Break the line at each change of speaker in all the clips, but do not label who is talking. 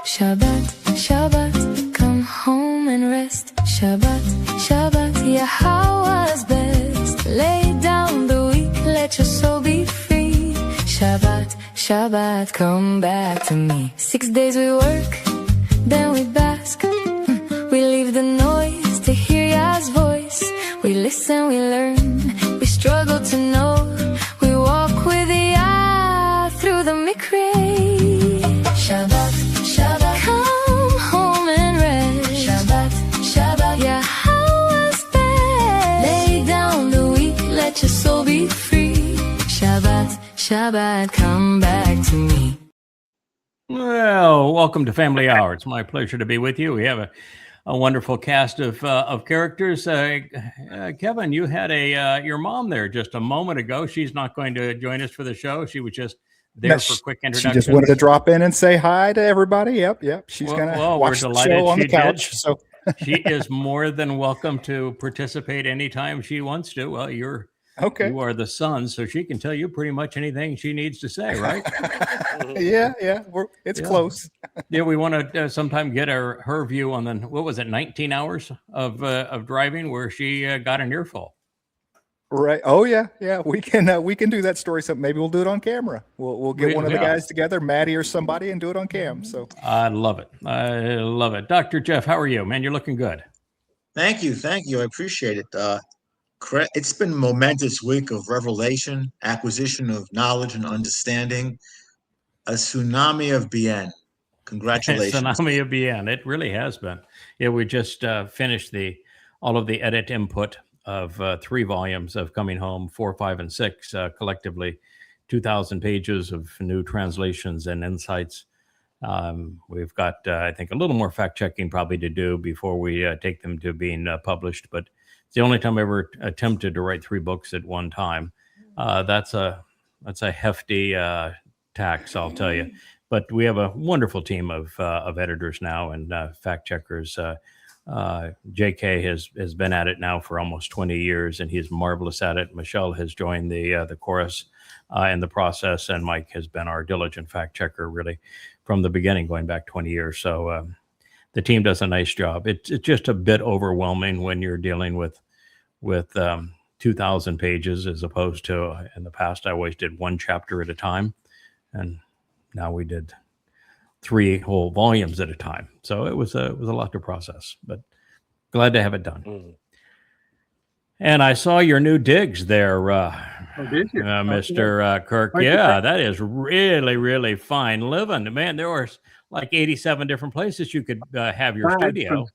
Shabbat, Shabbat, come home and rest. Shabbat, Shabbat, Yahowah's best. Lay down the weak, let your soul be free. Shabbat, Shabbat, come back to me. 6 days we work, then we bask. We leave the noise to hear Yah's voice. We listen, we learn, we struggle to know. We walk with Yah through the Mikri. Shabbat, Shabbat, come home and rest. Shabbat, Shabbat, Yahowah's best. Lay down the weak, let your soul be free. Shabbat, Shabbat, come back to me.
Well, welcome to Family Hour. It's my pleasure to be with you. We have a wonderful cast of characters. Kevin, you had your mom there just a moment ago. She's not going to join us for the show. She was just there for quick introduction.
She just wanted to drop in and say hi to everybody. Yep. She's going to watch the show on the couch. So
she is more than welcome to participate anytime she wants to. Well, you are the son, so she can tell you pretty much anything she needs to say, right?
Yeah. It's close.
Yeah, we want to sometime get her view on 19 hours of driving where she got an earful.
Right. Oh yeah. We can do that story. So maybe we'll do it on camera. We'll get one of the guys together, Maddie or somebody, and do it on cam. So
I love it. Dr. Jeff, how are you, man? You're looking good.
Thank you. I appreciate it. It's been a momentous week of revelation, acquisition of knowledge and understanding, a tsunami of BN. Congratulations.
Tsunami of BN. It really has been. Yeah, we just finished all of the edit input of 3 volumes of Coming Home, 4, 5, and 6, collectively 2,000 pages of new translations and insights. We've got, I think, a little more fact-checking probably to do before we take them to being published, but it's the only time I ever attempted to write 3 books at one time. That's a hefty tax, I'll tell you. But we have a wonderful team of editors now and fact checkers. JK has been at it now for almost 20 years, and he's marvelous at it. Michelle has joined the chorus in the process, and Mike has been our diligent fact checker really from the beginning, going back 20 years. So the team does a nice job. It's just a bit overwhelming when you're dealing with 2,000 pages as opposed to in the past I always did 1 chapter at a time, and now we did 3 whole volumes at a time. So it was a lot to process, but glad to have it done. And I saw your new digs there, Mr. Kirk. Yeah, that is really, really fine living. Man, there were like 87 different places you could have your studio.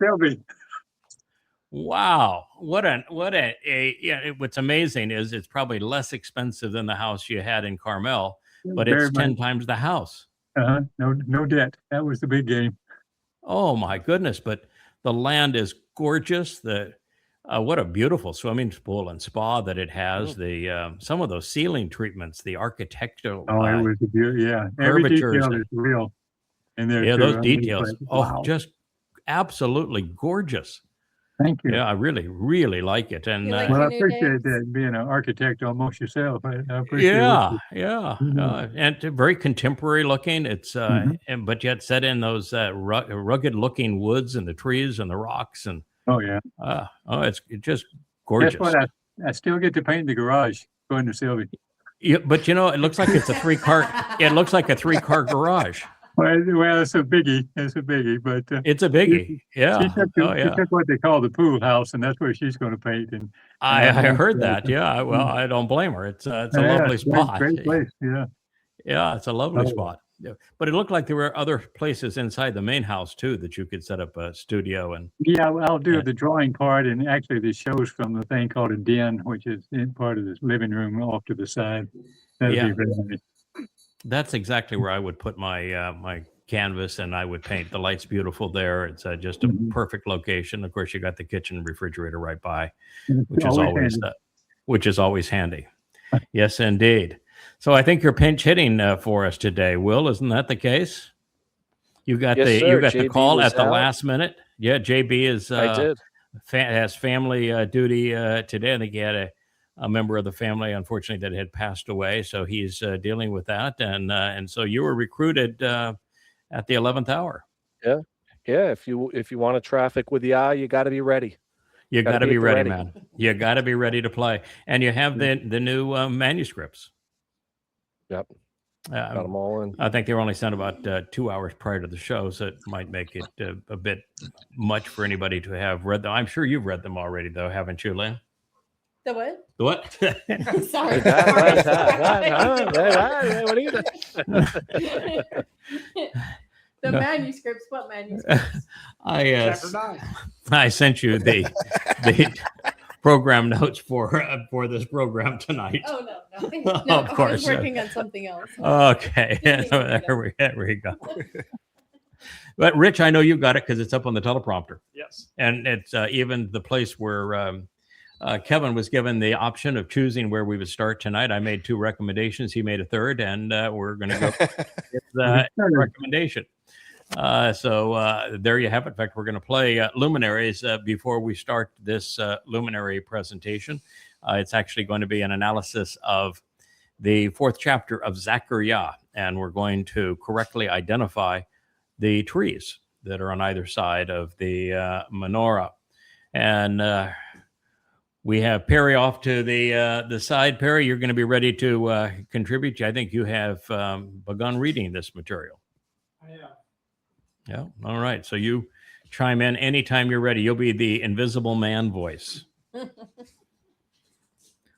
Wow. What's amazing is it's probably less expensive than the house you had in Carmel, but it's 10 times the house.
No debt. That was the big game.
Oh my goodness. But the land is gorgeous. What a beautiful swimming pool and spa that it has. Some of those ceiling treatments, the architectural.
It was a beauty. Yeah. Every detail is real in there.
Yeah, those details. Wow. Just absolutely gorgeous.
Thank you.
Yeah, I really, really like it. And
I appreciate that, being an architect almost yourself. I appreciate
it. And very contemporary looking. It's but yet set in those rugged looking woods and the trees and the rocks and it's just gorgeous.
Guess what? I still get to paint the garage going to Sylvie.
Yeah, but it looks like it's a 3-car. It looks like a 3-car garage.
Well, it's a biggie. But
it's a biggie. Yeah.
She took what they call the pool house, and that's where she's going to paint. And
I heard that. Yeah. Well, I don't blame her. It's a lovely spot.
Great place. Yeah.
Yeah, it's a lovely spot. Yeah. But it looked like there were other places inside the main house too that you could set up a studio and.
Yeah, I'll do the drawing part, and actually the shows from the thing called a den, which is in part of this living room off to the side. That'd be very nice.
That's exactly where I would put my my canvas, and I would paint. The light's beautiful there. It's just a perfect location. Of course, you got the kitchen refrigerator right by, which is always handy. Yes, indeed. So I think you're pinch hitting for us today, Will. Isn't that the case? You got the call at the last minute. Yeah, JB has family duty today. I think he had a member of the family, unfortunately, that had passed away. So he's dealing with that. And so you were recruited at the 11th hour.
Yeah. Yeah. If you want to traffic with Yah, you got to be ready.
You got to be ready, man. You got to be ready to play. And you have the new manuscripts.
Yep. Got them all in.
I think they were only sent about 2 hours prior to the show, so it might make it a bit much for anybody to have read them. I'm sure you've read them already, though, haven't you, Lynn?
The what?
The what?
Sorry.
What are you doing?
The manuscripts. What manuscripts?
I sent you the program notes for this program tonight.
Oh no,
Of course.
I was working on something else.
Okay, there we go. But Rich, I know you got it because it's up on the teleprompter.
Yes.
And it's even the place where Kevin was given the option of choosing where we would start tonight. I made 2 recommendations. He made a third, and we're going to go with the recommendation. So there you have it. In fact, we're going to play Luminaries before we start this Luminary presentation. It's actually going to be an analysis of the 4th chapter of Zakar'yah, and we're going to correctly identify the trees that are on either side of the Manowrah. And we have Perry off to the side. Perry, you're going to be ready to contribute. I think you have begun reading this material.
I am.
Yeah. All right. So you chime in anytime you're ready. You'll be the invisible man voice.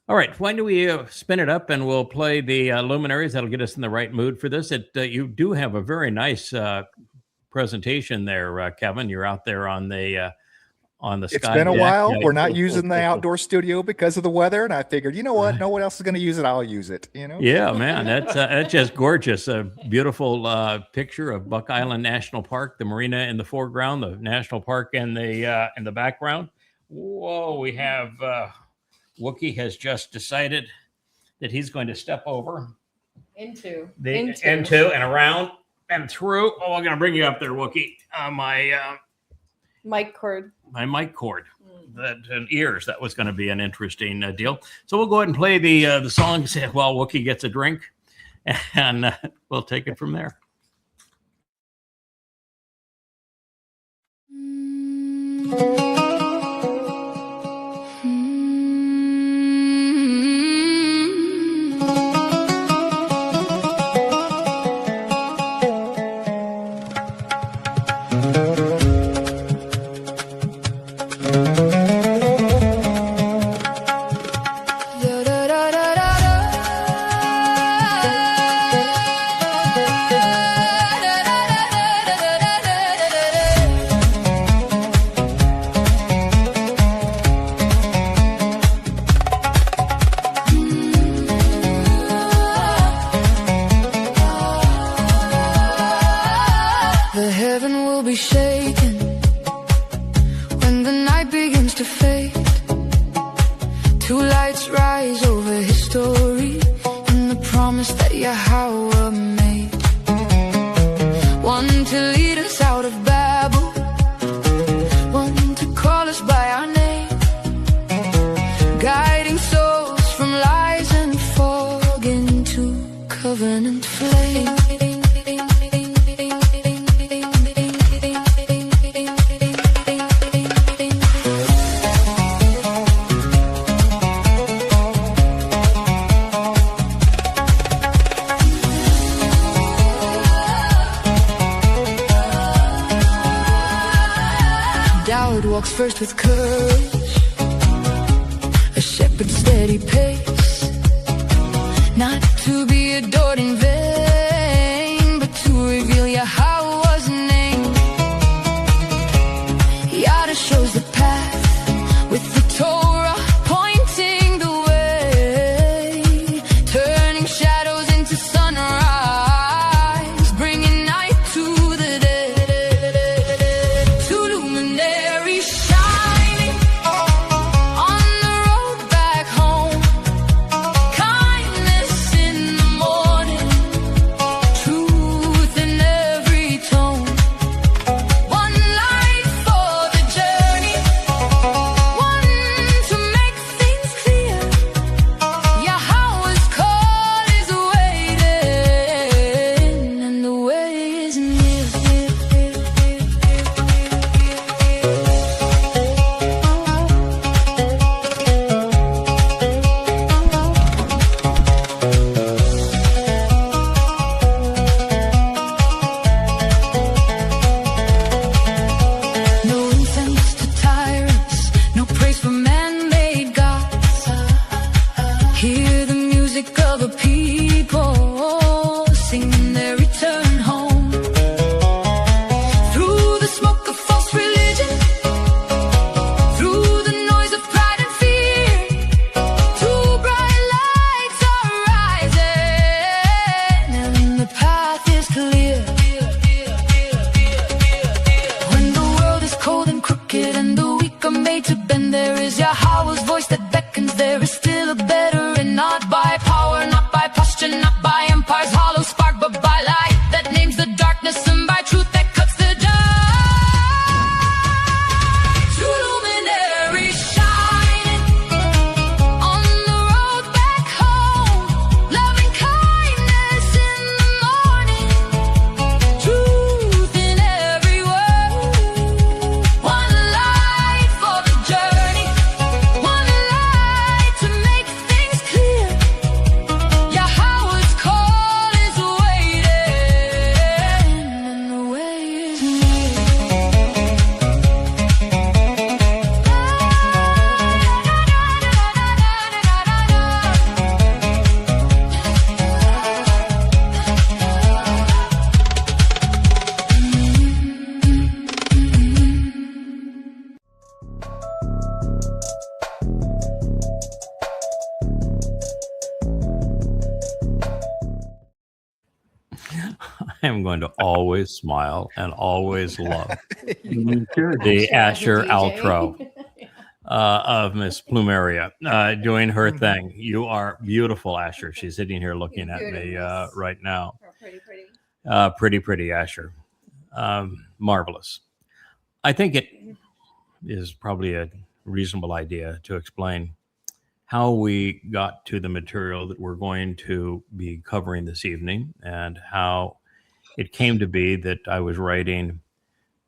All right. Why don't we spin it up and we'll play the Luminaries. That'll get us in the right mood for this. You do have a very nice presentation there, Kevin. You're out there on the
It's
sky
been a
deck.
while.
Yeah.
We're not using the outdoor studio because of the weather, and I figured, you know what? No one else is going to use it. I'll use it. You know?
Yeah, man, that's just gorgeous. A beautiful picture of Buck Island National Park, the marina in the foreground, the national park in the background. Whoa, we have Wookie has just decided that he's going to step over
Into
and around and through. Oh, I'm going to bring you up there, Wookie.
mic cord.
My mic cord. And ears. That was going to be an interesting deal. So we'll go ahead and play the songs while Wookie gets a drink, and we'll take it from there.
The heaven will be shaken when the night begins to fade. 2 lights rise over history in the promise that Yahowah made. One to lead us out of Babel, one to call us by our name, guiding souls from lies and fog into covenant flame. Dowd walks first with courage, a shepherd's steady pace, not to be adored in vain, but to reveal Yahowah's name. Yada shows the path with the Torah pointing the way, turning shadows into sunrise, bringing night to the day. 2 luminaries shining on the road back home, kindness in the morning,
am going to always smile and always love
You should.
the Asher
DJ.
outro of Miss Plumeria doing her thing. You are beautiful, Asher. She's sitting here looking at me right now.
Oh, pretty.
Pretty Asher. Marvelous. I think it is probably a reasonable idea to explain how we got to the material that we're going to be covering this evening, and how it came to be that I was writing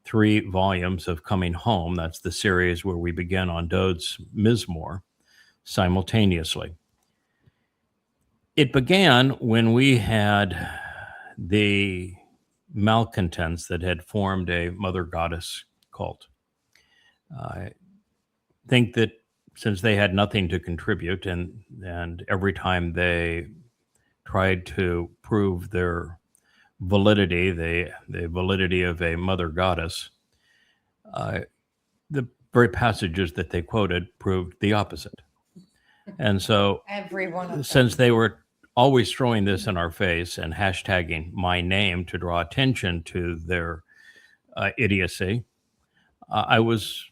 3 volumes of Coming Home. That's the series where we begin on Dowd's Mizmor simultaneously. It began when we had the malcontents that had formed a mother goddess cult. I think that since they had nothing to contribute, and every time they tried to prove their validity, the validity of a mother goddess, the very passages that they quoted proved the opposite. And so,
Every one of them.
since they were always throwing this in our face and hashtagging my name to draw attention to their idiocy, I was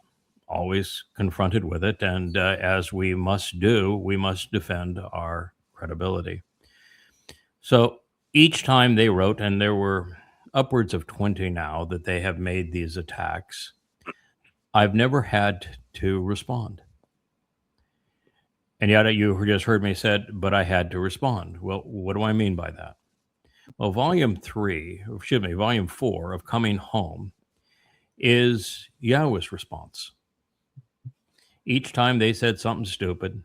always confronted with it. And as we must do, we must defend our credibility. So each time they wrote, and there were upwards of 20 now that they have made these attacks, I've never had to respond. And yet you just heard me said, but I had to respond. Well, what do I mean by that? Well, volume 4 of Coming Home is Yahweh's response. Each time they said something stupid,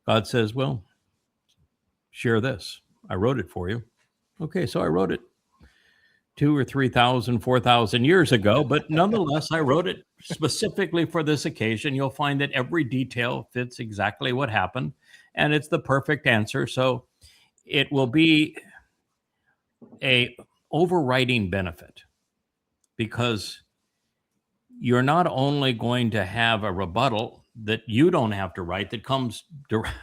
God says, well, share this. I wrote it for you. Okay, so I wrote it 2,000 or 3,000, 4,000 years ago, but nonetheless, I wrote it specifically for this occasion. You'll find that every detail fits exactly what happened, and it's the perfect answer. So it will be a overriding benefit, because you're not only going to have a rebuttal that you don't have to write that comes direct.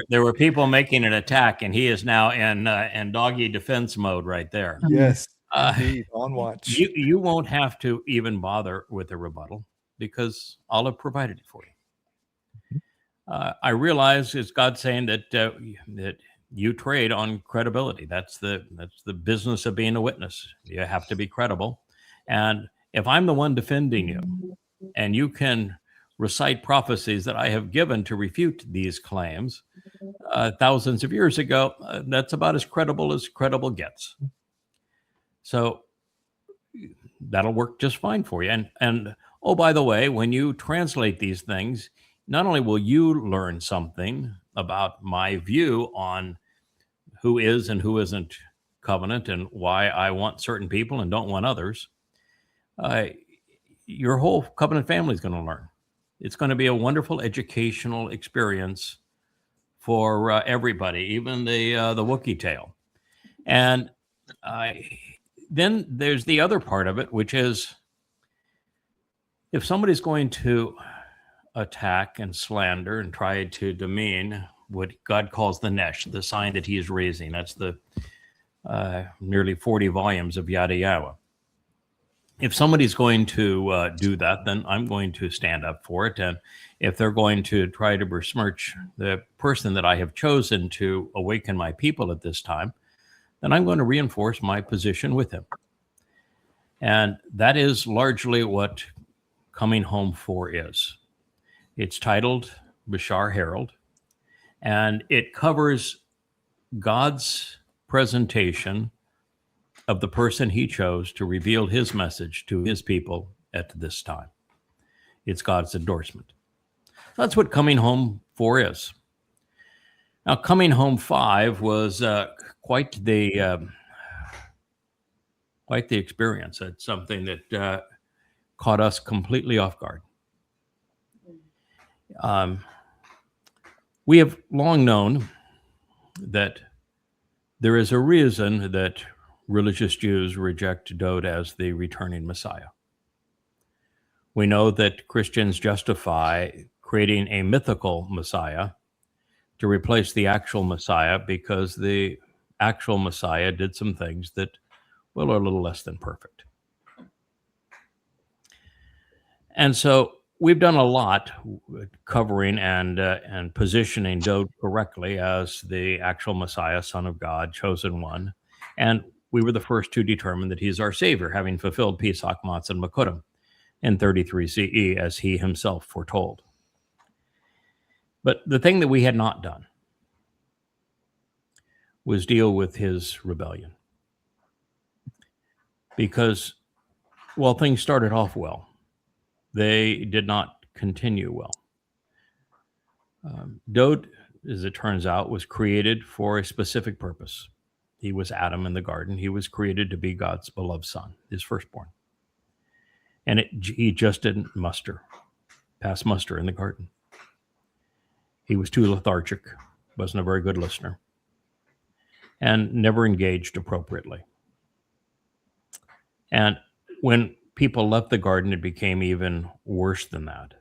There were people making an attack, and he is now in doggy defense mode right there.
Yes, indeed, on watch.
You won't have to even bother with a rebuttal, because I'll have provided it for you. I realize it's God saying that you trade on credibility. That's the business of being a witness. You have to be credible. And if I'm the one defending you, and you can recite prophecies that I have given to refute these claims thousands of years ago, that's about as credible gets. So that'll work just fine for you. And oh, by the way, when you translate these things, not only will you learn something about my view on who is and who isn't covenant, and why I want certain people and don't want others, your whole covenant family is going to learn. It's going to be a wonderful educational experience for everybody, even the Wookiee tail. And then there's the other part of it, which is, if somebody's going to attack and slander and try to demean what God calls the Nesh, the sign that he is raising, that's the nearly 40 volumes of Yahowah. If somebody's going to do that, then I'm going to stand up for it. And if they're going to try to besmirch the person that I have chosen to awaken my people at this time, then I'm going to reinforce my position with him. And that is largely what Coming Home 4 is. It's titled Bashar Herald, and it covers God's presentation of the person he chose to reveal his message to his people at this time. It's God's endorsement. That's what Coming Home 4 is. Now, Coming Home 5 was quite the experience. It's something that caught us completely off guard. We have long known that there is a reason that religious Jews reject Dowd as the returning Messiah. We know that Christians justify creating a mythical Messiah to replace the actual Messiah, because the actual Messiah did some things that, well, are a little less than perfect. And so we've done a lot covering and positioning Dowd correctly as the actual Messiah, Son of God, chosen one. And we were the first to determine that he's our Savior, having fulfilled Pesach, Matzah, and Mowedym in 33 CE, as he himself foretold. But the thing that we had not done was deal with his rebellion. Because while things started off well, they did not continue well. Dowd, as it turns out, was created for a specific purpose. He was Adam in the garden. He was created to be God's beloved son, his firstborn. And he just didn't pass muster in the garden. He was too lethargic, wasn't a very good listener, and never engaged appropriately. And when people left the garden, it became even worse than that.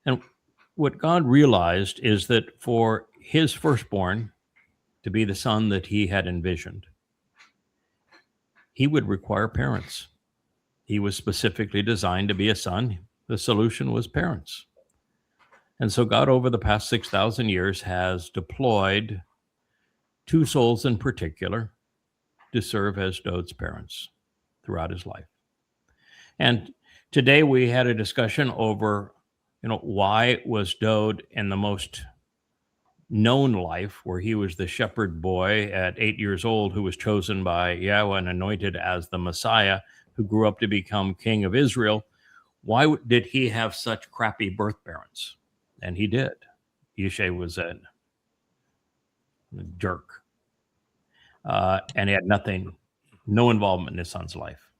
And what God realized is that for his firstborn to be the son that he had envisioned, he would require parents. He was specifically designed to be a son. The solution was parents. And so God, over the past 6,000 years, has deployed two souls in particular to serve as Dowd's parents throughout his life. And today we had a discussion over, why was Dowd in the most known life, where he was the shepherd boy at 8 years old who was chosen by Yahweh and anointed as the Messiah, who grew up to become king of Israel. Why did he have such crappy birth parents? And he did. Yishai was a jerk. And he had no involvement in his son's life.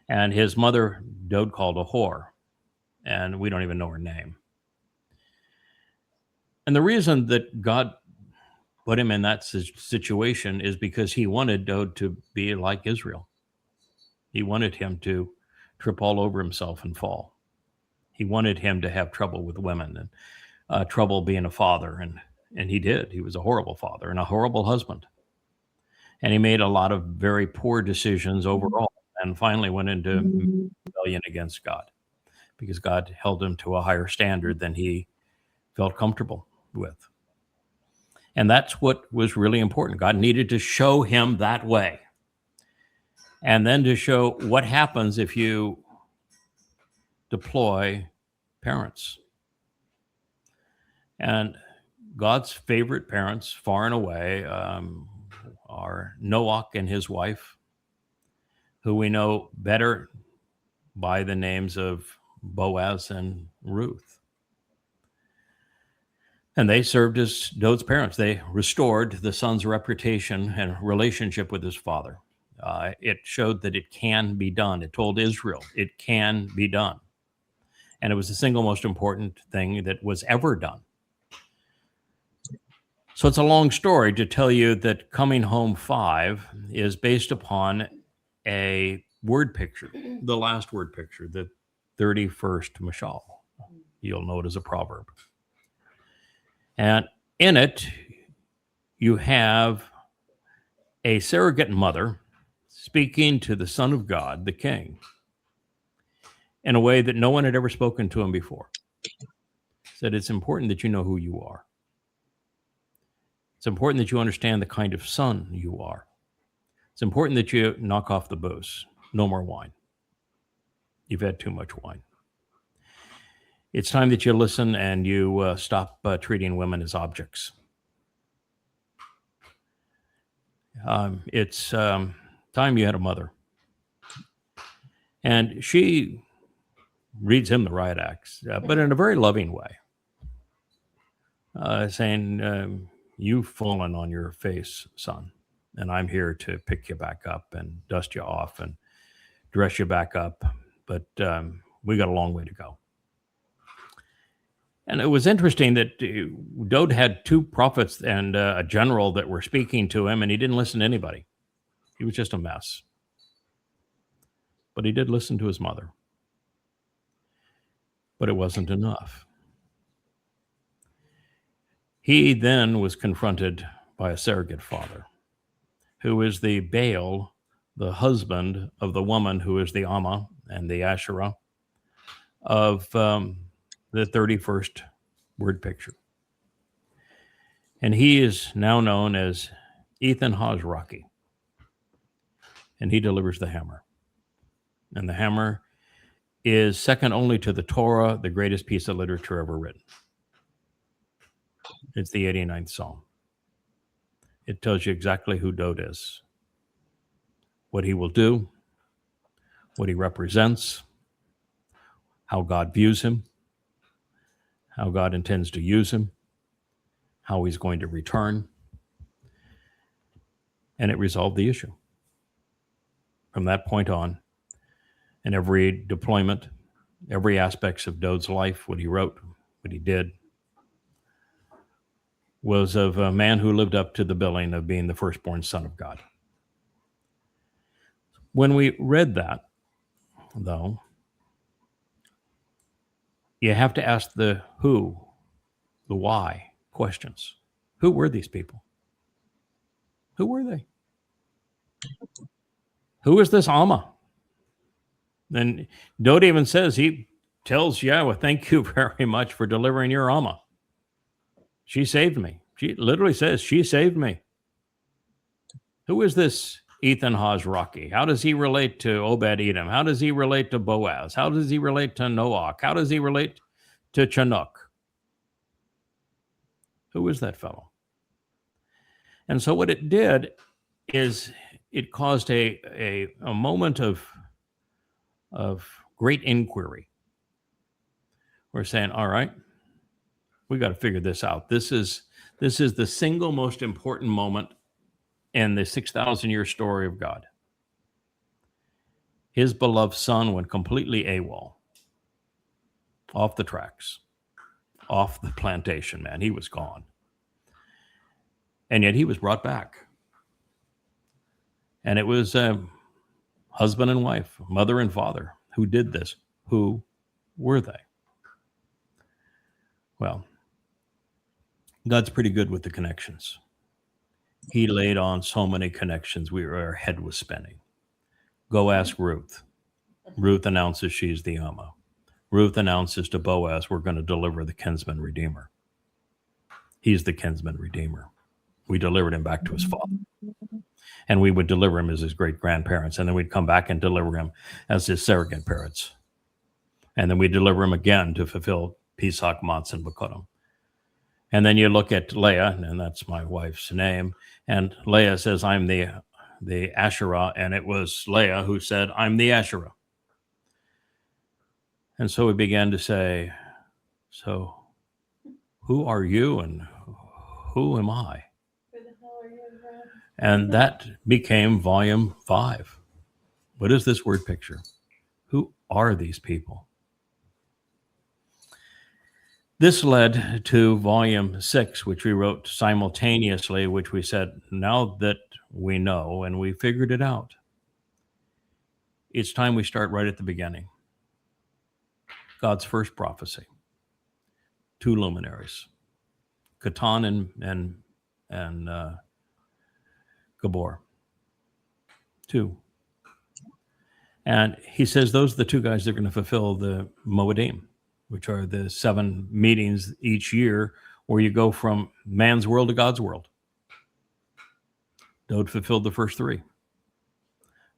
And his mother, Dowd called a whore. And we don't even know her name. And the reason that God put him in that situation is because he wanted Dowd to be like Israel. He wanted him to trip all over himself and fall. He wanted him to have trouble with women and trouble being a father. And he did. He was a horrible father and a horrible husband. And he made a lot of very poor decisions overall, and finally went into rebellion against God, because God held him to a higher standard than he felt comfortable with. And that's what was really important. God needed to show him that way. And then to show what happens if you deploy parents. And God's favorite parents, far and away, are Noach and his wife, who we know better by the names of Boaz and Ruth. And they served as Dowd's parents. They restored the son's reputation and relationship with his father. It showed that it can be done. It told Israel it can be done. And it was the single most important thing that was ever done. So it's a long story to tell you that Coming Home 5 is based upon a word picture, the last word picture, the 31st mashal. You'll know it as a proverb. And in it, you have a surrogate mother speaking to the Son of God, the King, in a way that no one had ever spoken to him before. Said, it's important that you know who you are. It's important that you understand the kind of son you are. It's important that you knock off the booze. No more wine. You've had too much wine. It's time that you listen and you stop treating women as objects. It's time you had a mother. And she reads him the riot acts, but in a very loving way, saying, you've fallen on your face, son, and I'm here to pick you back up and dust you off and dress you back up. But we got a long way to go. And it was interesting that Dowd had two prophets and a general that were speaking to him, and he didn't listen to anybody. He was just a mess. But he did listen to his mother. But it wasn't enough. He then was confronted by a surrogate father, who is the Baal, the husband of the woman who is the Amma and the Asherah of the 31st word picture. And he is now known as Ethan Hosrocky. And he delivers the hammer. And the hammer is second only to the Torah, the greatest piece of literature ever written. It's the 89th Psalm. It tells you exactly who Dowd is, what he will do, what he represents, how God views him, how God intends to use him, how he's going to return. And it resolved the issue. From that point on, in every deployment, every aspect of Dowd's life, what he wrote, what he did, was of a man who lived up to the billing of being the firstborn son of God. When we read that, though, you have to ask the who, the why questions. Who were these people? Who were they? Who is this Amma? And Dowd even says, he tells Yahowah, thank you very much for delivering your Amma. She saved me. She literally says, she saved me. Who is this Ethan Hosrocky? How does he relate to Obed-Edom? How does he relate to Boaz? How does he relate to Noach? How does he relate to Chinook? Who is that fellow? And so what it did is it caused a moment of great inquiry. We're saying, all right, we got to figure this out. This is the single most important moment in the 6,000-year story of God. His beloved son went completely AWOL, off the tracks, off the plantation, man. He was gone. And yet he was brought back. And it was husband and wife, mother and father who did this. Who were they? Well, God's pretty good with the connections. He laid on so many connections, our head was spinning. Go ask Ruth. Ruth announces she's the Amma. Ruth announces to Boaz, we're going to deliver the kinsman redeemer. He's the kinsman redeemer. We delivered him back to his father. And we would deliver him as his great-grandparents. And then we'd come back and deliver him as his surrogate parents. And then we'd deliver him again to fulfill Pesach, Matzah, and Bekurim. And then you look at Leah, and that's my wife's name, and Leah says, I'm the Asherah, and it was Leah who said, I'm the Asherah. And so we began to say, so who are you and who am I? And that became volume 5. What is this word picture? Who are these people? This led to volume 6, which we wrote simultaneously, which we said, now that we know and we figured it out, it's time we start right at the beginning. God's first prophecy. 2 luminaries, Qatan and Gabor. 2. And he says those are the 2 guys that are going to fulfill the Mowedym, which are the 7 meetings each year where you go from man's world to God's world. Dowd fulfilled the first 3.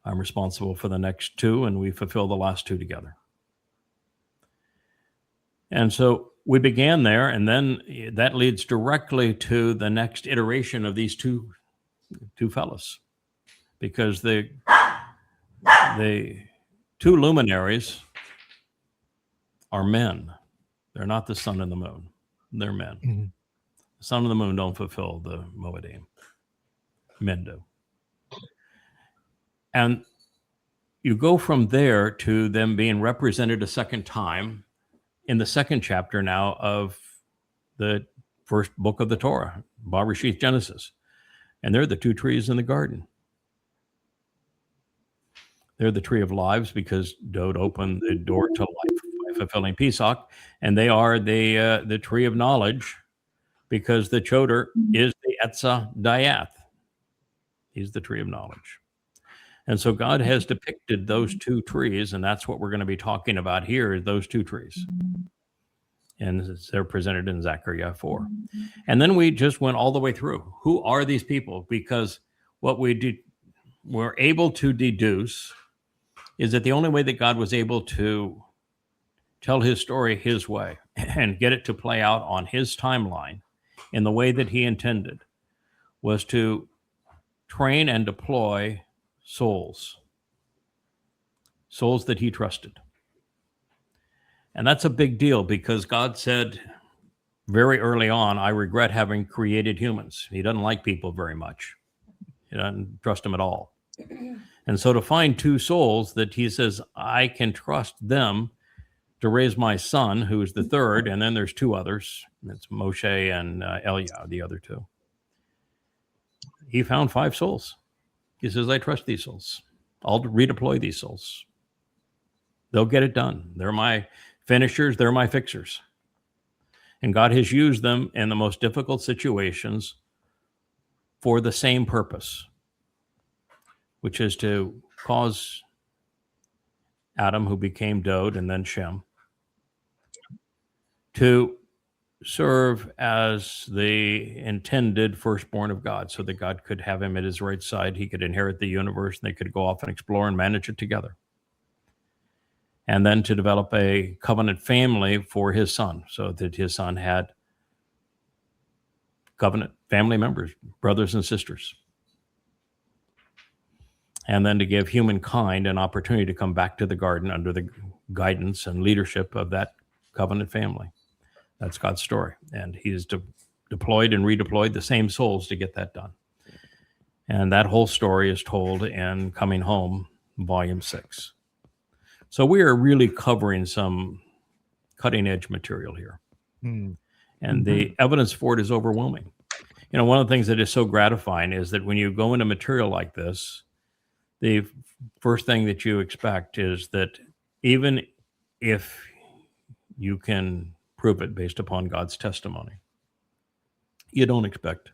I'm responsible for the next 2, and we fulfill the last 2 together. And so we began there, and then that leads directly to the next iteration of these two fellows, because the 2 luminaries are men. They're not the sun and the moon. They're men. Mm-hmm. The sun and the moon don't fulfill the Mowedym. Men do. And you go from there to them being represented a second time in the 2nd chapter now of the first book of the Torah, Bereshith, Genesis. And they're the 2 trees in the garden. They're the tree of lives because Dowd opened the door to life by fulfilling Pesach, and they are the tree of knowledge because the Choter is the Esau Diath. He's the tree of knowledge. And so God has depicted those two trees, and that's what we're going to be talking about here, those two trees. And they're presented in Zakar'yah 4. And then we just went all the way through. Who are these people? Because what we're able to deduce is that the only way that God was able to tell his story his way and get it to play out on his timeline in the way that he intended was to train and deploy souls that he trusted. And that's a big deal because God said very early on, I regret having created humans. He doesn't like people very much. He doesn't trust them at all. And so to find two souls that he says, I can trust them to raise my son, who's the third, and then there's two others. It's Moshe and Eliah, the other two. He found 5 souls. He says, I trust these souls. I'll redeploy these souls. They'll get it done. They're my finishers. They're my fixers. And God has used them in the most difficult situations for the same purpose, which is to cause Adam, who became Dowd, and then Shem, to serve as the intended firstborn of God, so that God could have him at his right side. He could inherit the universe, and they could go off and explore and manage it together. And then to develop a covenant family for his son, so that his son had covenant family members, brothers and sisters. And then to give humankind an opportunity to come back to the garden under the guidance and leadership of that covenant family. That's God's story. And he's deployed and redeployed the same souls to get that done. And that whole story is told in Coming Home, Volume 6. So we are really covering some cutting edge material here. And the evidence for it is overwhelming. You know, one of the things that is so gratifying is that when you go into material like this, the first thing that you expect is that even if you can prove it based upon God's testimony, you don't expect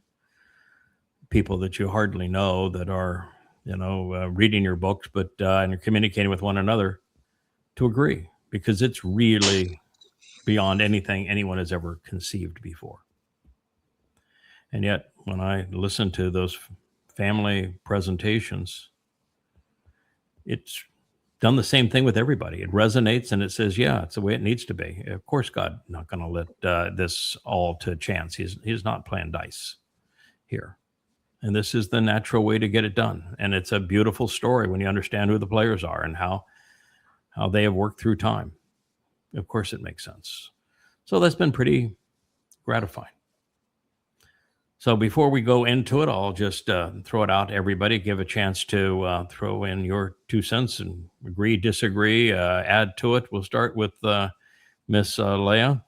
people that you hardly know that are, reading your books, but and you're communicating with one another to agree, because it's really beyond anything anyone has ever conceived before. And yet, when I listen to those family presentations, it's done the same thing with everybody. It resonates and it says, yeah, it's the way it needs to be. Of course, God not going to let this all to chance. He's not playing dice here. And this is the natural way to get it done. And it's a beautiful story when you understand who the players are and how they have worked through time. Of course, it makes sense. So that's been pretty gratifying. So before we go into it, I'll just throw it out to everybody, give a chance to throw in your 2 cents and agree, disagree, add to it. We'll start with Miss Leah.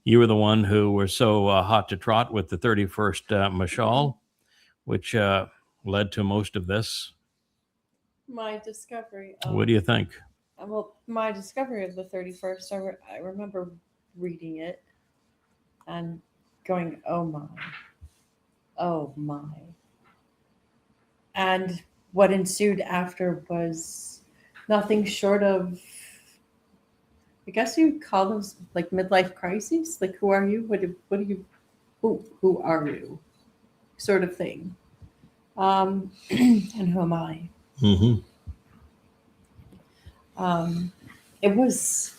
You were the one who was so hot to trot with the 31st Mashal, which led to most of this.
My discovery.
What do you think?
Well, my discovery of the 31st, I remember reading it and going, oh my. And what ensued after was nothing short of, I guess you'd call those like midlife crises. Like, who are you? Who are you? Sort of thing. And who am I?
Mm-hmm.
It was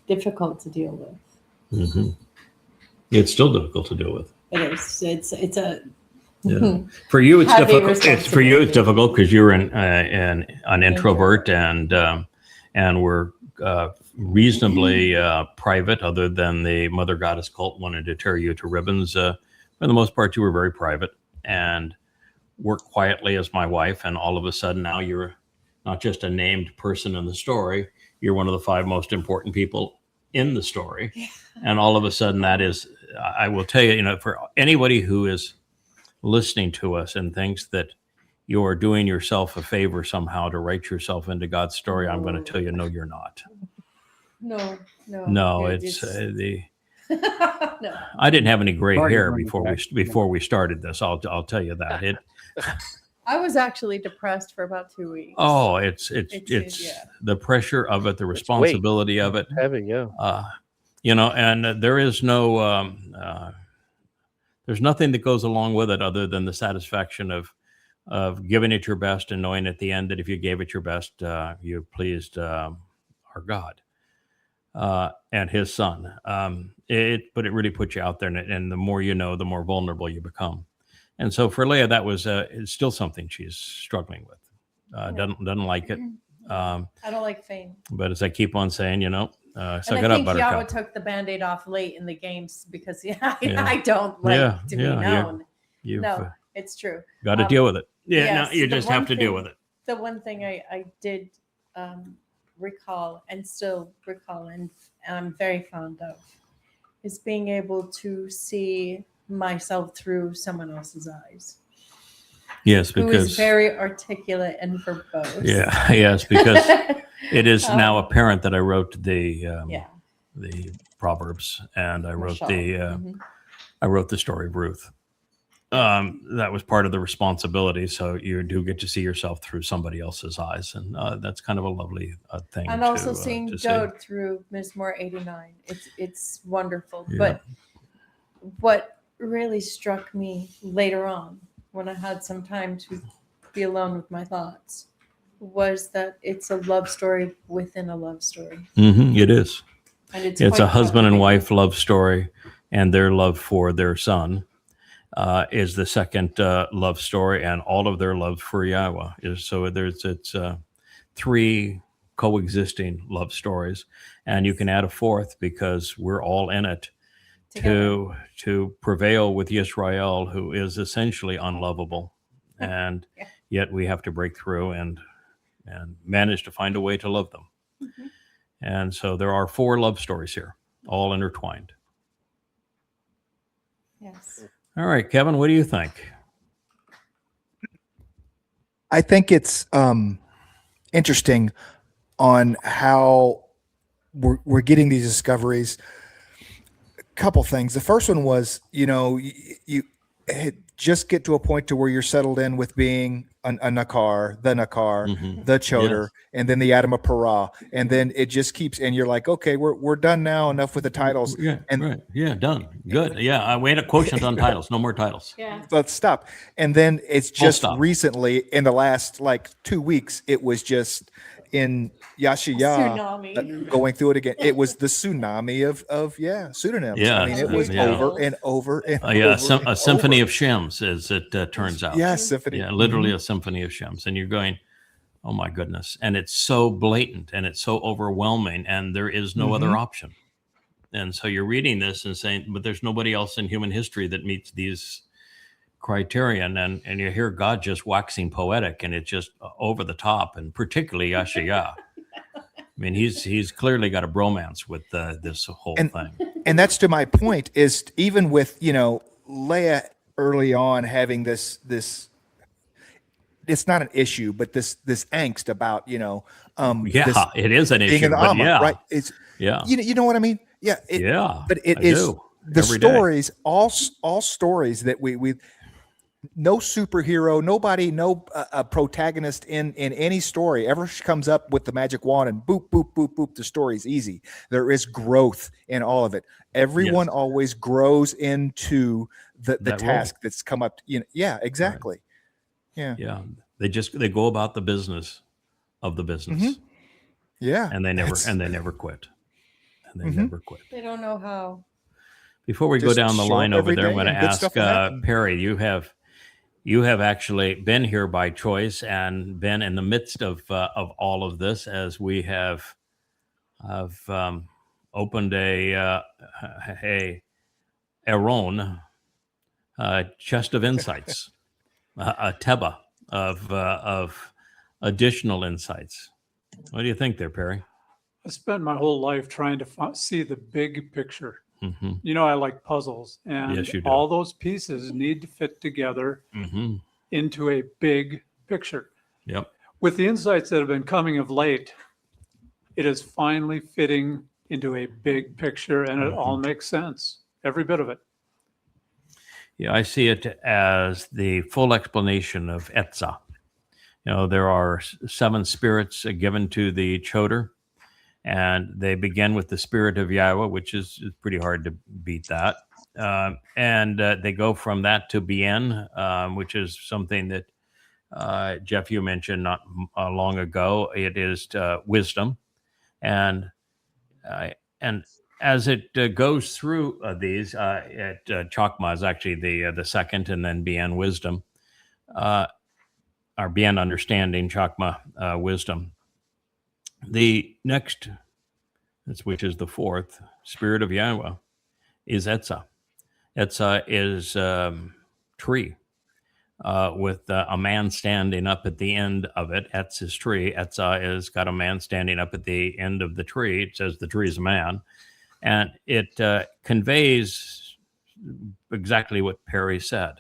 difficult to deal with.
Mm-hmm. It's still difficult to deal with.
It is. It's a.
Yeah. For you, it's
Heavy
difficult. For you, it's difficult because you're an introvert and we're reasonably private. Other than the Mother Goddess cult wanted to tear you to ribbons, for the most part, you were very private and worked quietly as my wife. And all of a sudden, now you're not just a named person in the story. You're one of the 5 most important people in the story. Yeah. And all of a sudden, that is, I will tell you, for anybody who is listening to us and thinks that you're doing yourself a favor somehow to write yourself into God's story, I'm going to tell you, no, you're not.
No.
No, it's the
No.
I didn't have any gray
Marty
hair
bring it
before
back.
we started this. I'll tell you that.
I was actually depressed for about 2 weeks.
Oh, it's
yeah.
the pressure of it, the
weight.
responsibility of it.
Heavy, yeah.
And there is no there's nothing that goes along with it other than the satisfaction of giving it your best and knowing at the end that if you gave it your best, you pleased our God and His Son. But it really puts you out there, and the more you know, the more vulnerable you become. And so for Leah, that was it's still something she's struggling with. Doesn't like it.
I don't like fame.
But as I keep on saying, suck
And
it
I
up,
think
Buttercup.
Yahowah took the Band-Aid off late in the games because I don't like to be known.
You've
No, it's true.
got to deal with it. Yeah,
yes,
no, you
the
just
one
have to deal
thing-
with it.
The one thing I did recall and still recall and I'm very fond of is being able to see myself through someone else's eyes.
Yes,
Who
because
is very articulate and verbose.
yes, because it is now apparent that I wrote the Proverbs and I wrote I wrote the story of Ruth. That was part of the responsibility. So you do get to see yourself through somebody else's eyes, and that's kind of a lovely thing.
And also seeing Dowd through Mizmor 89. It's wonderful.
Yeah.
But what really struck me later on, when I had some time to be alone with my thoughts, was that it's a love story within a love story.
It is.
And it's
a
quite
husband and
captivating.
wife love story, and their love for their son is the second love story, and all of their love for Yahowah is. So it's three coexisting love stories, and you can add a fourth because we're all in it to prevail with Yisrael, who is essentially unlovable, and yet we have to break through and manage to find a way to love them. And so there are 4 love stories here, all intertwined.
Yes.
All right, Kevin, what do you think?
I think it's interesting on how we're getting these discoveries. A couple things. The first one was, you just get to a point to where you're settled in with being a Nakar, the Choter,
Yes.
and then the Adam of Parah, and then it just keeps. And you're like, okay, we're done now. Enough with the titles.
Yeah,
and
right. Yeah, done. Good. Yeah, we had a quotient on titles. No more titles.
Yeah.
let's stop. And then it's
Full
just
stop.
recently, in the last 2 weeks, it was just in Yahowah
Tsunami.
going through it again. It was the tsunami of pseudonyms.
Yeah,
I mean, it was
yeah.
over and over and
Yeah,
over.
a symphony of Shems, as it turns out.
Yeah, symphony.
Yeah, literally a symphony of Shems. And you're going, oh my goodness. And it's so blatant and it's so overwhelming, and there is no other option. And so you're reading this and saying, but there's nobody else in human history that meets these criterion. And you hear God just waxing poetic, and it's just over the top, and particularly YAHOWAH. I mean, he's clearly got a bromance with this whole thing.
And that's to my point, is even with Leah early on having this it's not an issue, but this angst about this
it is an
being
issue,
in the
but
Amma, right? It's you know what I mean? Yeah, but it
I
is
do.
the
Every day.
stories, all stories that we no superhero, nobody, no protagonist in any story ever comes up with the magic wand and boop, boop, boop, boop. The story's easy. There is growth in all of it. Everyone always grows into the task that's come up. Yeah, exactly. Right. Yeah.
They go about the business of the business.
Yeah.
And they never quit. And they never quit.
They don't know how.
Before we go
Just
down the
show
line
up
over
every
there, I'm
day
going to
and good
ask
stuff will happen.
Perry, you have actually been here by choice and been in the midst of all of this, as we have opened a Aaron chest of insights, a teba of additional insights. What do you think there, Perry?
I spent my whole life trying to see the big picture.
Mm-hmm.
I like puzzles, and
Yes, you do.
all those pieces need to fit together into a big picture.
Yep.
With the insights that have been coming of late, it is finally fitting into a big picture, and it all makes sense. Every bit of it.
Yeah, I see it as the full explanation of Esau. There are 7 spirits given to the Choter, and they begin with the spirit of Yahowah, which is pretty hard to beat that. And they go from that to Bien, which is something that Jeff, you mentioned not long ago. It is wisdom, and as it goes through these, Chokmah is actually the second, and then Bien wisdom, or Bien understanding, Chokmah wisdom. The next, which is the 4th, spirit of Yahowah, is Esau. Esau is tree. With a man standing up at the end of it. Etz is tree. Esau has got a man standing up at the end of the tree. It says the tree is a man. And it conveys exactly what Perry said.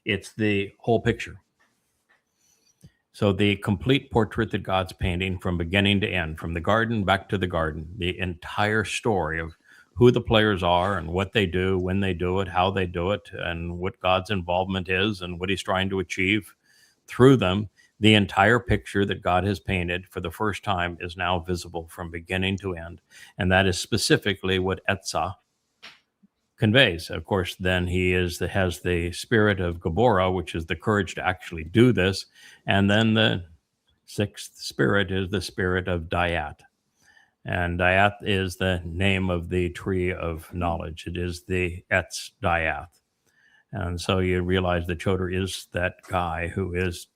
It's the whole picture. So the complete portrait that God's painting from beginning to end, from the garden back to the garden, the entire story of who the players are and what they do, when they do it, how they do it, and what God's involvement is and what he's trying to achieve through them. The entire picture that God has painted for the first time is now visible from beginning to end. And that is specifically what Esau conveys. Of course, then he has the spirit of Gabora, which is the courage to actually do this. And then the 6th spirit is the spirit of Dayat. And Dayat is the name of the tree of knowledge. It is the Etz Dayat. And so you realize that Choter is that guy who is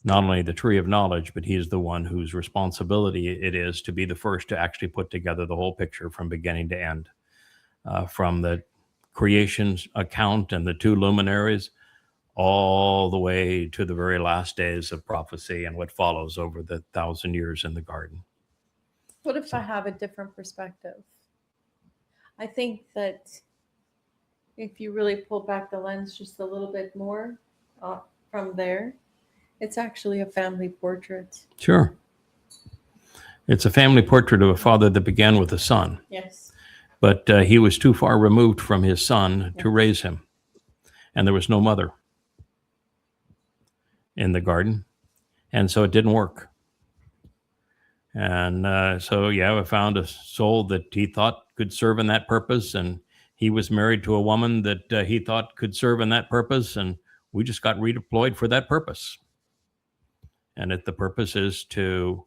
not only the tree of knowledge, but he's the one whose responsibility it is to be the first to actually put together the whole picture from beginning to end. From the creation account and the 2 luminaries, all the way to the very last days of prophecy and what follows over the 1,000 years in the garden.
What if I have a different perspective? I think that if you really pull back the lens just a little bit more from there, it's actually a family portrait.
Sure. It's a family portrait of a father that began with a son.
Yes.
But he was too far removed from his son to raise him. And there was no mother in the garden. And so it didn't work. And so Yahowah found a soul that he thought could serve in that purpose. And he was married to a woman that he thought could serve in that purpose. And we just got redeployed for that purpose. And the purpose is to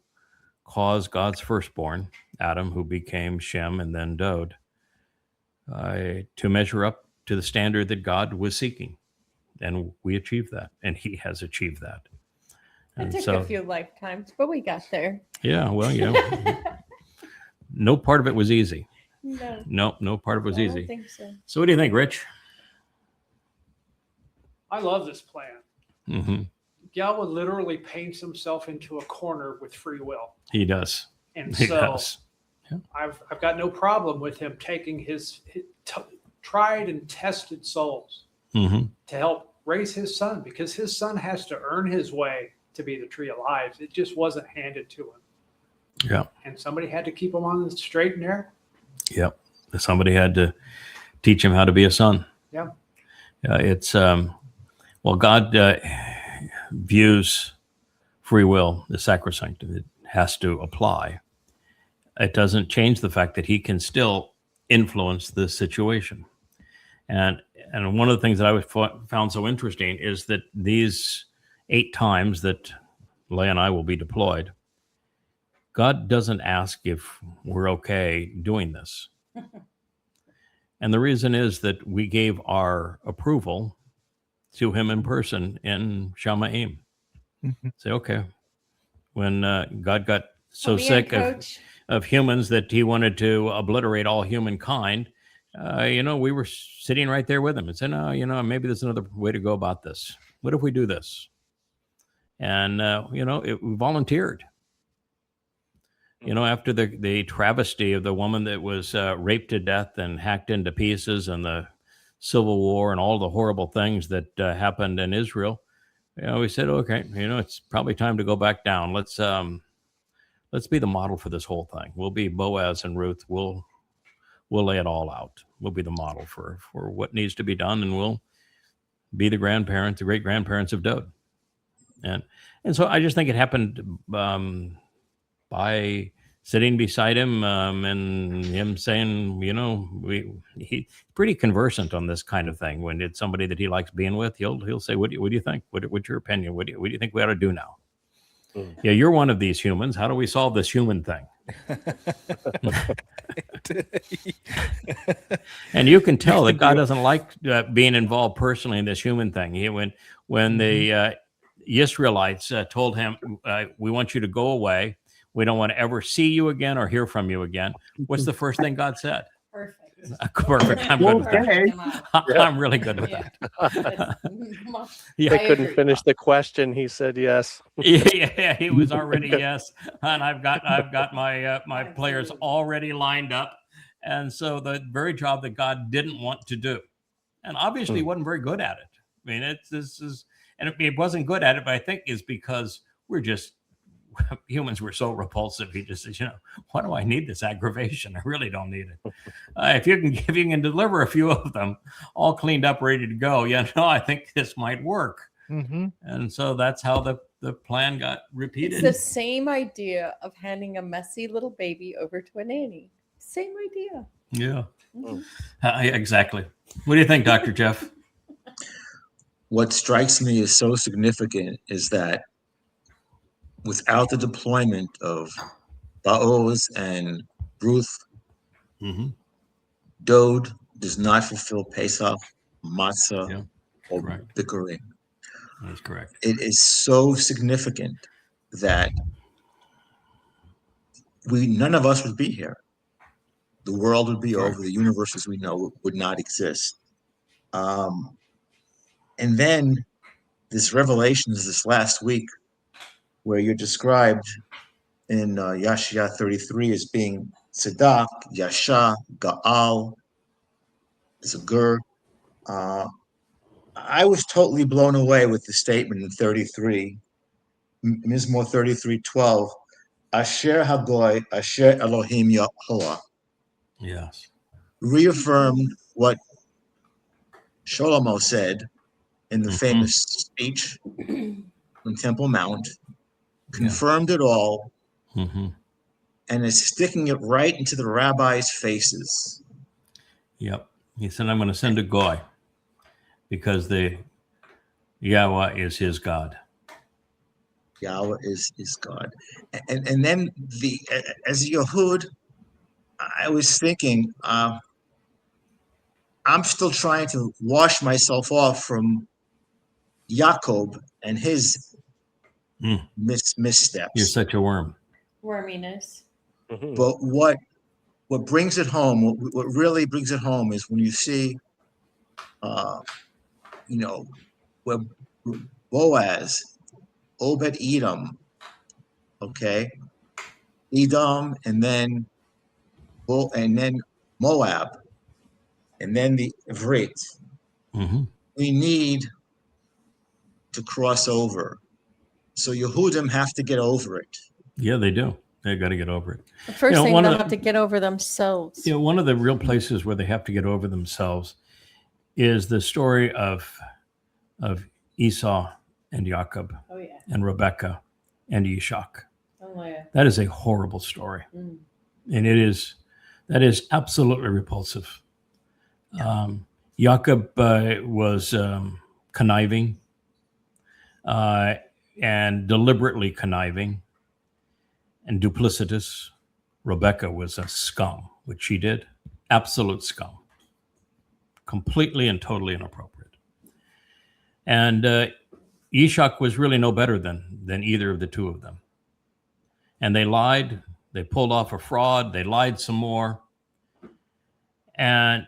cause God's firstborn, Adam, who became Shem and then Dowd, to measure up to the standard that God was seeking. And we achieved that. And he has achieved that.
It took a few lifetimes, but we got there.
Yeah, well, no part of it was easy. No part of it was easy.
I don't think so.
So what do you think, Rich?
I love this plan.
Mm-hmm.
Yahowah literally paints himself into a corner with free will.
He does.
And
He
so
does. Yeah.
I've got no problem with him taking his tried and tested souls
Mm-hmm.
to help raise his son, because his son has to earn his way to be the tree of lives. It just wasn't handed to him.
Yeah.
And somebody had to keep him on the straight and narrow.
Yep. Somebody had to teach him how to be a son.
Yeah.
It's God views free will as sacrosanct. It has to apply. It doesn't change the fact that he can still influence the situation. And one of the things that I found so interesting is that these 8 times that Leah and I will be deployed, God doesn't ask if we're okay doing this. And the reason is that we gave our approval to him in person in Shamma'im.
Mm-hmm.
Say, okay. When God got so sick of humans that he wanted to obliterate all humankind, we were sitting right there with him and said, no, maybe there's another way to go about this. What if we do this? And, we volunteered. After the travesty of the woman that was raped to death and hacked into pieces and the Civil War and all the horrible things that happened in Israel, we said, okay, it's probably time to go back down. Let's let's be the model for this whole thing. We'll be Boaz and Ruth. We'll lay it all out. We'll be the model for what needs to be done, and we'll be the grandparents, the great grandparents of Dowd. And so I just think it happened by sitting beside him and him saying, he's pretty conversant on this kind of thing. When it's somebody that he likes being with, he'll say, what do you think? What's your opinion? What do you think we ought to do now? Yeah, you're one of these humans. How do we solve this human thing? And you can tell that God doesn't like being involved personally in this human thing. When the Israelites told him, we want you to go away. We don't want to ever see you again or hear from you again. What's the first thing God said?
Perfect.
Perfect. I'm good with that. I'm really good with that.
They couldn't finish the question. He said yes.
Yeah, he was already yes. And I've got my players already lined up. And so the very job that God didn't want to do. And obviously he wasn't very good at it. I mean, it wasn't good at it, but I think is because humans were so repulsive. He just says, why do I need this aggravation? I really don't need it. If you can deliver a few of them all cleaned up, ready to go, I think this might work. Mm-hmm. And so that's how the plan got repeated.
It's the same idea of handing a messy little baby over to a nanny. Same idea.
Yeah. Mm-hmm. Exactly. What do you think, Dr. Jeff?
What strikes me as so significant is that without the deployment of Boaz and Ruth,
mm-hmm.
Dowd does not fulfill Pesach, Matzah, or Bikurim.
That's correct.
It is so significant that none of us would be here. The world would be over. The universe as we know would not exist. And then this revelation is this last week, where you're described in Yashaya 33 as being Tzedak, Yasha, Gadowl, Zakar'yah. I was totally blown away with the statement in 33, Mizmor 33:12, Asher Hagoy, Asher Elohim Yahowah.
Yes.
Reaffirmed what Shlomo said in the
mm-hmm.
famous speech on Temple Mount, confirmed it all,
mm-hmm. and
is sticking it right into the rabbis' faces.
Yep. He said, I'm going to send a goy because the Yahweh is his God.
Yahweh is God. And then as a Yehud, I was thinking, I'm still trying to wash myself off from Jacob and his missteps.
You're such a worm.
Worminess.
Mm-hmm.
But what brings it home, what really brings it home is when you see, where Boaz, Obed Edom, Edom, and then Moab, and then the Ivrit.
Mm-hmm.
We need to cross over. So Yehudim have to get over it.
Yeah, they do. They got to get over it.
The first thing they'll have to get over themselves.
One of the real places where they have to get over themselves is the story of Esau and Jacob and Rebekah and Ishak.
Oh, yeah.
That is a horrible story. Mm. And that is absolutely repulsive. Yeah. Jacob was conniving and deliberately conniving and duplicitous. Rebekah was a scum, which she did. Absolute scum. Completely and totally inappropriate. And Ishak was really no better than either of the two of them. And they lied. They pulled off a fraud. They lied some more. And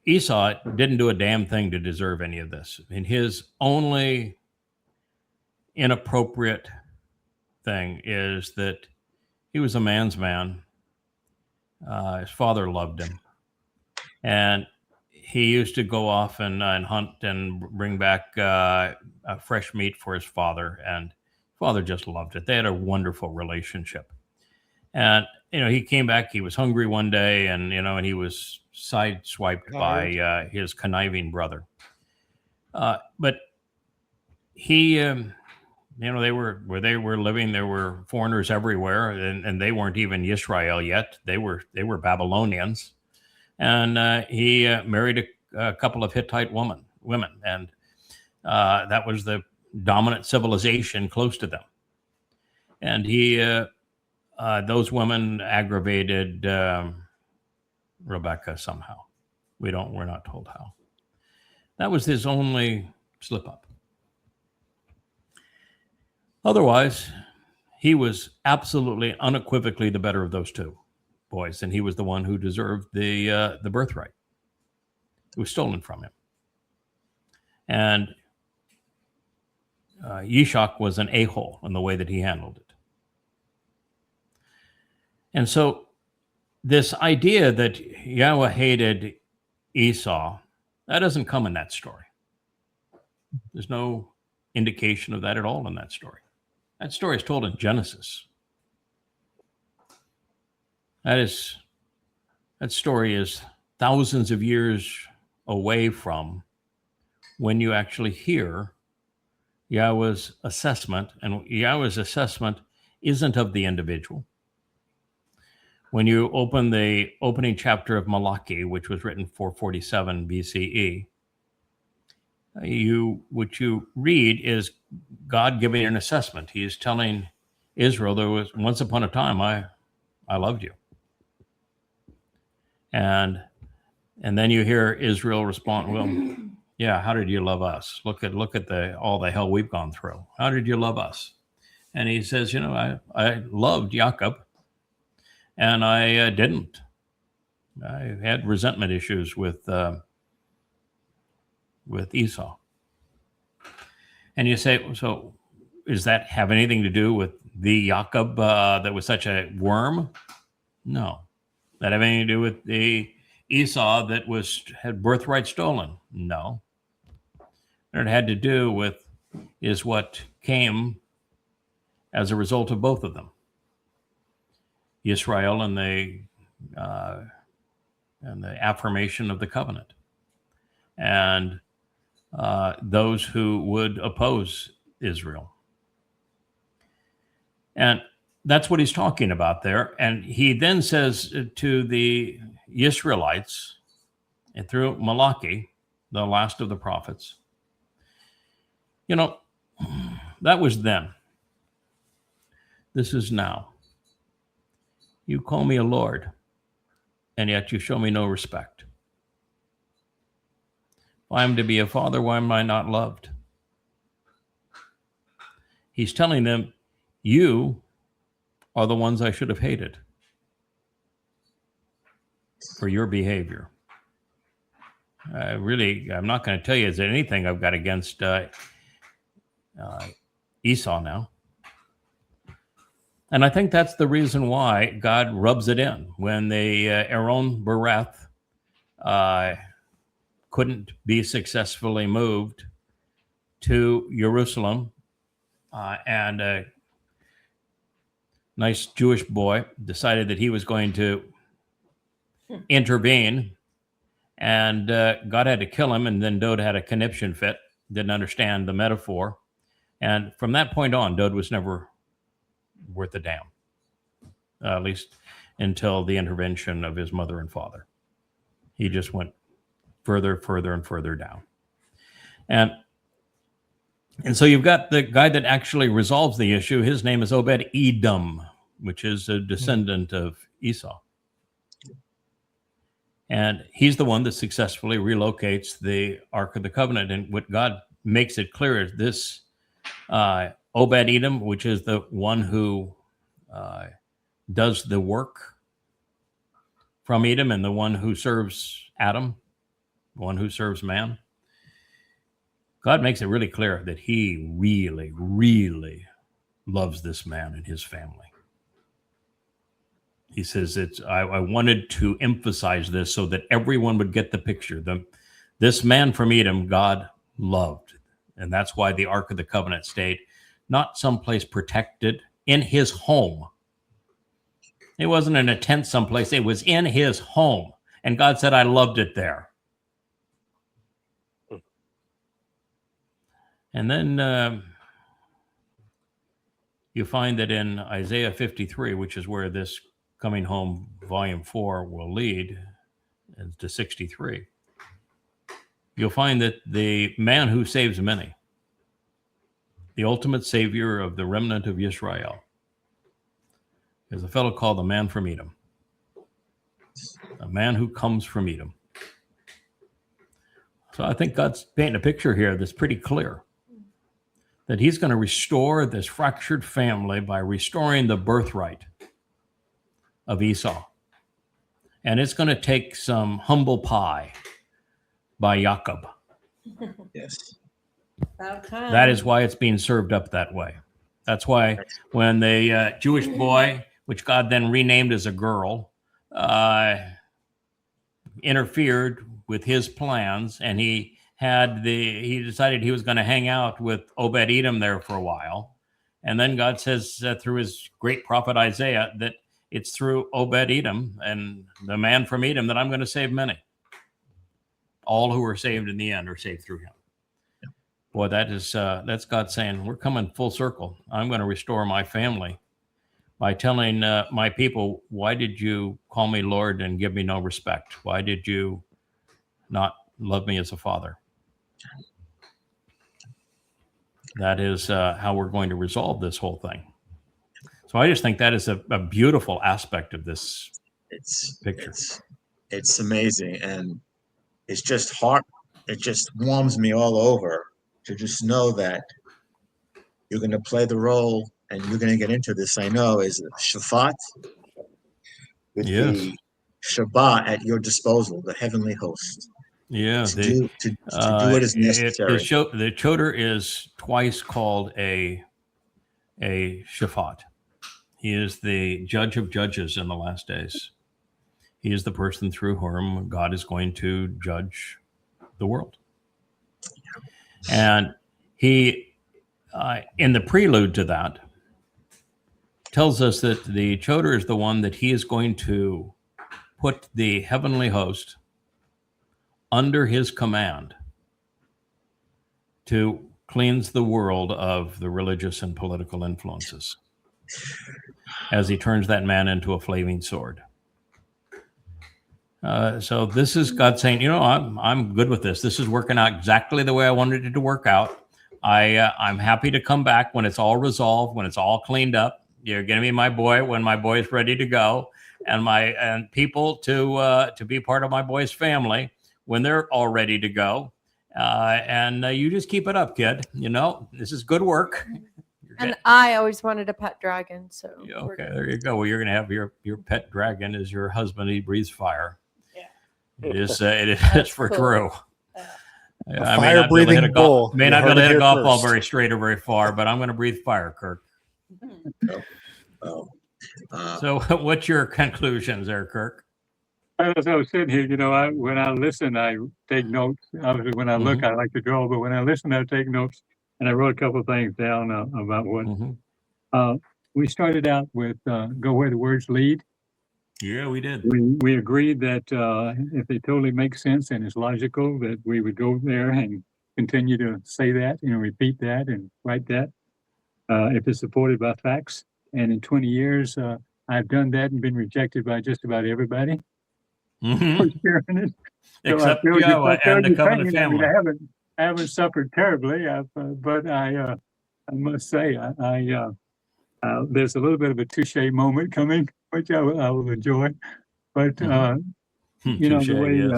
Esau didn't do a damn thing to deserve any of this. And his only inappropriate thing is that he was a man's man. His father loved him. And he used to go off and hunt and bring back fresh meat for his father. And Father just loved it. They had a wonderful relationship. And, he came back, he was hungry one day, and, and he was sideswiped by his conniving brother. But he, they were where they were living. There were foreigners everywhere, and they weren't even Israel yet. They were Babylonians. And he married a couple of Hittite women, and that was the dominant civilization close to them. And he, those women aggravated Rebecca somehow. We're not told how. That was his only slip up. Otherwise, he was absolutely, unequivocally the better of those two boys, and he was the one who deserved the birthright. It was stolen from him. And Yishak was an a-hole in the way that he handled it. And so this idea that Yahweh hated Esau, that doesn't come in that story. There's no indication of that at all in that story. That story is told in Genesis. That story is thousands of years away from when you actually hear Yahweh's assessment, and Yahweh's assessment isn't of the individual. When you open the opening chapter of Malachi, which was written 447 BCE, what you read is God giving an assessment. He is telling Israel, there was once upon a time I loved you. And then you hear Israel respond, well, yeah, how did you love us? Look at all the hell we've gone through. How did you love us? And he says, I loved Jacob, and I didn't. I had resentment issues with Esau. And you say, so does that have anything to do with the Jacob that was such a worm? No. That have anything to do with the Esau that had birthright stolen? No. What it had to do with is what came as a result of both of them. Israel and the affirmation of the covenant. And those who would oppose Israel. And that's what he's talking about there. And he then says to the Israelites, and through Malachi, the last of the prophets, that was then. This is now. You call me a Lord, and yet you show me no respect. If I am to be a father, why am I not loved? He's telling them, you are the ones I should have hated for your behavior. I'm not going to tell you is there anything I've got against Esau now. And I think that's the reason why God rubs it in. When the Aaron Bereth couldn't be successfully moved to Jerusalem, and a nice Jewish boy decided that he was going to intervene, and God had to kill him, and then Dowd had a conniption fit, didn't understand the metaphor. And from that point on, Dowd was never worth a damn, at least until the intervention of his mother and father. He just went further and further down. And so you've got the guy that actually resolves the issue. His name is Mow'edym, which is a descendant of Esau. And he's the one that successfully relocates the Ark of the Covenant. And what God makes it clear is this Mow'edym, which is the one who does the work from Edom, and the one who serves Adam, the one who serves man. God makes it really clear that he really, really loves this man and his family. He says, I wanted to emphasize this so that everyone would get the picture. This man from Edom, God loved. And that's why the Ark of the Covenant stayed not someplace protected, in his home. It wasn't in a tent someplace. It was in his home. And God said, I loved it there. And then you find that in Isaiah 53, which is where this Coming Home Volume 4 will lead, to 63, you'll find that the man who saves many, the ultimate savior of the remnant of Israel, is a fellow called the man from Edom, a man who comes from Edom. So I think God's painting a picture here that's pretty clear, that he's going to restore this fractured family by restoring the birthright of Esau. And it's going to take some humble pie by Jacob.
Yes.
That is why it's being served up that way. That's why when the Jewish boy, which God then renamed as a girl, interfered with his plans, and he decided he was going to hang out with Obed-Edom there for a while. And then God says through his great prophet Isaiah that it's through Obed-Edom and the man from Edom that I'm going to save many. All who are saved in the end are saved through him. Yeah. Boy, that's God saying, we're coming full circle. I'm going to restore my family by telling my people, why did you call me Lord and give me no respect? Why did you not love me as a father? That is how we're going to resolve this whole thing. So I just think that is a beautiful aspect of this picture.
It's amazing, and it's just it just warms me all over to just know that you're going to play the role and you're going to get into this. I know is Shaphat with the Shabbat at your disposal, the heavenly host.
Yeah,
to do what is necessary.
The Choter is twice called a Shaphat. He is the judge of judges in the last days. He is the person through whom God is going to judge the world. And he, in the prelude to that, tells us that the Choter is the one that he is going to put the heavenly host under his command to cleanse the world of the religious and political influences as he turns that man into a flaming sword. So this is God saying, I'm good with this. This is working out exactly the way I wanted it to work out. I'm happy to come back when it's all resolved, when it's all cleaned up. You're going to be my boy when my boy is ready to go, and people to be part of my boy's family when they're all ready to go. And you just keep it up, kid. This is good work.
And I always wanted a pet dragon, so
okay, there you go. Well, you're going to have your pet dragon as your husband. He breathes fire. Yeah, it is for
cool.
True.
A fire-breathing bull.
May not be able to hit a golf ball very straight or very far, but I'm going to breathe fire, Kirk. So, what's your conclusions there, Kirk?
As I was sitting here, when I listen, I take notes. Obviously, when I look, I like to draw, but when I listen, I take notes. And I wrote a couple of things down about what we started out with. Go where the words lead.
Yeah, we did.
We agreed that if they totally make sense and it's logical, that we would go there and continue to say that, repeat that and write that if it's supported by facts. And in 20 years, I've done that and been rejected by just about everybody.
Except Yahowah and the Covenant Family.
I haven't suffered terribly, but I must say, there's a little bit of a touche moment coming, which I will enjoy. But the way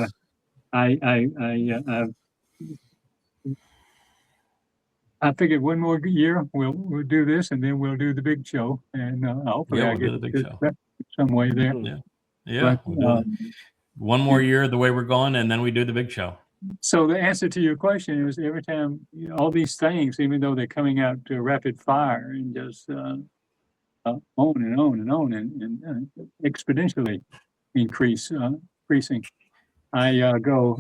I figured one more year we'll do this, and then we'll do the big show, and hopefully I get
the big show
some way there.
Yeah.
But,
one more year the way we're going, and then we do the big show.
So the answer to your question is every time all these things, even though they're coming out to rapid fire and just on and on and on and exponentially increasing, I go,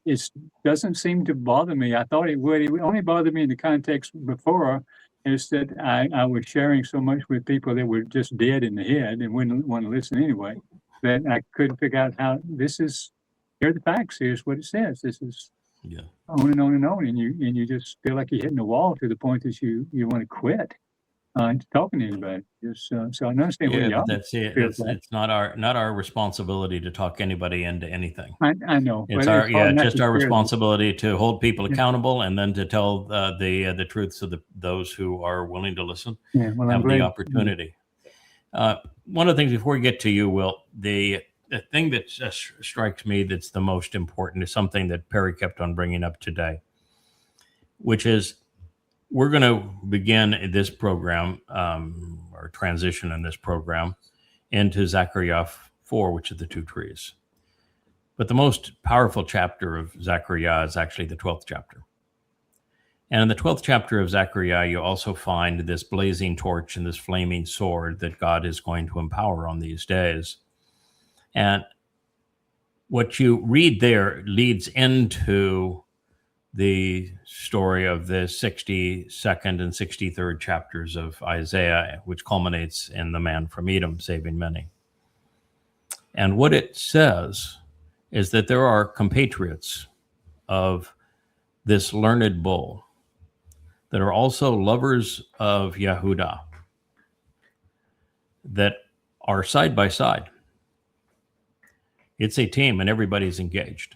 it doesn't seem to bother me. I thought it would. It only bothered me in the context before, is that I was sharing so much with people that were just dead in the head and wouldn't want to listen anyway, that I couldn't figure out how here are the facts. Here's what it says. This is on and on and on. And you just feel like you're hitting the wall to the point that you want to quit talking to anybody. Just, so I understand what y'all
that's it. It's not our responsibility to talk anybody into anything.
I know.
It's just our responsibility to hold people accountable and then to tell the truths of those who are willing to listen.
Yeah, well,
have the opportunity. One of the things before we get to you, Will, the thing that strikes me that's the most important is something that Perry kept on bringing up today, which is we're going to begin this program or transition in this program into Zakar'yah 4, which is the 2 trees. But the most powerful chapter of Zakar'yah is actually the 12th chapter. And in the 12th chapter of Zakar'yah, you also find this blazing torch and this flaming sword that God is going to empower on these days. And what you read there leads into the story of the 62nd and 63rd chapters of Isaiah, which culminates in the man from Edom saving many. And what it says is that there are compatriots of this learned bull that are also lovers of Yahudah that are side by side. It's a team and everybody's engaged.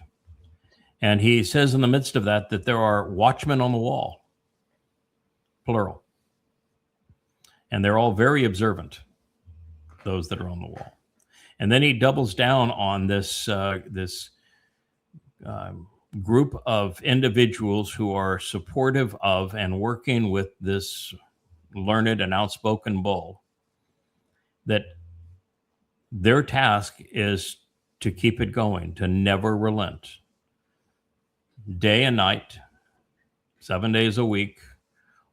And he says in the midst of that there are watchmen on the wall, plural. And they're all very observant, those that are on the wall. And then he doubles down on this group of individuals who are supportive of and working with this learned and outspoken bull, that their task is to keep it going, to never relent. Day and night, 7 days a week,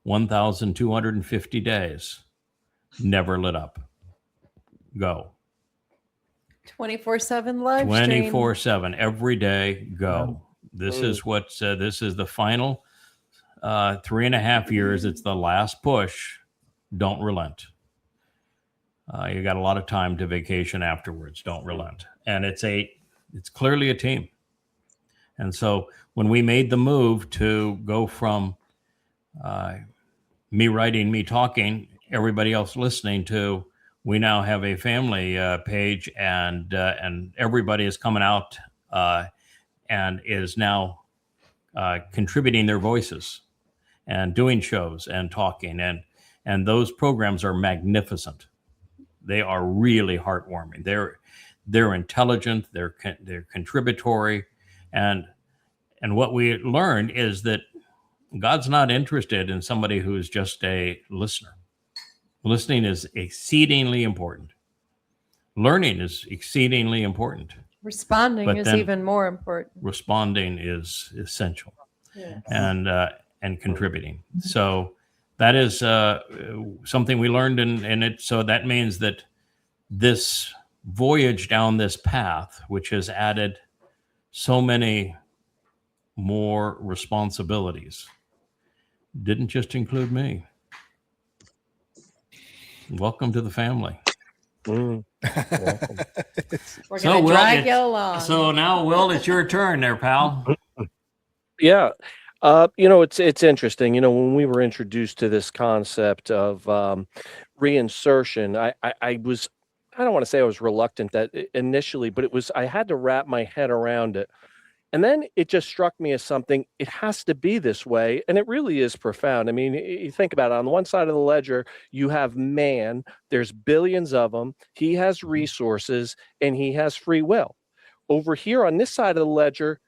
1,250 days, never let up. Go.
24/7 live stream.
24/7, every day, go. This is this is the final 3.5 years. It's the last push. Don't relent. You got a lot of time to vacation afterwards. Don't relent. And it's clearly a team. And so when we made the move to go from me writing, me talking, everybody else listening to, we now have a family page, and everybody is coming out and is now contributing their voices and doing shows and talking, and those programs are magnificent. They are really heartwarming. They're intelligent. They're contributory, and what we learned is that God's not interested in somebody who's just a listener. Listening is exceedingly important. Learning is exceedingly important.
Responding is even more important.
Responding is essential.
Yes.
And contributing. So that is something we learned in it. So that means that this voyage down this path, which has added so many more responsibilities, didn't just include me. Welcome to the family.
We're going to drag you along.
So now, Will, it's your turn there, pal.
Yeah. It's interesting. When we were introduced to this concept of reinsertion, I was, I don't want to say I was reluctant that initially, but I had to wrap my head around it. And then it just struck me as something, it has to be this way. And it really is profound. I mean, you think about it. On one side of the ledger, you have man. There's billions of them. He has resources and he has free will. Over here on this side of the ledger,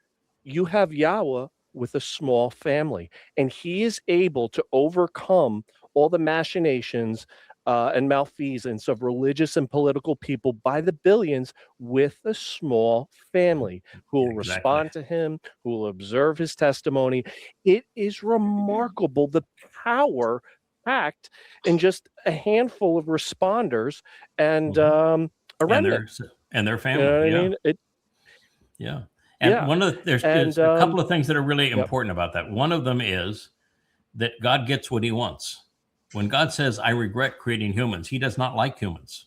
you have Yahweh with a small family. And he is able to overcome all the machinations and malfeasance of religious and political people by the billions with a small family who will respond to him, who will observe his testimony. It is remarkable the power packed in just a handful of responders and a remnant.
And their family.
You know what I mean?
And there's a couple of things that are really important about that. One of them is that God gets what he wants. When God says, I regret creating humans, he does not like humans.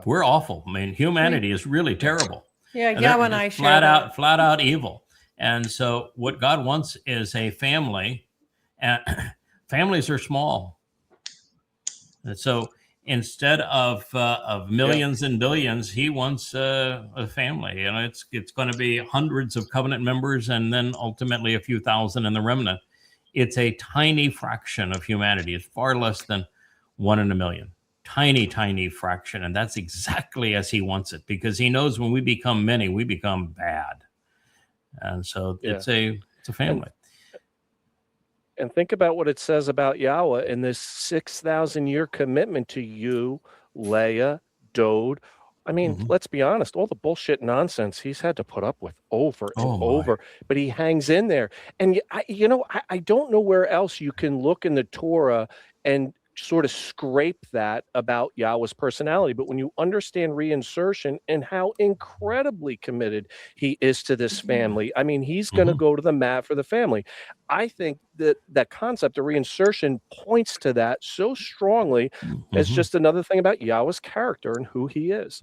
We're awful. I mean, humanity is really terrible.
Yeah,
And
Yahowah
they're
and I
just
share that.
flat out evil. And so what God wants is a family, and families are small. And so instead of millions and billions, he wants a family. You know, it's going to be hundreds of covenant members, and then ultimately a few thousand in the remnant. It's a tiny fraction of humanity. It's far less than 1 in a million. Tiny fraction. And that's exactly as he wants it, because he knows when we become many, we become bad. And so it's a family.
And think about what it says about Yahowah in this 6,000-year commitment to you, Leah, Dowd. I mean, let's be honest, all the bullshit nonsense he's had to put up with over and over, but he hangs in there. And I don't know where else you can look in the Torah and sort of scrape that about Yahweh's personality. But when you understand reinsertion and how incredibly committed he is to this family, I mean, he's going to go to the mat for the family. I think that that concept of reinsertion points to that so strongly as just another thing about Yahweh's character and who he is.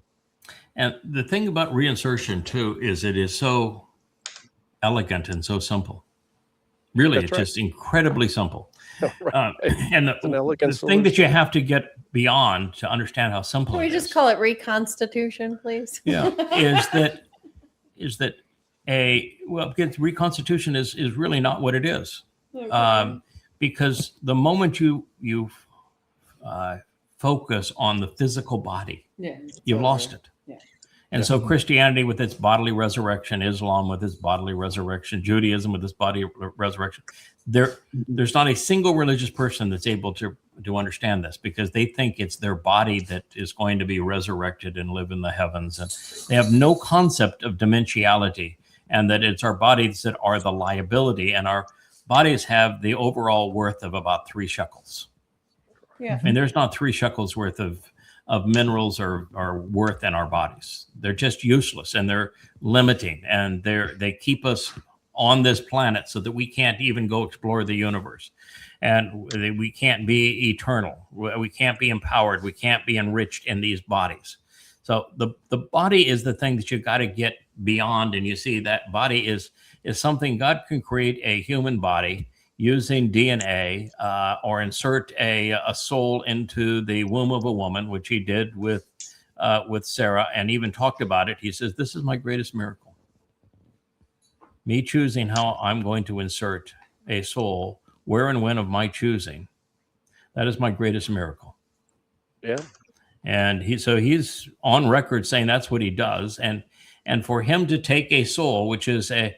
And the thing about reinsertion too is it is so elegant and so simple. Really, it's just incredibly simple. And the thing that you have to get beyond to understand how simple
Can we
it
just
is,
call it reconstitution, please?
is that because reconstitution is really not what it is. Because the moment you focus on the physical body, you've lost it. And so Christianity with its bodily resurrection, Islam with its bodily resurrection, Judaism with its body resurrection, there's not a single religious person that's able to understand this, because they think it's their body that is going to be resurrected and live in the heavens. And they have no concept of dimensionality, and that it's our bodies that are the liability, and our bodies have the overall worth of about 3 shekels.
Yeah.
And there's not 3 shekels worth of minerals or worth in our bodies. They're just useless, and they're limiting, and they keep us on this planet so that we can't even go explore the universe, and we can't be eternal. We can't be empowered. We can't be enriched in these bodies. So the body is the thing that you've got to get beyond. And you see that body is something God can create a human body using DNA, or insert a soul into the womb of a woman, which he did with Sarah, and even talked about it. He says, this is my greatest miracle. Me choosing how I'm going to insert a soul, where and when of my choosing. That is my greatest miracle.
Yeah.
And he's on record saying that's what he does. And for him to take a soul, which is an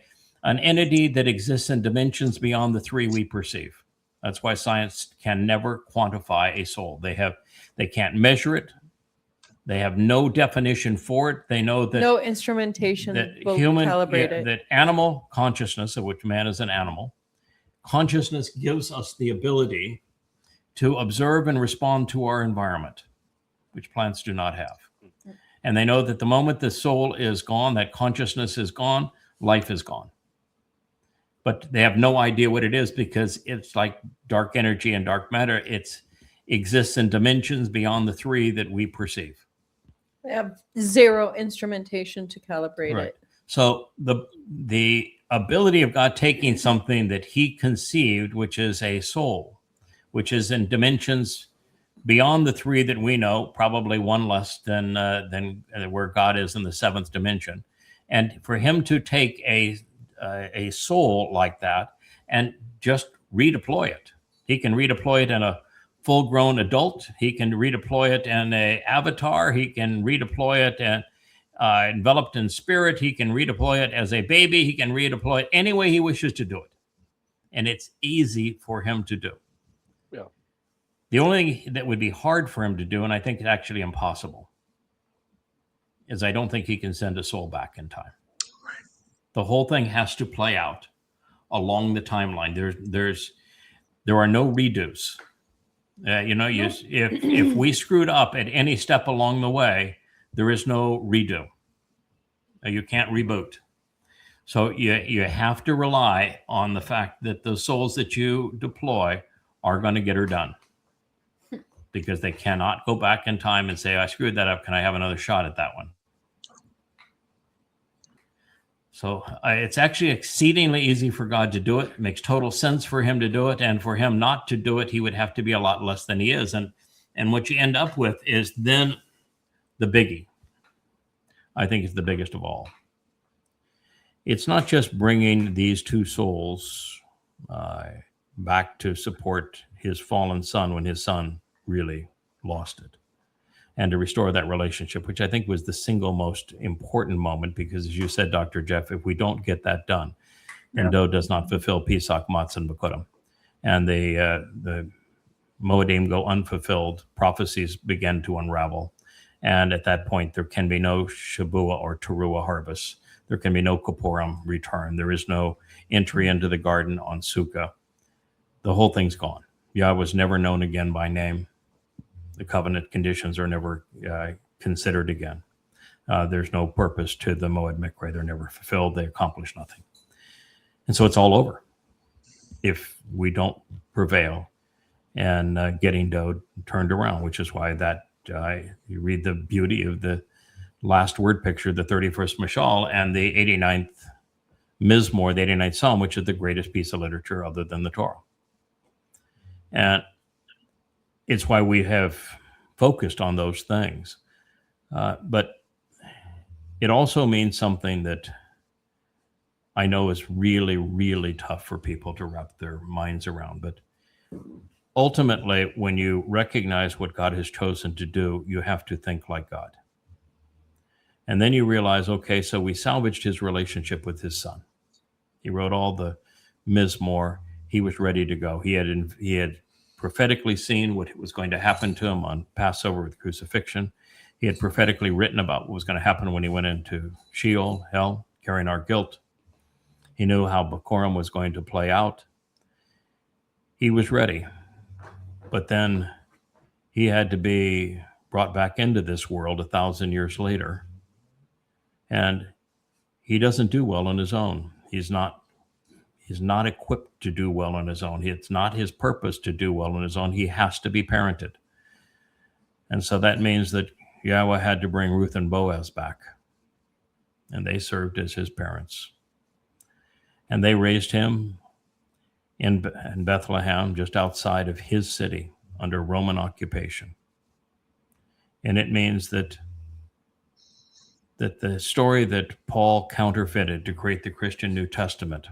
entity that exists in dimensions beyond the 3 we perceive. That's why science can never quantify a soul. They can't measure it. They have no definition for it. They know that
no instrumentation will calibrate it.
That animal consciousness, of which man is an animal, consciousness gives us the ability to observe and respond to our environment, which plants do not have. And they know that the moment the soul is gone, that consciousness is gone, life is gone. But they have no idea what it is, because it's like dark energy and dark matter. It exists in dimensions beyond the 3 that we perceive.
They have 0 instrumentation to calibrate it.
So the ability of God taking something that he conceived, which is a soul, which is in dimensions beyond the 3 that we know, probably 1 less than where God is in the 7th dimension, and for him to take a soul like that and just redeploy it. He can redeploy it in a full-grown adult. He can redeploy it in an avatar. He can redeploy it and enveloped in spirit. He can redeploy it as a baby. He can redeploy it any way he wishes to do it. And it's easy for him to do.
Yeah.
The only thing that would be hard for him to do, and I think it's actually impossible, is I don't think he can send a soul back in time. The whole thing has to play out along the timeline. There are no redos. If we screwed up at any step along the way, there is no redo. You can't reboot. So you have to rely on the fact that the souls that you deploy are going to get her done, because they cannot go back in time and say, I screwed that up. Can I have another shot at that one? So it's actually exceedingly easy for God to do it. It makes total sense for him to do it. And for him not to do it, he would have to be a lot less than he is. And what you end up with is then the biggie. I think it's the biggest of all. It's not just bringing these two souls back to support his fallen son when his son really lost it, and to restore that relationship, which I think was the single most important moment, because as you said, Dr. Jeff, if we don't get that done, then Dowd does not fulfill Pesach, Matzah, and Mowedym. And the Mowedym go unfulfilled, prophecies begin to unravel. And at that point, there can be no Shabuah or Teruah harvest. There can be no Kippurim return. There is no entry into the garden on Sukkah. The whole thing's gone. Yah was never known again by name. The covenant conditions are never considered again. There's no purpose to the Moed Mikra. They're never fulfilled. They accomplish nothing. And so it's all over if we don't prevail and getting Dowd turned around, which is why that you read the beauty of the last word picture, the 31st Mashal, and the 89th Mizmor, the 89th Psalm, which is the greatest piece of literature other than the Torah. And it's why we have focused on those things. But it also means something that I know is really, really tough for people to wrap their minds around. But ultimately, when you recognize what God has chosen to do, you have to think like God. And then you realize, okay, so we salvaged his relationship with his son. He wrote all the Mizmor. He was ready to go. He had prophetically seen what was going to happen to him on Passover with crucifixion. He had prophetically written about what was going to happen when he went into Sheol, hell, carrying our guilt. He knew how Bikurim was going to play out. He was ready. But then he had to be brought back into this world 1,000 years later. And he doesn't do well on his own. He's not equipped to do well on his own. It's not his purpose to do well on his own. He has to be parented. And so that means that Yahweh had to bring Ruth and Boaz back. And they served as his parents. And they raised him in Bethlehem, just outside of his city, under Roman occupation. And it means that the story that Paul counterfeited to create the Christian New Testament,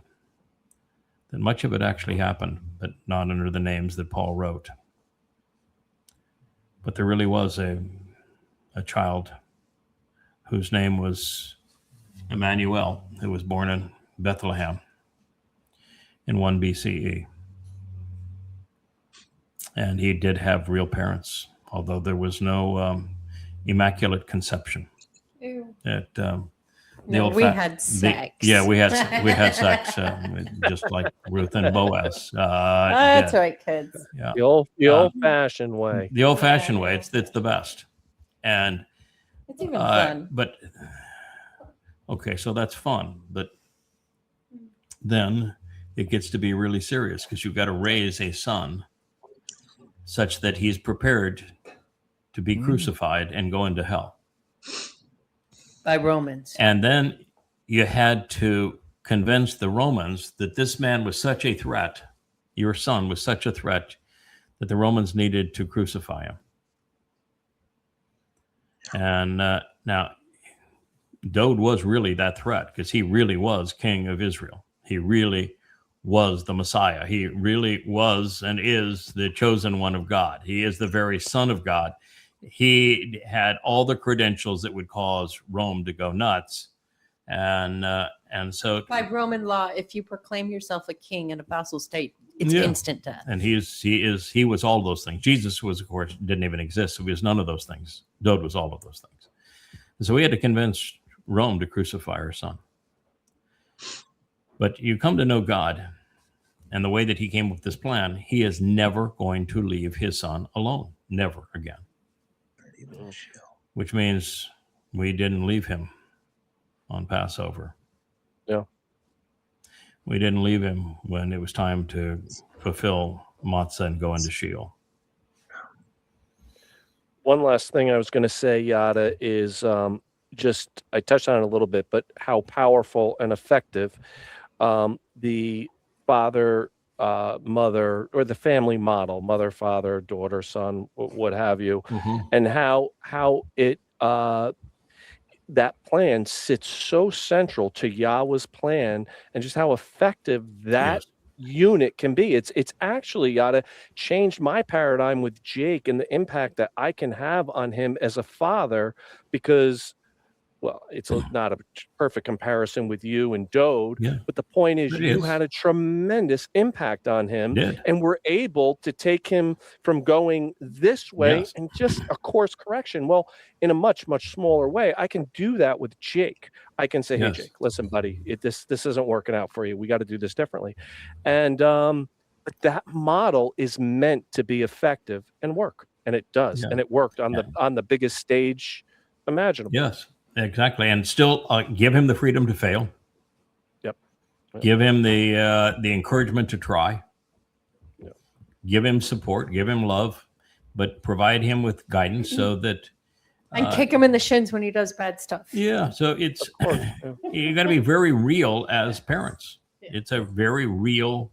that much of it actually happened, but not under the names that Paul wrote. But there really was a child whose name was Emmanuel, who was born in Bethlehem in 1 BCE. And he did have real parents, although there was no immaculate conception.
Ew.
We had sex.
We had sex, just like Ruth and Boaz.
That's right, kids.
Yeah.
The old-fashioned way.
The old-fashioned way. It's the best. And
It's even fun.
But okay, so that's fun. But then it gets to be really serious, because you've got to raise a son such that he's prepared to be crucified and go into hell.
By Romans.
And then you had to convince the Romans that this man was such a threat, your son was such a threat, that the Romans needed to crucify him. And now, Dowd was really that threat, because he really was king of Israel. He really was the Messiah. He really was and is the chosen one of God. He is the very Son of God. He had all the credentials that would cause Rome to go nuts. And so
By Roman law, if you proclaim yourself a king in a vassal state, it's instant death.
And he was all those things. Jesus was, of course, didn't even exist. So he was none of those things. Dowd was all of those things. And so he had to convince Rome to crucify her son. But you come to know God, and the way that he came with this plan, he is never going to leave his son alone. Never again. Which means we didn't leave him on Passover.
Yeah.
We didn't leave him when it was time to fulfill matzah and go into Sheol.
One last thing I was going to say, Yada, is just I touched on it a little bit, but how powerful and effective the father, mother, or the family model, mother, father, daughter, son, what have you, and how it that plan sits so central to Yahweh's plan, and just how effective that unit can be. It's actually Yada changed my paradigm with Jake and the impact that I can have on him as a father, because, well, it's not a perfect comparison with you and Dowd, but the point is you had a tremendous impact on him, and were able to take him from going this way and just a course correction. Well, in a much, much smaller way, I can do that with Jake. I can say, hey, Jake, listen, buddy, this isn't working out for you. We got to do this differently. And but that model is meant to be effective and work, and it does. And it worked on the biggest stage imaginable.
Yes. Exactly, and still give him the freedom to fail. Give him the encouragement to try. Give him support. Give him love, but provide him with guidance so that.
And kick him in the shins when he does bad stuff.
Yeah, so it's you got to be very real as parents. It's a very real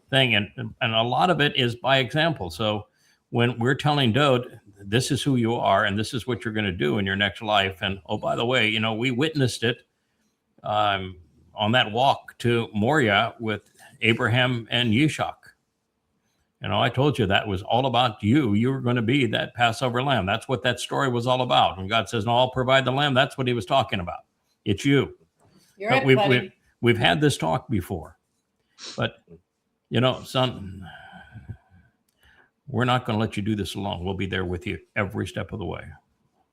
thing, and a lot of it is by example. So when we're telling Dowd, this is who you are, and this is what you're going to do in your next life. And oh, by the way, you know, we witnessed it on that walk to Moriah with Abraham and Yishak. You know, I told you that was all about you. You were going to be that Passover lamb. That's what that story was all about. When God says, "No, I'll provide the lamb," that's what He was talking about. It's you.
You're right,
we've had this talk before, but you know, son, we're not going to let you do this alone. We'll be there with you every step of the way.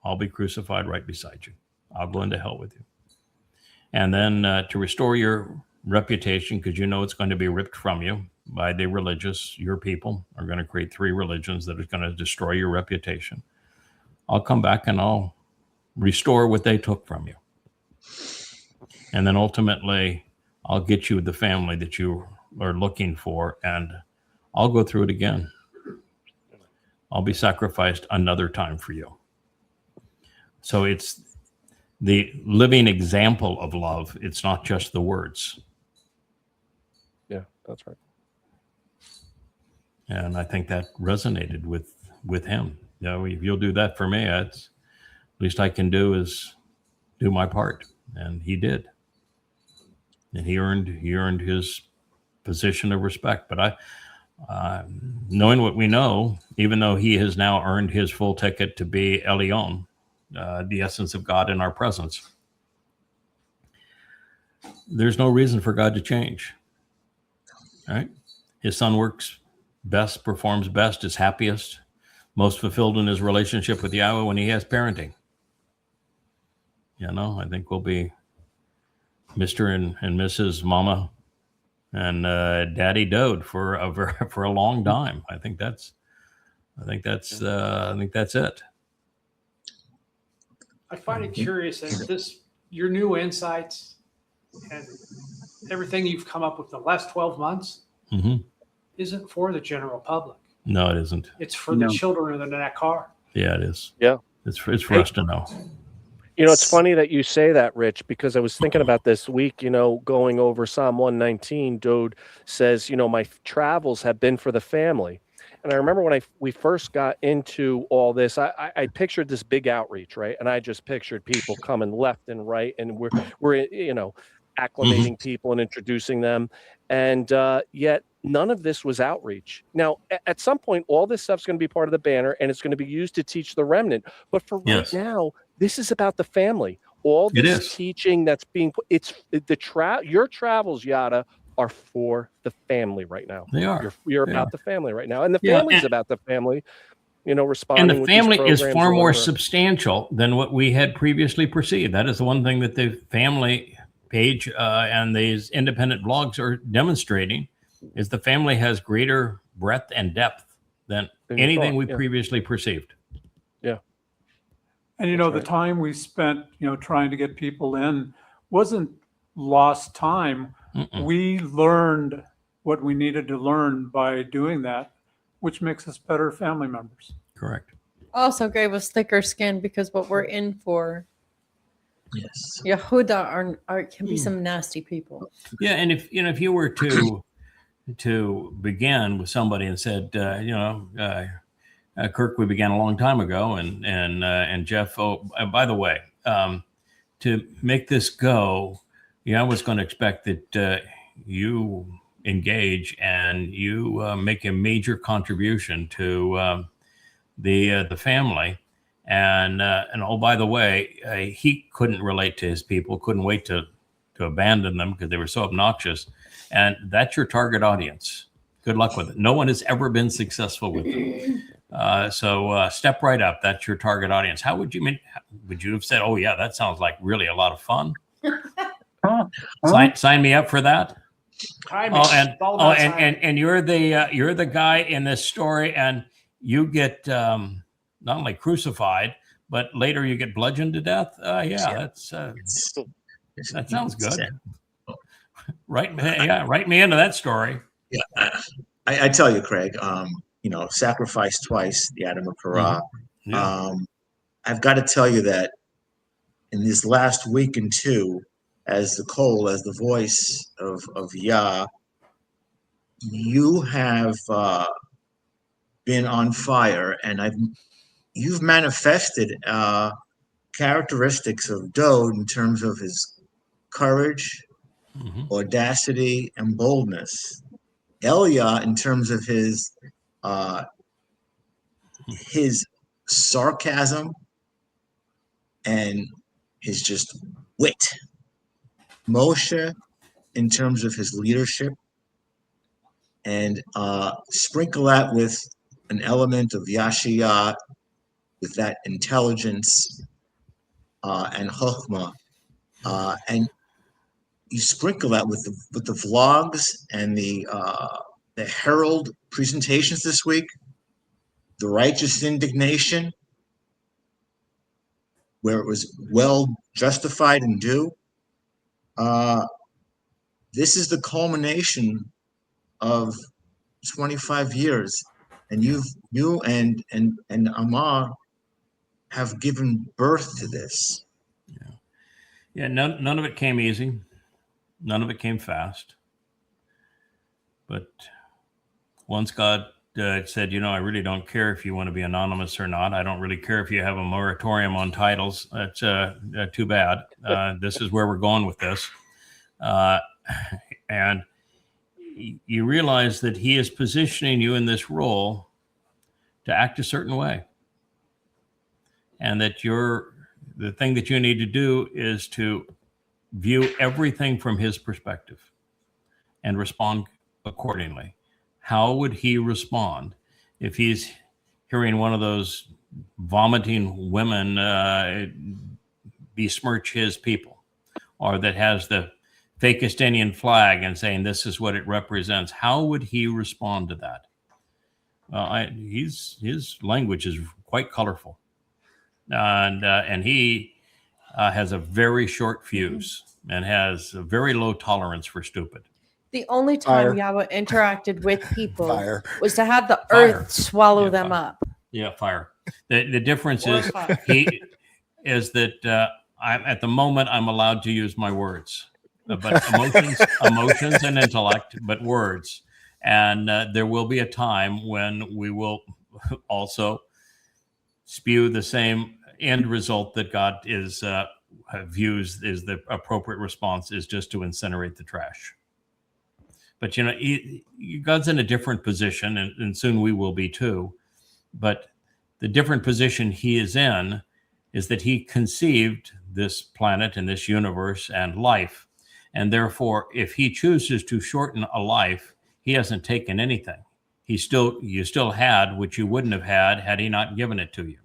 I'll be crucified right beside you. I'll go into hell with you. And then to restore your reputation, because you know it's going to be ripped from you by the religious, your people are going to create 3 religions that are going to destroy your reputation. I'll come back and I'll restore what they took from you. And then ultimately, I'll get you the family that you are looking for, and I'll go through it again. I'll be sacrificed another time for you. So it's the living example of love. It's not just the words.
Yeah, that's right.
And I think that resonated with him. You know, if you'll do that for me, that's least I can do is do my part. And he did. And he earned his position of respect. But knowing what we know, even though he has now earned his full ticket to be Elyon, the essence of God in our presence, there's no reason for God to change. Right? His son works best, performs best, is happiest, most fulfilled in his relationship with Yahweh when he has parenting. You know, I think we'll be Mr. and Mrs. Mama and Daddy Dowd for a long time. I think that's it.
I find it curious that your new insights and everything you've come up with the last 12 months isn't for the general public.
No, it isn't.
It's for the children in that car.
Yeah, it is.
Yeah.
It's for us to know.
You know, it's funny that you say that, Rich, because I was thinking about this week, you know, going over Psalm 119, Dowd says, you know, my travels have been for the family. And I remember when we first got into all this, I pictured this big outreach, right? And I just pictured people coming left and right, and we're you know, acclimating people and introducing them. And yet none of this was outreach. Now, at some point, all this stuff's going to be part of the banner, and it's going to be used to teach the remnant. But for right now, this is about the family. All this teaching that's being put, it's your travels, Yada, are for the family right now.
They are.
You're about the family right now. And the family's about the family, you know, responding.
And the family is far more substantial than what we had previously perceived. That is the one thing that the family page and these independent blogs are demonstrating, is the family has greater breadth and depth than anything we previously perceived.
Yeah.
And, you know, the time we spent, you know, trying to get people in wasn't lost time. We learned what we needed to learn by doing that. which makes us better family members.
Correct.
Also gave us thicker skin because what we're in for,
Yes.
Yehuda can be some nasty people.
Yeah, and if you were to begin with somebody and said, Kirk, we began a long time ago, and Jeff, by the way, to make this go, I was going to expect that you engage and you make a major contribution to the family, and oh, by the way, he couldn't relate to his people, couldn't wait to abandon them because they were so obnoxious, and that's your target audience. Good luck with it. No one has ever been successful with them. So step right up. That's your target audience. How would you have said, "Oh yeah, that sounds like really a lot of fun"? Sign me up for that. And you're the guy in this story, and you get not only crucified, but later you get bludgeoned to death. That sounds good. Write me into that story.
Yeah, I tell you, Craig. Sacrifice twice, the Adam of Parah.
Mm-hmm. Yeah.
I've got to tell you that in this last week and two, as the voice of Yah, you have been on fire, and you've manifested characteristics of Dowd in terms of his courage, audacity, and boldness. Elia in terms of his sarcasm and his just wit. Moshe in terms of his leadership, and sprinkle that with an element of Yashiyah, with that intelligence and chokhmah, and you sprinkle that with the vlogs and the Herald presentations this week, the righteous indignation, where it was well justified and due. This is the culmination of 25 years, and you and Amar have given birth to this.
Yeah. None of it came easy. None of it came fast. But once God said, I really don't care if you want to be anonymous or not. I don't really care if you have a moratorium on titles. That's too bad. This is where we're going with this. And you realize that he is positioning you in this role to act a certain way. And that the thing that you need to do is to view everything from his perspective and respond accordingly. How would he respond if he's hearing one of those vomiting women besmirch his people, or that has the fakistinian flag and saying this is what it represents? How would he respond to that? His language is quite colorful, and he has a very short fuse and has a very low tolerance for stupid.
The only time Yahweh interacted with people was to have the earth swallow them up.
Yeah, fire. The difference is that I'm at the moment I'm allowed to use my words, but emotions and intellect, but words. And there will be a time when we will also spew the same end result that God views is the appropriate response, is just to incinerate the trash. But God's in a different position, and soon we will be too. But the different position he is in is that he conceived this planet and this universe and life. And therefore, if he chooses to shorten a life, he hasn't taken anything. You still had what you wouldn't have had he not given it to you.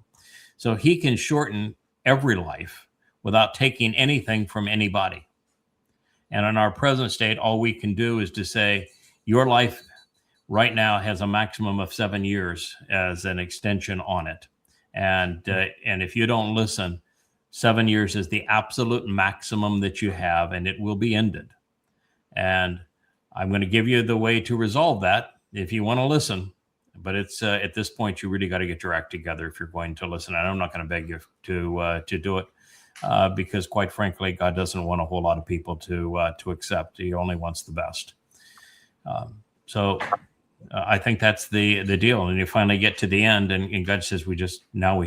So he can shorten every life without taking anything from anybody. And in our present state, all we can do is to say, your life right now has a maximum of 7 years as an extension on it. And if you don't listen, 7 years is the absolute maximum that you have, and it will be ended. And I'm going to give you the way to resolve that if you want to listen. but it's at this point you really got to get your act together if you're going to listen. And I'm not going to beg you to do it because, quite frankly, God doesn't want a whole lot of people to accept. He only wants the best. So I think that's the deal. And you finally get to the end, and God says, we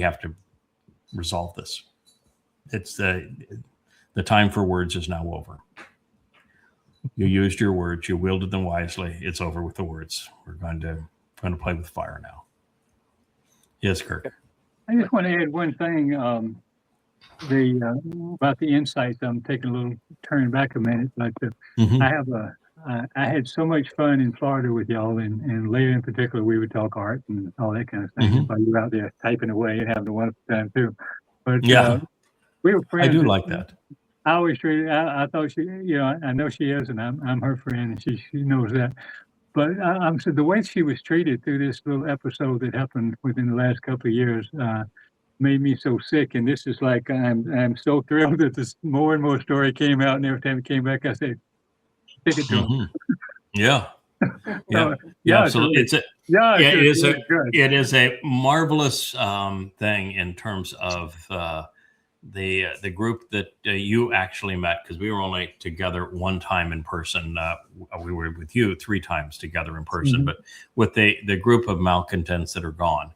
have to resolve this. It's the time for words is now over. You used your words, you wielded them wisely. It's over with the words. We're going to play with fire now. Yes, Kirk.
I just want to add one thing. About the insights. I'm taking a little turn back a minute, but I had so much fun in Florida with y'all, and later in particular, we would talk art and all that kind of thing. While you were out there typing away and having a wonderful time too. But we were friends.
I do like that.
I always treated. I thought she, I know she is, and I'm her friend, and she knows that. But so the way she was treated through this little episode that happened within the last couple of years made me so sick. And this is like I'm so thrilled that this more and more story came out, and every time it came back, I said, "Take it to him."
Yeah. Absolutely. It is a marvelous thing in terms of the group that you actually met, because we were only together one time in person. We were with you 3 times together in person, but with the group of malcontents that are gone,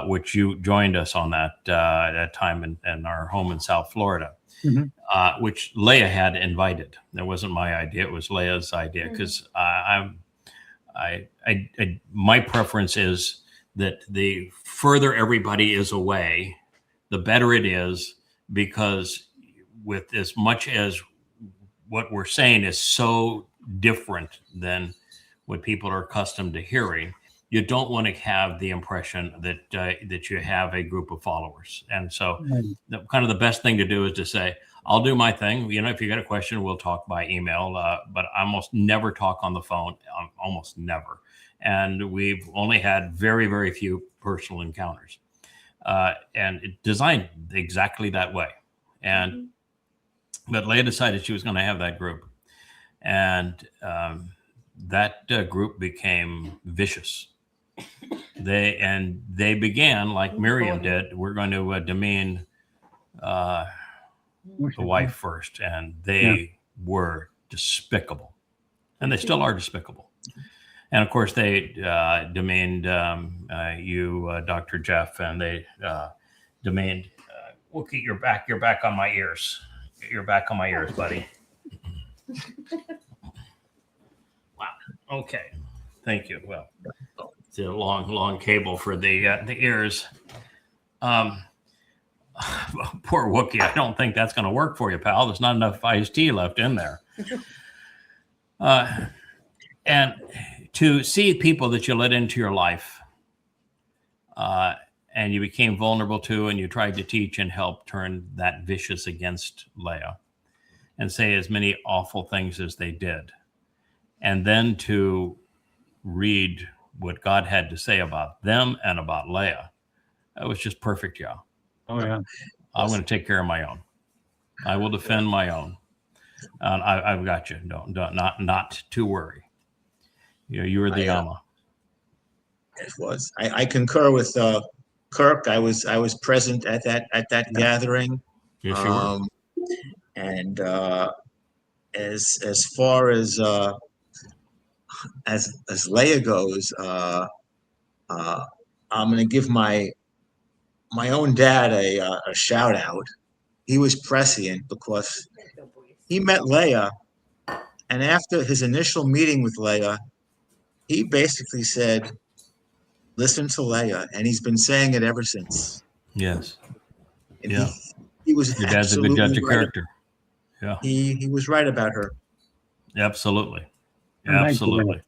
which you joined us on that time in our home in South Florida, which Leah had invited. That wasn't my idea; it was Leah's idea, because my preference is that the further everybody is away, the better it is, because with as much as what we're saying is so different than what people are accustomed to hearing, you don't want to have the impression that you have a group of followers. And so kind of the best thing to do is to say, I'll do my thing. If you got a question, we'll talk by email, but I almost never talk on the phone, almost never. And we've only had very, very few personal encounters. And it designed exactly that way. And but Leah decided she was going to have that group, and that group became vicious. They began like Miriam did. We're going to demean the wife first, and they were despicable, and they still are despicable. And of course, they demeaned you, Dr. Jeff, and they demeaned, Wookie, you're back on my ears. You're back on my ears, buddy. Wow. Okay. Thank you. Well, it's a long cable for the ears. Poor Wookie. I don't think that's going to work for you, pal. There's not enough iced tea left in there. And to see people that you let into your life and you became vulnerable to, and you tried to teach and help turn that vicious against Leah and say as many awful things as they did. And then to read what God had to say about them and about Leah. That was just perfect, y'all.
Oh, yeah.
I'm going to take care of my own. I will defend my own. And I've got you. Not to worry. You were the Alma.
It was. I concur with Kirk. I was present at that gathering.
Yes, you were.
And as far as Leah goes, I'm going to give my own dad a shout out. He was prescient because he met Leah, and after his initial meeting with Leah, he basically said, "Listen to Leah," and he's been saying it ever since.
Yes.
And
yeah.
He was.
Your dad's a good judge of character. Yeah.
He was right about her.
Absolutely. Absolutely.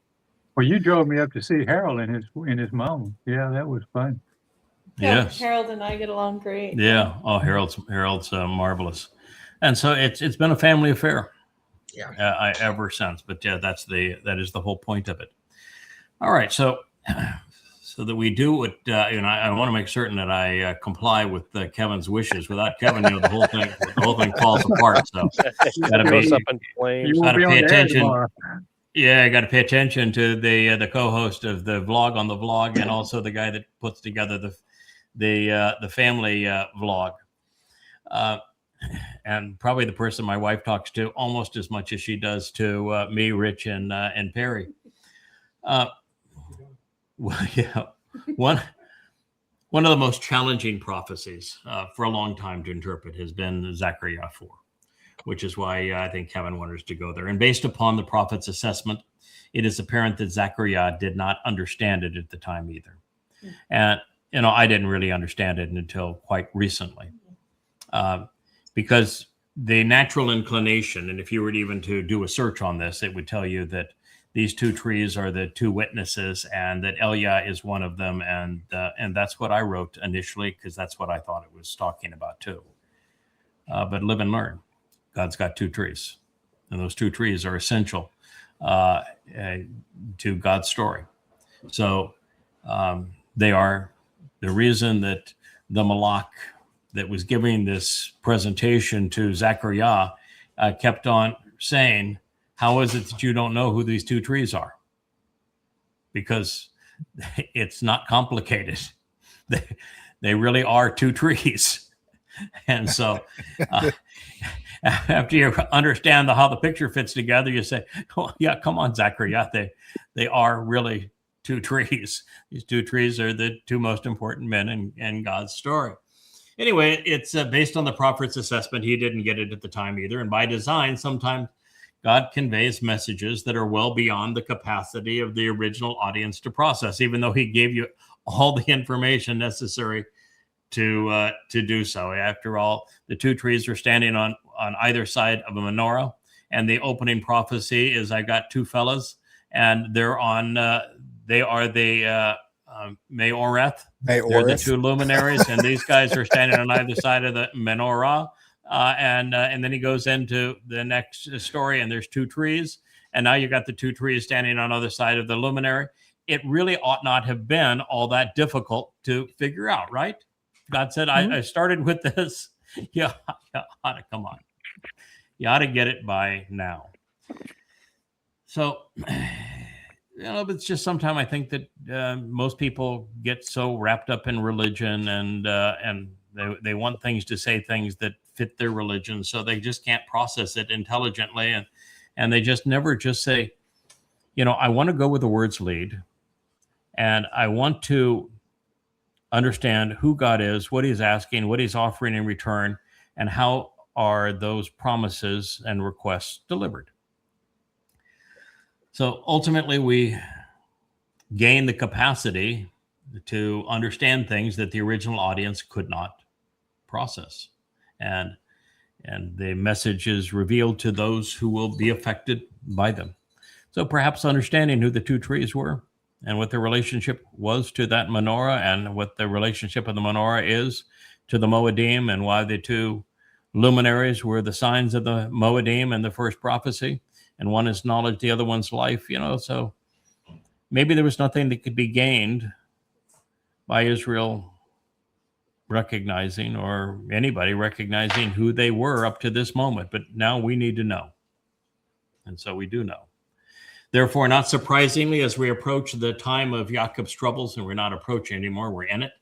Well, you drove me up to see Harold and his mom. Yeah, that was fun.
Yes.
Harold and I get along great.
Yeah. Oh, Harold's marvelous. And so it's been a family affair.
Yeah.
Ever since. But yeah, that is the whole point of it. All right. So that we do what, I want to make certain that I comply with Kevin's wishes. Without Kevin, the whole thing falls apart. So gotta pay attention. Yeah, I got to pay attention to the co-host of the vlog on the vlog, and also the guy that puts together the family vlog, and probably the person my wife talks to almost as much as she does to me, Rich, and Perry. Well, yeah, one of the most challenging prophecies for a long time to interpret has been Zakar'yah 4. Which is why I think Kevin wanted us to go there. And based upon the prophet's assessment, it is apparent that Zakar'yah did not understand it at the time either. And, I didn't really understand it until quite recently. Because the natural inclination, and if you were even to do a search on this, it would tell you that these two trees are the two witnesses and that Elia is one of them. And that's what I wrote initially, because that's what I thought it was talking about too. But live and learn. God's got two trees, and those two trees are essential to God's story. So they are the reason that the Malak that was giving this presentation to Zakar'yah kept on saying, how is it that you don't know who these two trees are? Because it's not complicated. They really are two trees. And so after you understand how the picture fits together, you say, oh, yeah, come on, Zakar'yah. They are really two trees. These two trees are the two most important men in God's story. Anyway, it's based on the prophet's assessment. He didn't get it at the time either. And by design, sometimes God conveys messages that are well beyond the capacity of the original audience to process, even though he gave you all the information necessary to do so. After all, the two trees are standing on either side of a menorah, and the opening prophecy is, I got two fellas, and they're on. They are the Mayoreth. They're the two luminaries, and these guys are standing on either side of the menorah. And then he goes into the next story, and there's two trees, and now you got the two trees standing on either side of the luminary. It really ought not have been all that difficult to figure out, right? God said, I started with this. You ought to come on. You ought to get it by now. So, it's just sometimes I think that most people get so wrapped up in religion and they want things to say things that fit their religion, so they just can't process it intelligently, and they just never just say, I want to go where the words lead, and I want to understand who God is, what he's asking, what he's offering in return, and how are those promises and requests delivered. So ultimately, we gain the capacity to understand things that the original audience could not process. And the message is revealed to those who will be affected by them. So perhaps understanding who the two trees were and what the relationship was to that menorah, and what the relationship of the menorah is to the Mowedym, and why the two luminaries were the signs of the Mowedym and the first prophecy, and one is knowledge, the other one's life, so maybe there was nothing that could be gained by Israel recognizing, or anybody recognizing, who they were up to this moment, but now we need to know. And so we do know. Therefore, not surprisingly, as we approach the time of Jacob's troubles, and we're not approaching anymore, we're in it,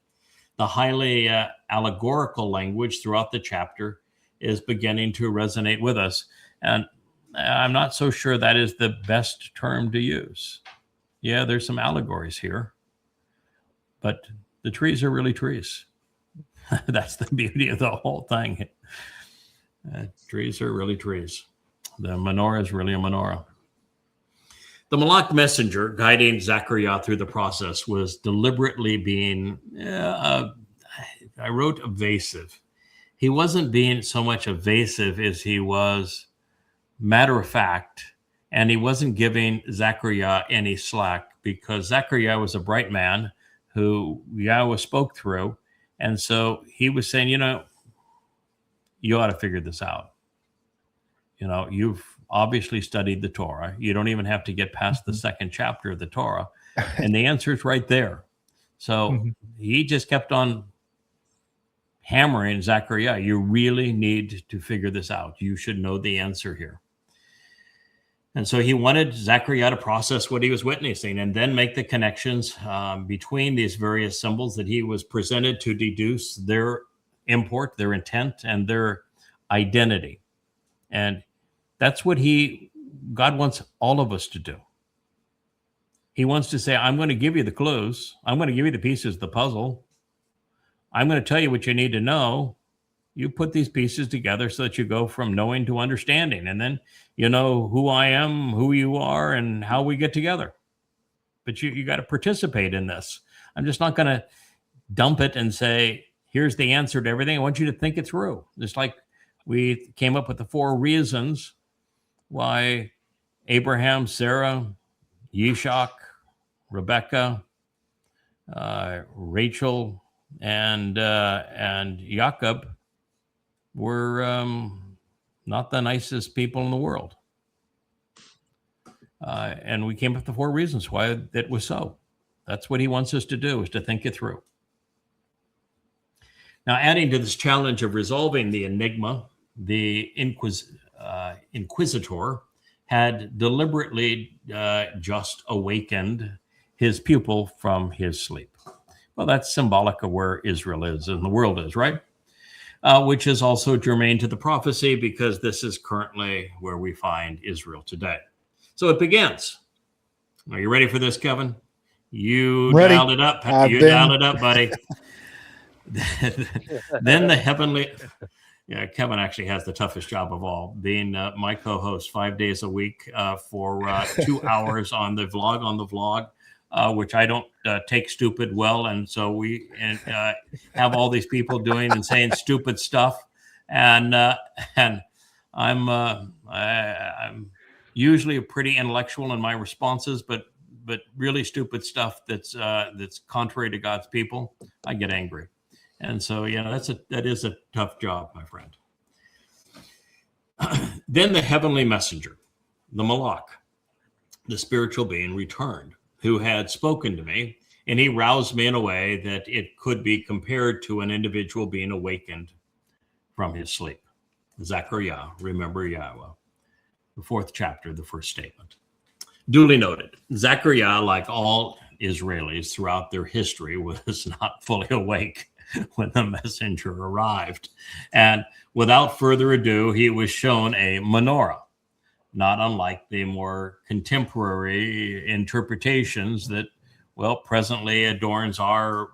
the highly allegorical language throughout the chapter is beginning to resonate with us. And I'm not so sure that is the best term to use. Yeah, there's some allegories here, but the trees are really trees. That's the beauty of the whole thing. Trees are really trees. The menorah is really a menorah. The Malak messenger guiding Zakar'yah through the process was deliberately being, I wrote evasive. He wasn't being so much evasive as he was matter of fact, and he wasn't giving Zakar'yah any slack, because Zakar'yah was a bright man who Yahweh spoke through. And so he was saying, you ought to figure this out. You've obviously studied the Torah. You don't even have to get past the second chapter of the Torah. And the answer is right there. So he just kept on hammering Zakar'yah. You really need to figure this out. You should know the answer here. And so he wanted Zakar'yah to process what he was witnessing and then make the connections between these various symbols that he was presented to deduce their import, their intent, and their identity. And that's what God wants all of us to do. He wants to say, I'm going to give you the clues. I'm going to give you the pieces of the puzzle. I'm going to tell you what you need to know. You put these pieces together so that you go from knowing to understanding. And then you know who I am, who you are, and how we get together. But you got to participate in this. I'm just not going to dump it and say, here's the answer to everything. I want you to think it through. Just like we came up with the 4 reasons why Abraham, Sarah, Yishak, Rebecca, Rachel, and Jacob were not the nicest people in the world. And we came up with the 4 reasons why that was so. That's what he wants us to do, is to think it through. Now, adding to this challenge of resolving the enigma, the Inquisitor had deliberately just awakened his pupil from his sleep. Well, that's symbolic of where Israel is and the world is, right? Which is also germane to the prophecy, because this is currently where we find Israel today. So it begins. Are you ready for this, Kevin? You dialed it up. Dialed it up, buddy. Then the heavenly... Yeah, Kevin actually has the toughest job of all, being my co-host 5 days a week for 2 hours on the vlog, which I don't take stupid well. And so we have all these people doing and saying stupid stuff. And I'm usually pretty intellectual in my responses, but really stupid stuff that's contrary to God's people, I get angry. And so, that is a tough job, my friend. Then the heavenly messenger, the Malach, the spiritual being, returned, who had spoken to me, and he roused me in a way that it could be compared to an individual being awakened from his sleep. Zakar'yah, remember Yahowah, the 4th chapter, the 1st statement. Duly noted, Zakar'yah, like all Israelis throughout their history, was not fully awake when the messenger arrived. And without further ado, he was shown a menorah, not unlike the more contemporary interpretations that, presently adorns our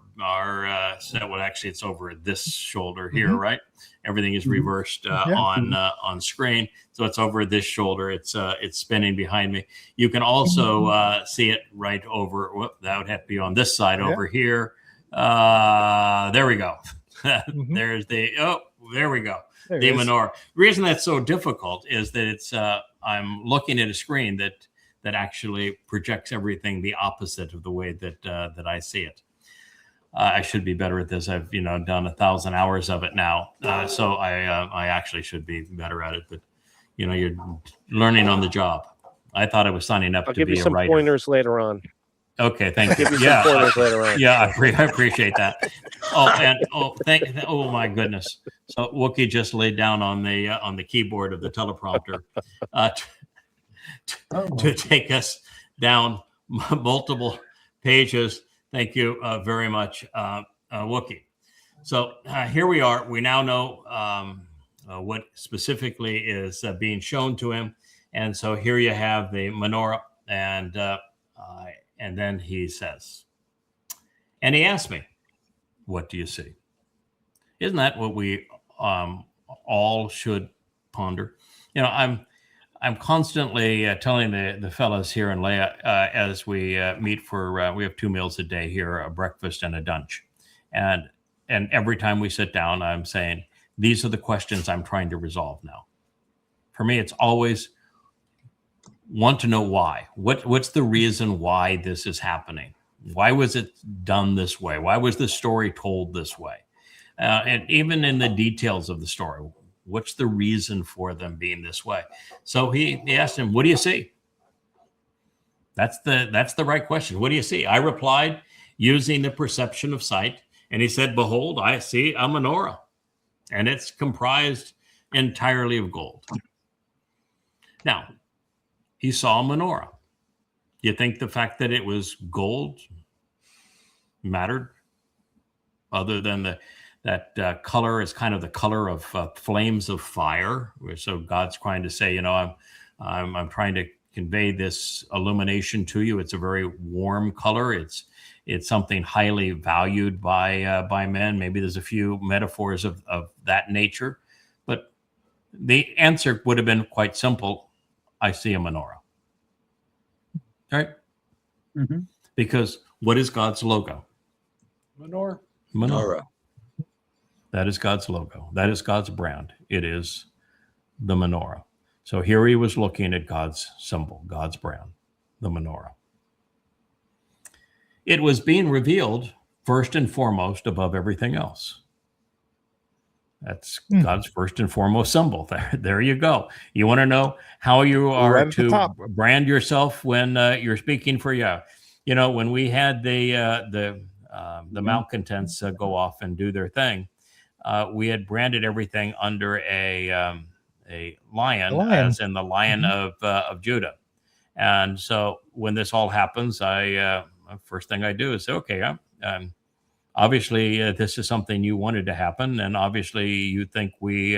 set. Well, actually, it's over this shoulder here, right? Everything is reversed on screen, so it's over this shoulder. It's spinning behind me. You can also see it right over. That would have to be on this side over here. There we go. There's there we go. The menorah. The reason that's so difficult is that it's I'm looking at a screen that actually projects everything the opposite of the way that I see it. I should be better at this. I've done 1,000 hours of it now, so I actually should be better at it. But you're learning on the job. I thought I was signing up to be a writer. I'll give you some
pointers later on.
Okay, thank you.
Give you some pointers later on.
Yeah, I appreciate that. Oh my goodness. So Wookie just laid down on the keyboard of the teleprompter to take us down multiple pages. Thank you very much, Wookie. So here we are. We now know what specifically is being shown to him. And so here you have the menorah, and then he says, and he asked me, what do you see? Isn't that what we all should ponder? I'm constantly telling the fellas here in Leah as we meet for, we have 2 meals a day here, a breakfast and a lunch. And every time we sit down, I'm saying, these are the questions I'm trying to resolve now. For me, it's always want to know why. What's the reason why this is happening? Why was it done this way? Why was the story told this way? And even in the details of the story, what's the reason for them being this way? So he asked him, what do you see? That's the right question. What do you see? I replied using the perception of sight. And he said, behold, I see a menorah, and it's comprised entirely of gold. Now, he saw a menorah. You think the fact that it was gold mattered, other than that color is kind of the color of flames of fire? So God's trying to say, I'm trying to convey this illumination to you. It's a very warm color. It's something highly valued by men. Maybe there's a few metaphors of that nature, but the answer would have been quite simple. I see a menorah. Right?
Mm-hmm.
Because what is God's logo?
Menorah.
Manowrah.
That is God's logo. That is God's brand. It is the menorah. So here he was looking at God's symbol, God's brand, the menorah. It was being revealed first and foremost above everything else. That's God's first and foremost symbol. There you go. You want to know how you are
Right at the
to
top.
brand yourself when you're speaking for Yah. When we had the malcontents go off and do their thing, we had branded everything under a lion, as in the Lion of Judah. And so when this all happens, first thing I do is say, okay, obviously this is something you wanted to happen, and obviously you think we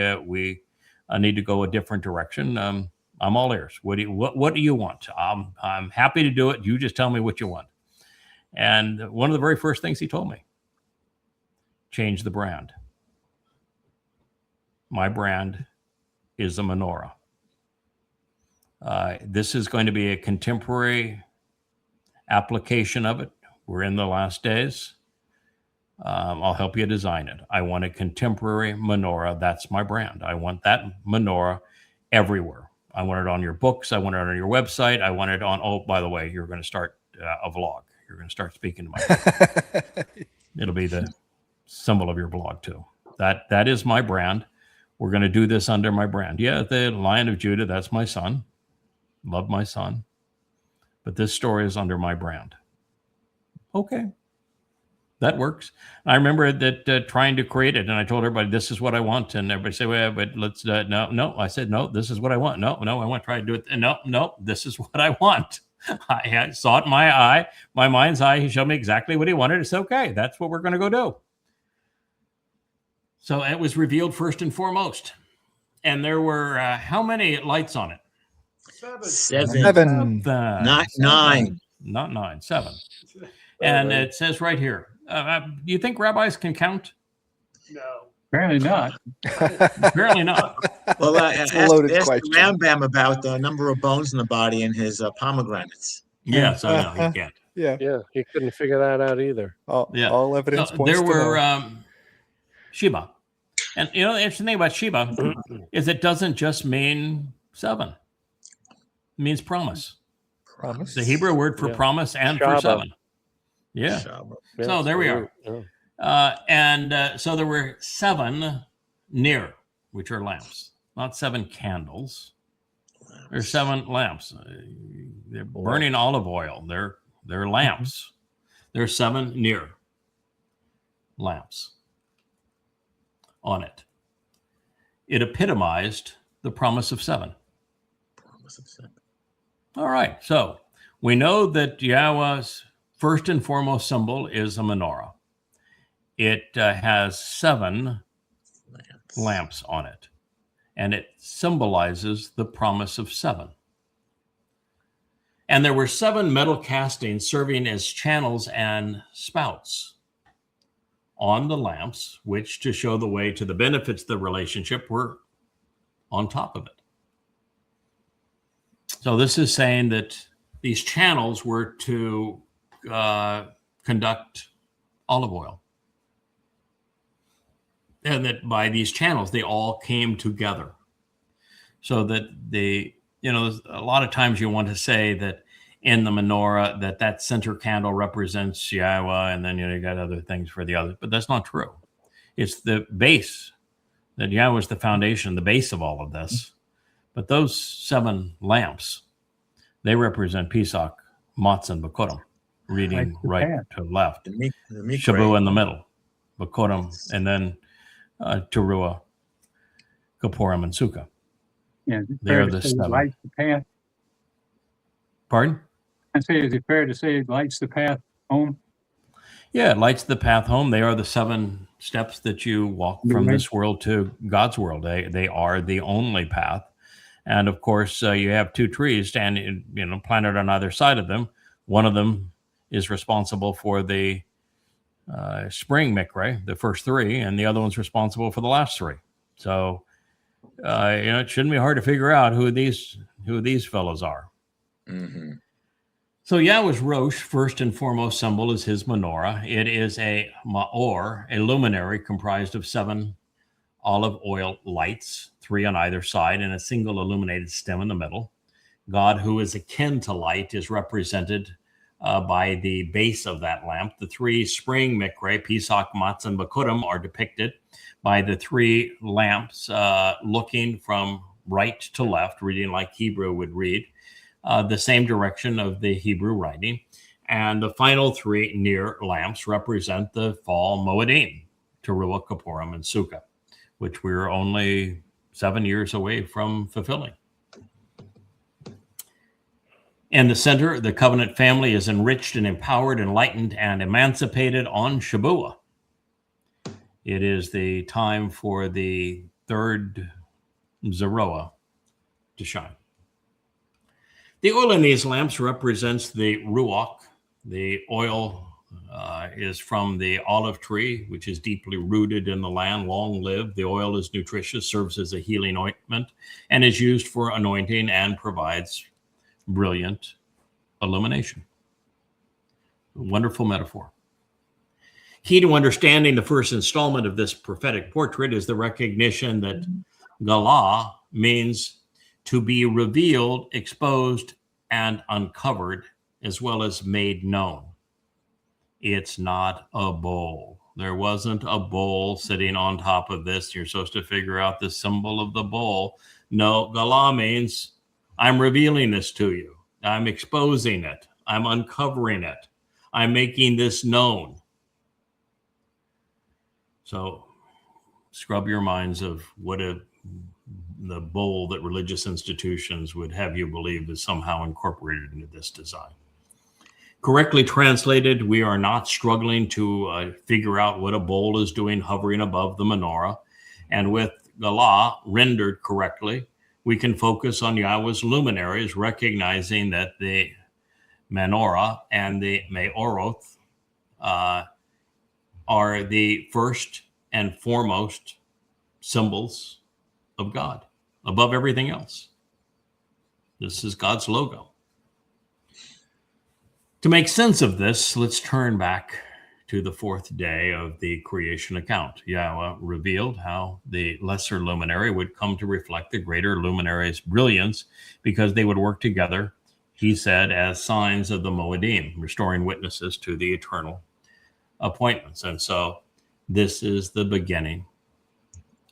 need to go a different direction. I'm all ears. What do you want? I'm happy to do it. You just tell me what you want. And one of the very first things he told me, change the brand. My brand is a menorah. This is going to be a contemporary application of it. We're in the last days. I'll help you design it. I want a contemporary menorah. That's my brand. I want that menorah everywhere. I want it on your books. I want it on your website. I want it on, by the way, you're going to start a vlog. You're going to start speaking to my It'll be the symbol of your blog too. That is my brand. We're going to do this under my brand. Yeah, the Lion of Judah, that's my son. Love my son. But this story is under my brand. Okay. That works. I remember that trying to create it, and I told everybody, this is what I want. And everybody said, well, but let's, no. I said, no, this is what I want. No, I want to try to do it. And no, this is what I want. I saw it in my mind's eye. He showed me exactly what he wanted. It's okay. That's what we're going to go do. So it was revealed first and foremost. And there were how many lights on it?
Seven. Not nine.
Not nine, 7. And it says right here, do you think rabbis can count?
No.
Apparently not.
Apparently not.
Well,
It's a loaded
ask
question.
Rambam about the number of bones in the body in his pomegranates.
Yes, I know. He can't.
Yeah.
Yeah, he couldn't figure that out either.
All evidence
So
points
there
to
were
no.
Sheba. And the interesting thing about Sheba is it doesn't just mean 7. It means promise.
Promise.
The Hebrew word for promise and for
Shabbat.
7. Yeah.
Shabbat.
So there we are.
Yeah.
So there were 7 near, which are lamps, not 7 candles. There's 7 lamps. They're burning olive oil. They're lamps. There's 7 near lamps on it. It epitomized the promise of 7. All right. So we know that Yahweh's first and foremost symbol is a menorah. It has 7 lamps on it, and it symbolizes the promise of 7. And there were 7 metal castings serving as channels and spouts on the lamps, which to show the way to the benefits of the relationship were on top of it. So this is saying that these channels were to conduct olive oil. And that by these channels, they all came together. So that a lot of times you want to say that in the menorah, that center candle represents Yahowah, and then you got other things for the others, but that's not true. It's the base, that Yahowah is the foundation, the base of all of this. But those 7 lamps, they represent Pesach, Matzah, and Bekurim, reading right to left. Shabu in the middle, Bekurim, and then Teruah, Kippurim, and Sukkah.
Yeah,
They are the 7.
Light the path.
Pardon?
I say, is it fair to say it lights the path home?
Yeah, it lights the path home. They are the 7 steps that you walk from this world to God's world. They are the only path. And of course, you have 2 trees standing, planted on either side of them. One of them is responsible for the spring mikre, the first 3, and the other one's responsible for the last 3. So, it shouldn't be hard to figure out who these fellows are.
Mm-hmm.
So Yahweh's Rosh, first and foremost symbol, is his menorah. It is a ma'or, a luminary comprised of 7 olive oil lights, 3 on either side, and a single illuminated stem in the middle. God, who is akin to light, is represented by the base of that lamp. The 3 spring mikre, Pesach, Matzah, and Bekurim, are depicted by the 3 lamps looking from right to left, reading like Hebrew would read, the same direction of the Hebrew writing. And the final 3 near lamps represent the fall Mow'edym, Teruah, Kippurim, and Sukkah, which we're only 7 years away from fulfilling. In the center, the covenant family is enriched and empowered, enlightened, and emancipated on Shabuah. It is the time for the 3rd Zeroah to shine. The oil in these lamps represents the Ruach. The oil is from the olive tree, which is deeply rooted in the land, long-lived. The oil is nutritious, serves as a healing ointment, and is used for anointing and provides brilliant illumination. Wonderful metaphor. Key to understanding the first installment of this prophetic portrait is the recognition that Galah means to be revealed, exposed, and uncovered, as well as made known. It's not a bowl. There wasn't a bowl sitting on top of this. You're supposed to figure out the symbol of the bowl. No, Galah means I'm revealing this to you. I'm exposing it. I'm uncovering it. I'm making this known. So scrub your minds of what the bowl that religious institutions would have you believe is somehow incorporated into this design. Correctly translated, we are not struggling to figure out what a bowl is doing hovering above the menorah. And with Galah rendered correctly, we can focus on Yahweh's luminaries, recognizing that the menorah and the me'oroth are the first and foremost symbols of God, above everything else. This is God's logo. To make sense of this, let's turn back to the 4th day of the creation account. Yahweh revealed how the lesser luminary would come to reflect the greater luminary's brilliance because they would work together, he said, as signs of the Mow'edym, restoring witnesses to the eternal appointments. And so this is the beginning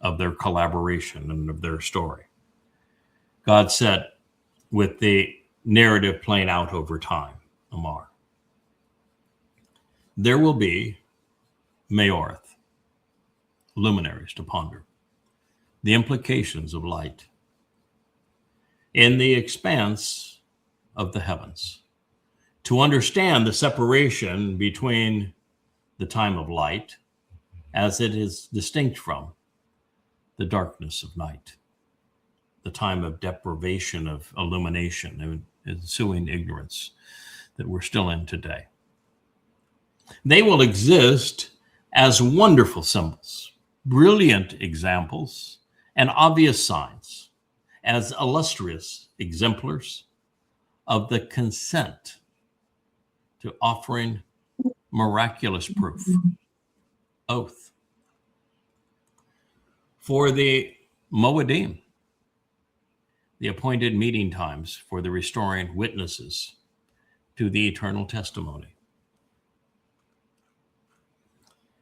of their collaboration and of their story. God said, with the narrative playing out over time, Amar, there will be Me'oroth, luminaries to ponder the implications of light in the expanse of the heavens, to understand the separation between the time of light as it is distinct from the darkness of night, the time of deprivation of illumination and ensuing ignorance that we're still in today. They will exist as wonderful symbols, brilliant examples, and obvious signs, as illustrious exemplars of the consent to offering miraculous proof, oath. For the Mow'edym, the appointed meeting times for the restoring witnesses to the eternal testimony,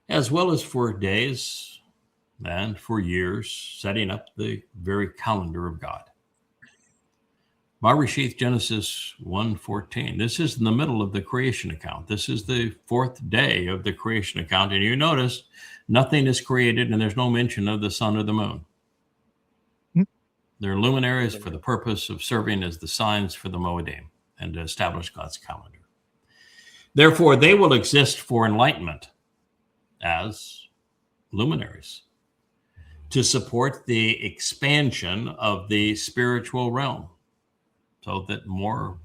as well as for days and for years, setting up the very calendar of God. Barishith Genesis 1:14. This is in the middle of the creation account. This is the 4th day of the creation account. And you notice nothing is created and there's no mention of the sun or the moon. They're luminaries for the purpose of serving as the signs for the Mow'edym. and to establish God's calendar. Therefore, they will exist for enlightenment as luminaries to support the expansion of the spiritual realm so that more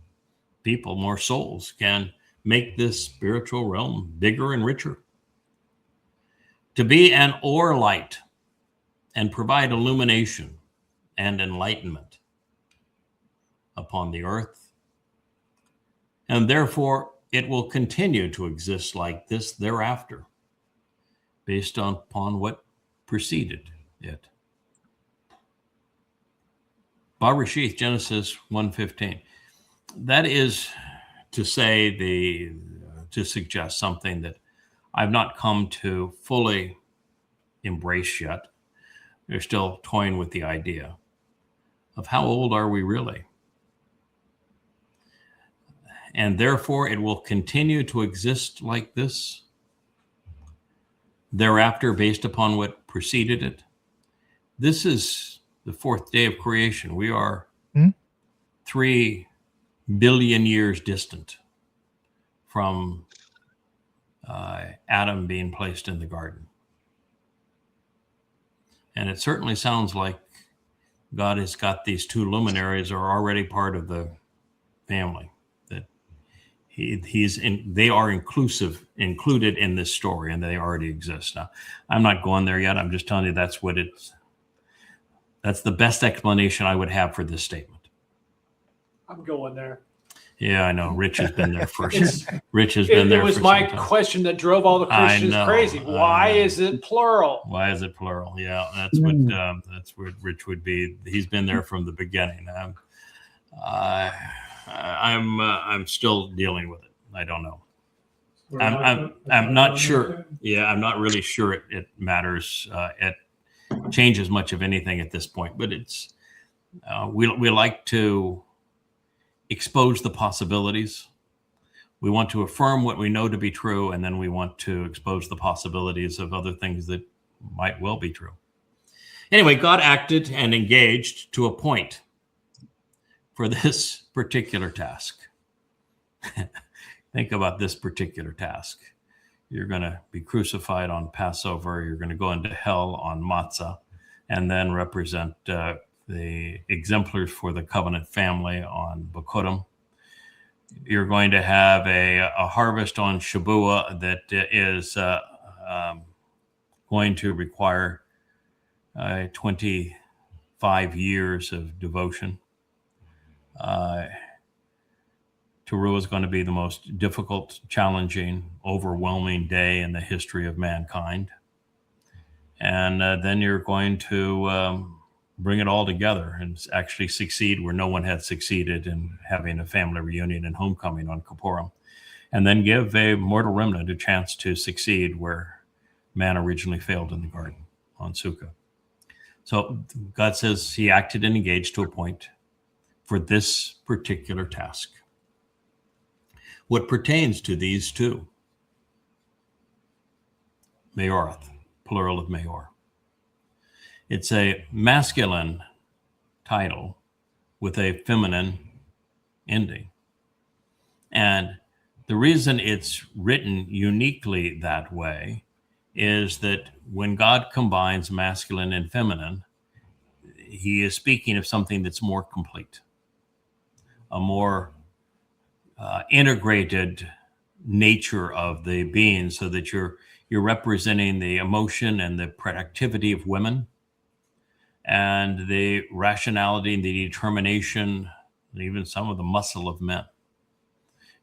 people, more souls can make this spiritual realm bigger and richer. To be an ore light and provide illumination and enlightenment upon the earth. And therefore, it will continue to exist like this thereafter, based upon what preceded it. Barashith, Genesis 1:15. That is to say to suggest something that I've not come to fully embrace yet. They're still toying with the idea of how old are we really? And therefore it will continue to exist like this thereafter based upon what preceded it. This is the fourth day of creation. We are 3 billion years distant from Adam being placed in the garden. And it certainly sounds like God has got these two luminaries are already part of the family, that they are included in this story, and they already exist. Now, I'm not going there yet. I'm just telling you that's the best explanation I would have for this statement.
I'm going there.
Yeah, I know. Rich has been there first. Rich has been there.
It was my question that drove all the Christians crazy. Why is it plural?
Why is it plural? Yeah, that's what Rich would be. He's been there from the beginning. I'm still dealing with it. I don't know. I'm not sure. Yeah, I'm not really sure it matters. It changes much of anything at this point. But it's we like to expose the possibilities. We want to affirm what we know to be true, and then we want to expose the possibilities of other things that might well be true. Anyway, God acted and engaged to a point for this particular task. Think about this particular task. You're going to be crucified on Passover. You're going to go into hell on Matzah, and then represent the exemplars for the covenant family on Mowedym. You're going to have a harvest on Shabbat that is going to require 25 years of devotion. Teruah is going to be the most difficult, challenging, overwhelming day in the history of mankind. And then you're going to bring it all together and actually succeed where no one had succeeded in having a family reunion and homecoming on Kippurim, and then give a mortal remnant a chance to succeed where man originally failed in the garden on Sukkah. So God says he acted and engaged to a point for this particular task. What pertains to these two, Mayoreth, plural of Mayor. It's a masculine title with a feminine ending. And the reason it's written uniquely that way is that when God combines masculine and feminine, he is speaking of something that's more complete, a more integrated nature of the being, so that you're representing the emotion and the productivity of women, and the rationality and the determination, and even some of the muscle of men.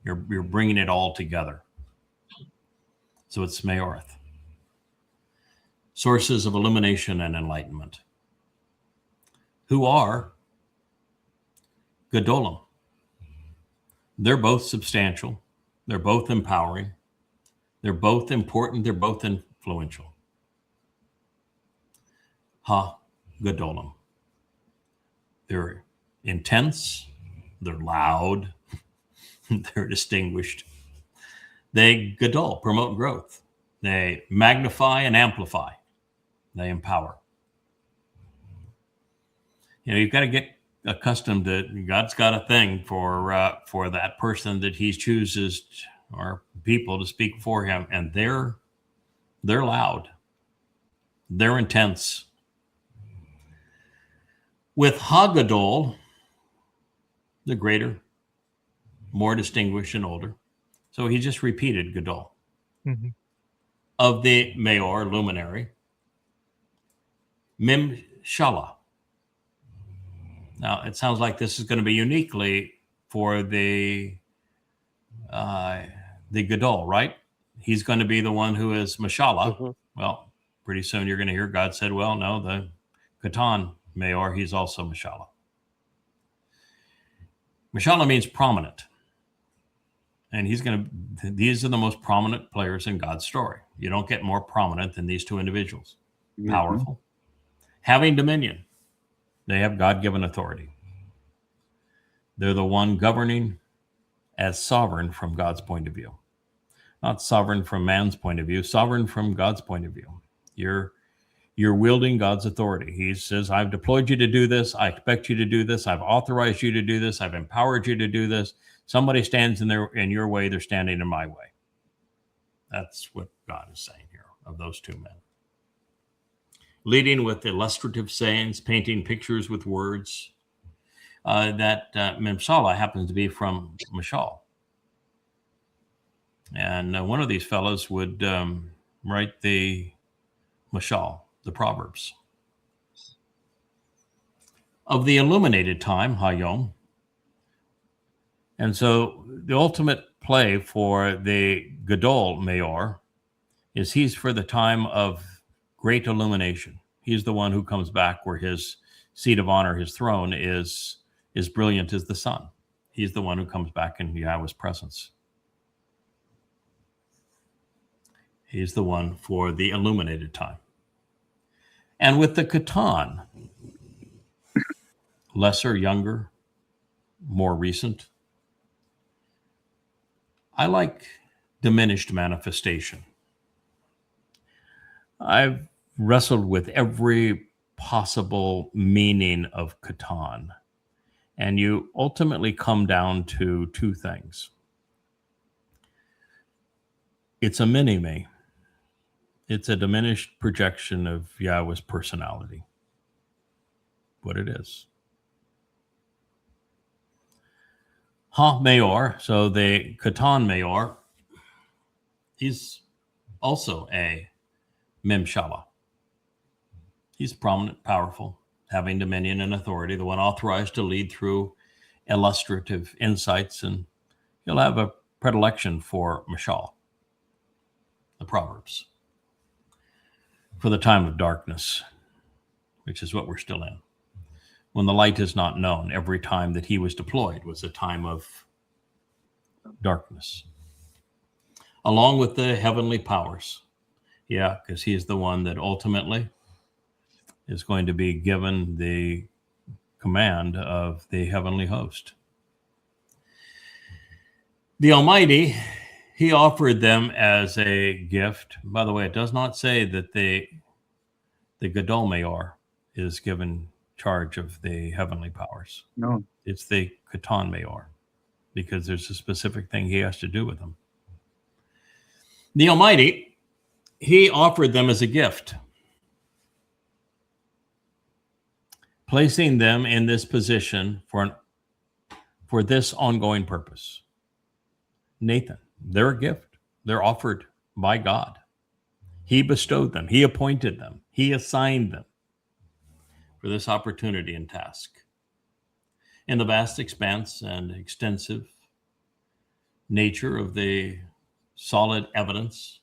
You're bringing it all together. So it's Mayoreth. Sources of illumination and enlightenment. Who are Gadollim. They're both substantial. They're both empowering. They're both important. They're both influential. Gadollim. They're intense, they're loud, they're distinguished. They Gadowl, promote growth. They magnify and amplify. They empower. You've got to get accustomed to, God's got a thing for that person that he chooses, or people to speak for him, and they're loud, they're intense. With Gadowl, the greater, more distinguished and older, so he just repeated Gadowl.
Mm-hmm.
Of the Mayor, luminary, Mimshala. Now, it sounds like this is going to be uniquely for the Gadowl, right? He's going to be the one who is Mashallah.
Mhm.
Well, pretty soon you're going to hear God said, well, no, the Qatan Mayor, he's also Mashallah. Mashallah means prominent. And these are the most prominent players in God's story. You don't get more prominent than these two individuals.
Mhm.
Powerful. Having dominion. They have God-given authority. They're the one governing as sovereign from God's point of view. Not sovereign from man's point of view, sovereign from God's point of view. You're wielding God's authority. He says, I've deployed you to do this. I expect you to do this. I've authorized you to do this. I've empowered you to do this. Somebody stands in your way, they're standing in my way. That's what God is saying here of those two men. Leading with illustrative sayings, painting pictures with words. That Memsala happens to be from Mashal. And one of these fellows would write the Mashal, the Proverbs. Of the illuminated time, Hayom. And so the ultimate play for the Gadowl Mayor is he's for the time of great illumination. He's the one who comes back where his seat of honor, his throne, is brilliant as the sun. He's the one who comes back in Yahweh's presence. He's the one for the illuminated time. And with the Qatan, lesser, younger, more recent, I like diminished manifestation. I've wrestled with every possible meaning of Qatan, and you ultimately come down to two things. It's a mini-me. It's a diminished projection of Yahweh's personality. What it is. Mayor, so the Qatan Mayor, he's also a Memshala. He's prominent, powerful, having dominion and authority, the one authorized to lead through illustrative insights, and he'll have a predilection for Mashal, the Proverbs, for the time of darkness, which is what we're still in. When the light is not known, every time that he was deployed was a time of darkness. Along with the heavenly powers. Yeah, because he is the one that ultimately is going to be given the command of the heavenly host. The Almighty, he offered them as a gift. By the way, it does not say that the Gadowl Mayor is given charge of the heavenly powers.
No.
It's the Qatan Mayor, because there's a specific thing he has to do with them. The Almighty, he offered them as a gift, placing them in this position for this ongoing purpose. Nathan, they're a gift. They're offered by God. He bestowed them. He appointed them. He assigned them for this opportunity and task. In the vast expanse and extensive nature of the solid evidence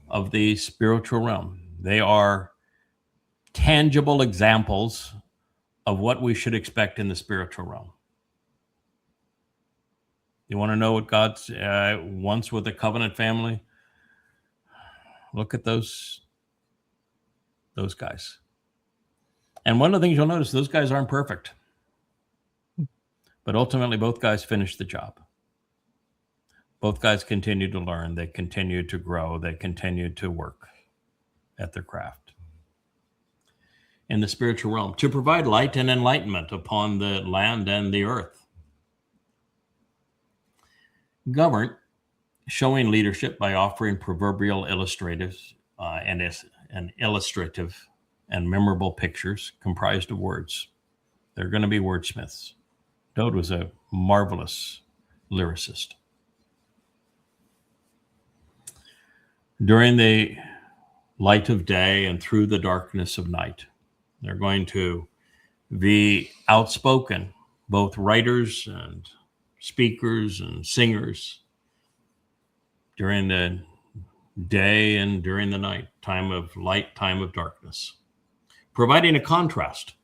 of the spiritual realm, they are tangible examples of what we should expect in the spiritual realm. You want to know what God wants with the covenant family? Look at those guys. And one of the things you'll notice, those guys aren't perfect. But ultimately, both guys finished the job. Both guys continued to learn. They continued to grow. They continued to work at their craft. in the spiritual realm, to provide light and enlightenment upon the land and the earth. Govern, showing leadership by offering proverbial illustrators and illustrative and memorable pictures comprised of words. They're going to be wordsmiths. Dowd was a marvelous lyricist. During the light of day and through the darkness of night, they're going to be outspoken, both writers and speakers and singers, during the day and during the night, time of light, time of darkness, providing a contrast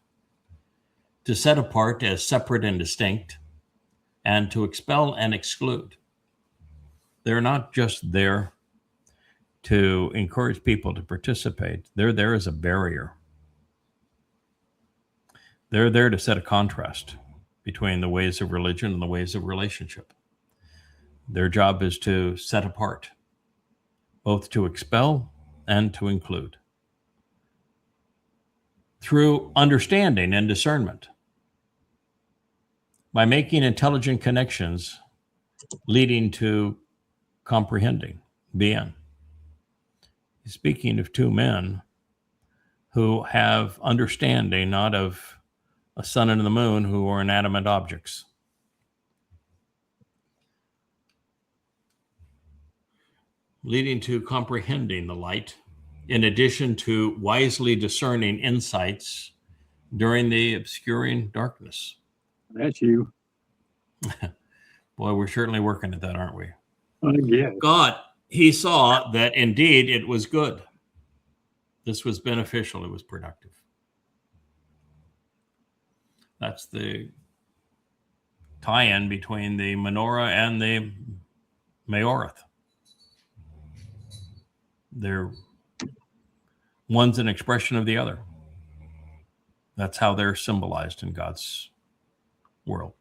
to set apart as separate and distinct, and to expel and exclude. They're not just there to encourage people to participate. They're there as a barrier. They're there to set a contrast between the ways of religion and the ways of relationship. Their job is to set apart, both to expel and to include, through understanding and discernment, by making intelligent connections leading to comprehending, bien. Speaking of two men who have understanding, not of a sun and the moon, who are inanimate objects. Leading to comprehending the light, in addition to wisely discerning insights during the obscuring darkness.
That's you.
Boy, we're certainly working at that, aren't we?
Yeah.
God, he saw that indeed it was good. This was beneficial. It was productive. That's the tie-in between the Manowrah and the Mow'edym. They're one's an expression of the other. That's how they're symbolized in God's world.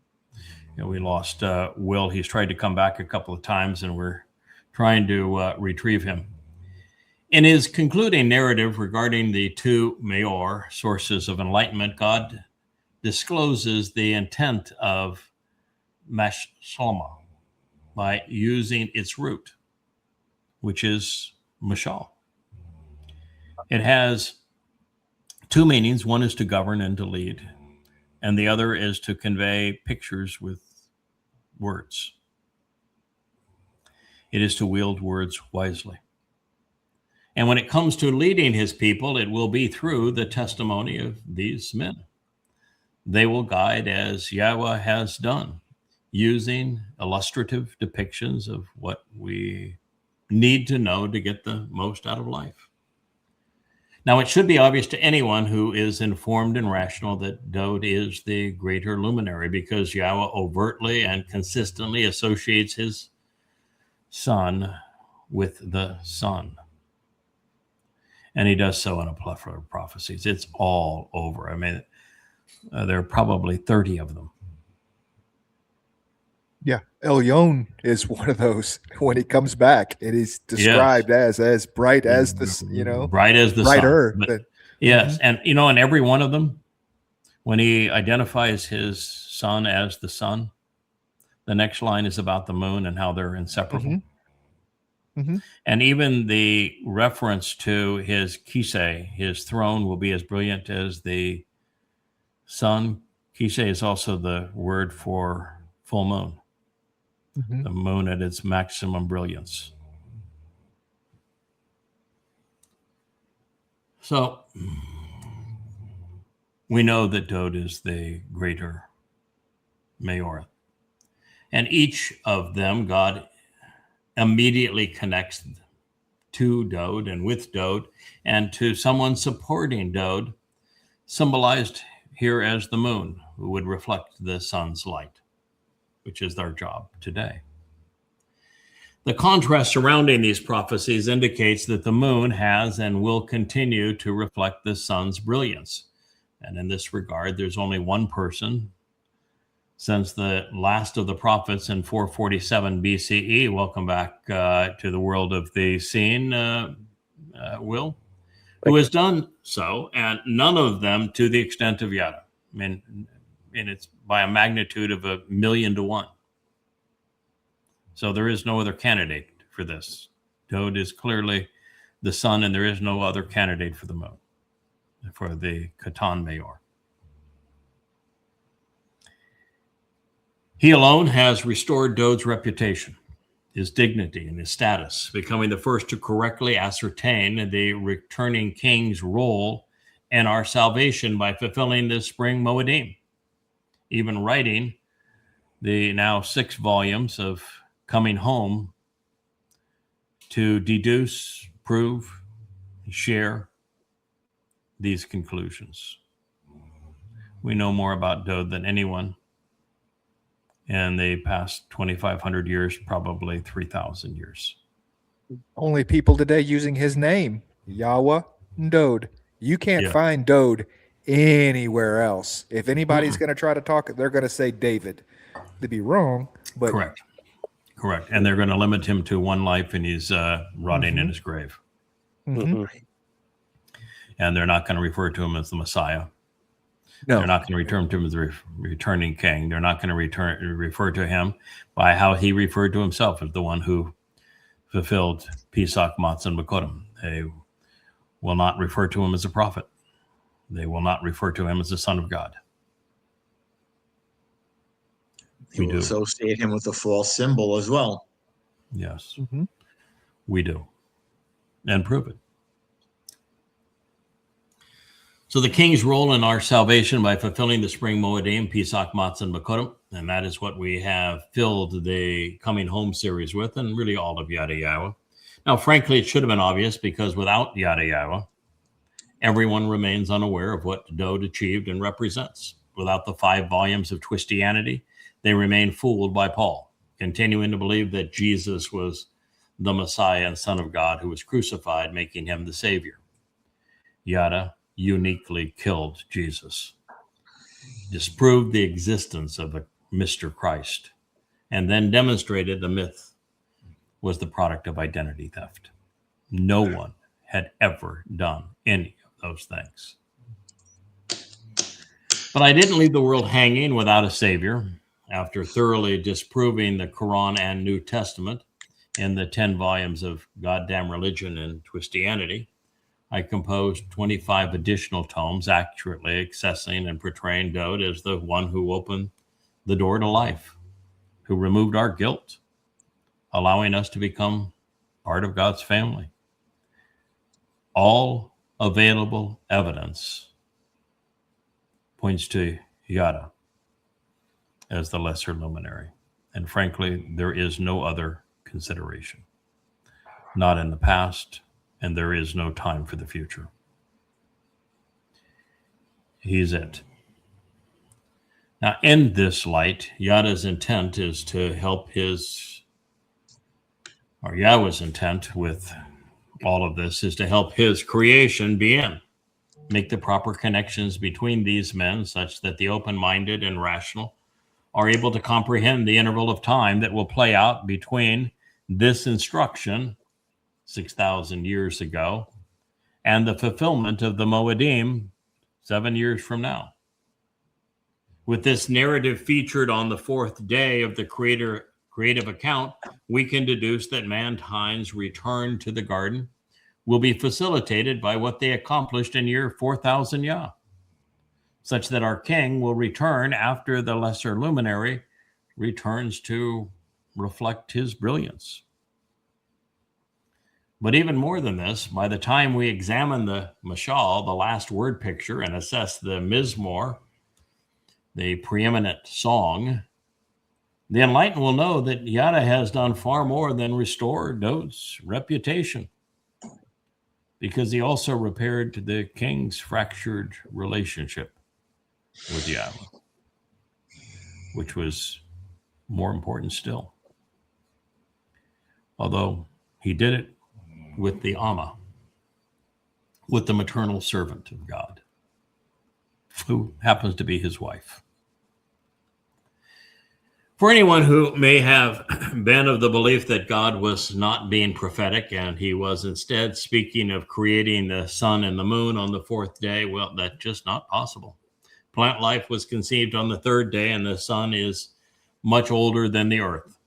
You know, we lost Will. He's tried to come back a couple of times, and we're trying to retrieve him. In his concluding narrative regarding the two Maor sources of enlightenment, God discloses the intent of Mashsalma by using its root, which is mashal. It has two meanings. One is to govern and to lead, and the other is to convey pictures with words. It is to wield words wisely. And when it comes to leading his people, it will be through the testimony of these men. They will guide as Yahowah has done, using illustrative depictions of what we need to know to get the most out of life. Now, it should be obvious to anyone who is informed and rational that Dowd is the greater luminary, because Yahowah overtly and consistently associates his son with the sun. And he does so in a plethora of prophecies. It's all over. I mean, there are probably 30 of them.
Yeah, Elyon is one of those. When he comes back, it is described as bright as the,
bright as the
brighter.
sun. Yes, and in every one of them, when he identifies his son as the sun, the next line is about the moon and how they're inseparable.
Mm-hmm.
And even the reference to his kiseh, his throne, will be as brilliant as the sun. Kiseh is also the word for full moon.
Mm-hmm.
The moon at its maximum brilliance. So we know that Dowd is the greater Maor. And each of them, God immediately connects to Dowd and with Dowd and to someone supporting Dowd, symbolized here as the moon, who would reflect the sun's light, which is their job today. The contrast surrounding these prophecies indicates that the moon has and will continue to reflect the sun's brilliance. And in this regard, there's only one person since the last of the prophets in 447 BCE. Welcome back to the world of the seen, Will. who has done so, and none of them to the extent of Yadah. I mean, and it's by a magnitude of 1,000,000 to 1. So there is no other candidate for this. Dowd is clearly the sun, and there is no other candidate for the moon, for the Qatan mayor. He alone has restored Dowd's reputation, his dignity, and his status, becoming the first to correctly ascertain the returning king's role in our salvation by fulfilling the spring Mowedym, even writing the now 6 volumes of Coming Home to deduce, prove, share these conclusions. We know more about Dowd than anyone in the past 2,500 years, probably 3,000 years.
Only people today using his name, YAHOWAH and Dowd. You can't find Dowd anywhere else. If anybody's going to try to talk, they're going to say David. They'd be wrong, but
Correct. And they're going to limit him to 1 life, and he's rotting in his grave. And they're not going to refer to him as the Messiah. No. They're not going to return to him as the returning king. They're not going to refer to him by how he referred to himself as the one who fulfilled Pesach, Matzah, and Mowedym. They will not refer to him as a prophet. They will not refer to him as the Son of God.
We do associate him with a false symbol as well.
Yes, we do. And prove it. So the king's role in our salvation by fulfilling the spring Mowedym, Pesach, Matzah, and Mowedym, and that is what we have filled the Coming Home series with, and really all of YAHOWAH. Now, frankly, it should have been obvious, because without YAHOWAH, everyone remains unaware of what Dowd achieved and represents. Without the 5 volumes of Twistianity, they remain fooled by Paul, continuing to believe that Jesus was the Messiah and Son of God who was crucified, making him the Savior. Yadah uniquely killed Jesus, disproved the existence of a Mr. Christ, and then demonstrated the myth was the product of identity theft. No one had ever done any of those things. But I didn't leave the world hanging without a savior. After thoroughly disproving the Quran and New Testament in the 10 volumes of Goddamn Religion and Twistianity, I composed 25 additional tomes, accurately accessing and portraying Dowd as the one who opened the door to life, who removed our guilt, allowing us to become part of God's family. All available evidence points to Yadah as the lesser luminary. And frankly, there is no other consideration. Not in the past, and there is no time for the future. He's it. Now, in this light, Yadah's intent is to help Yahweh's intent with all of this is to help his creation be in. Make the proper connections between these men such that the open-minded and rational are able to comprehend the interval of time that will play out between this instruction 6,000 years ago and the fulfillment of the Mowedym 7 years from now. With this narrative featured on the 4th day of the creative account, we can deduce that mankind's return to the garden will be facilitated by what they accomplished in year 4,000 Yah, such that our king will return after the lesser luminary returns to reflect his brilliance. But even more than this, by the time we examine the mashal, the last word picture, and assess the mizmor, the preeminent song, the enlightened will know that Yadah has done far more than restore Dowd's reputation, because he also repaired the king's fractured relationship with Yahweh, which was more important still. Although he did it with the Amma, with the maternal servant of God, who happens to be his wife. For anyone who may have been of the belief that God was not being prophetic and he was instead speaking of creating the sun and the moon on the fourth day, well, that's just not possible. Plant life was conceived on the third day, and the sun is much older than the earth.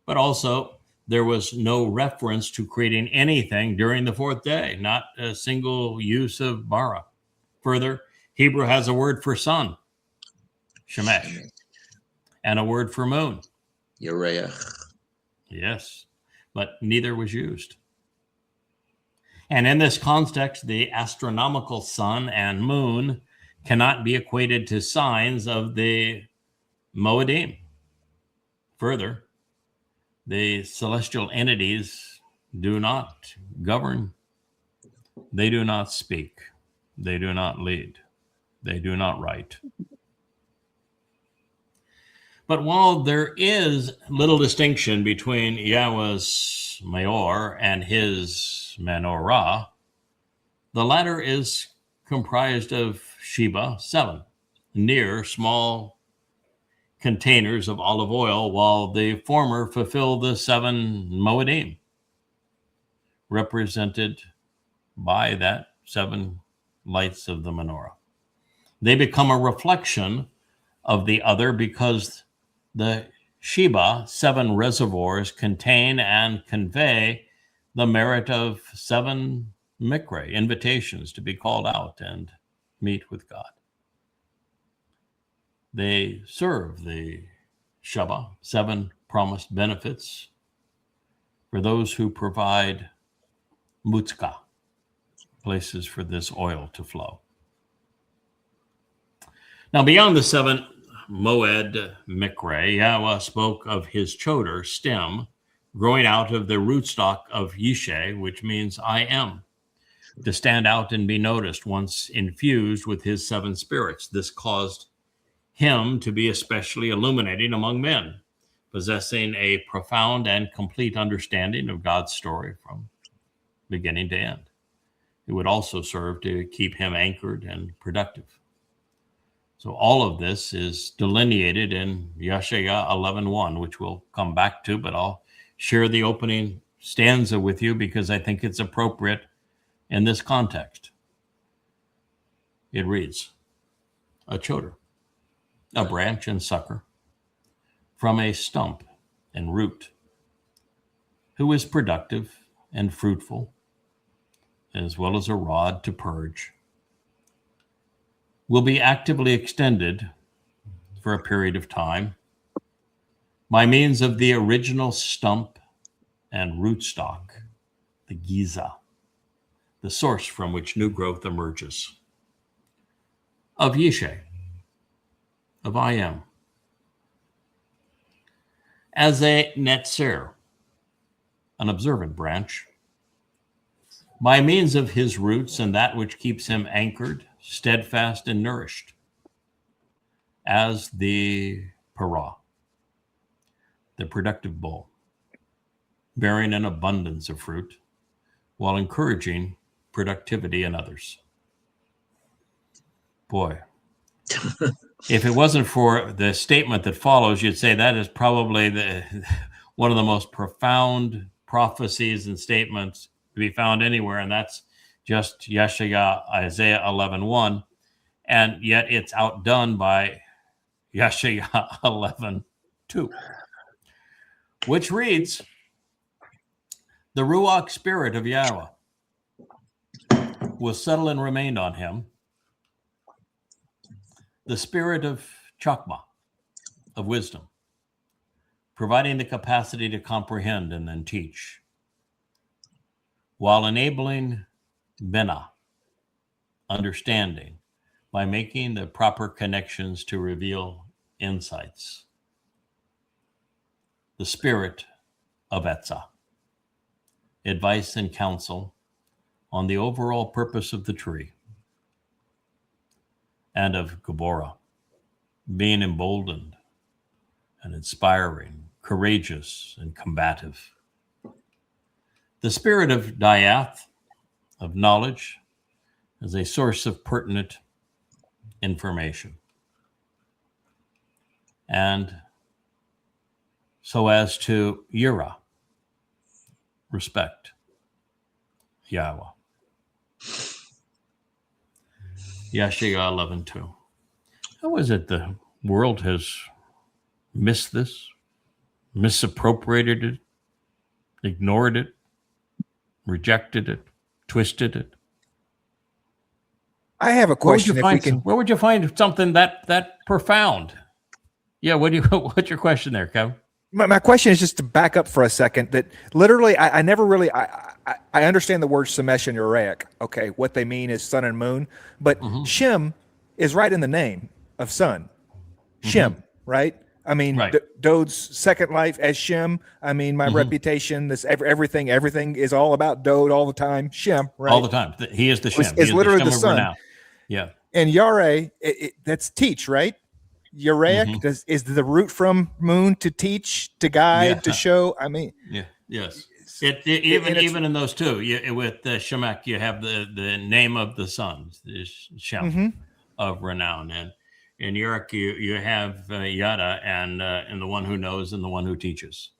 But also, there was no reference to creating anything during the fourth day, not a single use of bara. Further, Hebrew has a word for sun, shemesh, and a word for moon,
Yereach.
yes, but neither was used. And in this context, the astronomical sun and moon cannot be equated to signs of the Mowedym. Further, the celestial entities do not govern, they do not speak, they do not lead, they do not write. But while there is little distinction between Yahweh's Maor and his Manowrah, the latter is comprised of Sheba, 7, near small containers of olive oil, while the former fulfill the 7 Mowedym, represented by that 7 lights of the menorah. They become a reflection of the other because the Sheba, 7 reservoirs, contain and convey the merit of 7 mikre, invitations to be called out and meet with God. They serve the Shabbat, 7 promised benefits for those who provide mutzka, places for this oil to flow. Now, beyond the 7 Moed Mikre, Yahweh spoke of his Choter, stem, growing out of the rootstock of Yishe, which means I am, to stand out and be noticed once infused with his 7 spirits. This caused him to be especially illuminating among men, possessing a profound and complete understanding of God's story from beginning to end. It would also serve to keep him anchored and productive. So all of this is delineated in Yeshaya 11:1, which we'll come back to, but I'll share the opening stanza with you because I think it's appropriate in this context. It reads, a choter, a branch and sucker, from a stump and root, who is productive and fruitful, as well as a rod to purge, will be actively extended for a period of time by means of the original stump and rootstock, the Giza, the source from which new growth emerges, of Yishe, of I am, as a netzer, an observant branch, by means of his roots and that which keeps him anchored, steadfast and nourished, as the parah, the productive bowl, bearing an abundance of fruit while encouraging productivity in others. Boy, if it wasn't for the statement that follows, you'd say that is probably one of the most profound prophecies and statements to be found anywhere, and that's just Yeshaya, Isaiah 11:1, and yet it's outdone by Yeshaya 11:2, which reads, the Ruach spirit of Yahweh will settle and remain on him, the spirit of Chokmah, of wisdom, providing the capacity to comprehend and then teach, while enabling Bena, understanding, by making the proper connections to reveal insights. The spirit of Etzah, advice and counsel on the overall purpose of the tree, and of Gabora, being emboldened and inspiring, courageous and combative. The spirit of Diath, of knowledge, as a source of pertinent information. And so as to Yirah, respect Yahweh. Yashayah 11:2. How is it the world has missed this, misappropriated it, ignored it, rejected it, twisted it?
I have a question.
Where would you find something that profound? Yeah, what's your question there, Kevin?
My question is just to back up for a second. That literally, I never really I understand the word Shemesh and Uriah. Okay, what they mean is sun and moon, but Shem is right in the name of sun. Shem, right? I mean,
Right.
Dowd's second life as Shem. I mean, my reputation, this everything is all about Dowd all the time. Shem, right?
All the time. He is the Shem.
It's
He is
literally
Shem
the
of
sun.
renown. Yeah.
And Yare, that's teach, right? Uriah is the root from moon to teach, to guide, to show. I mean,
Yeah. Yes. Even in those two, with Shemek, you have the name of the sun, is Shem of renown, and in Yerek you have Yada and the one who knows and the one who teaches.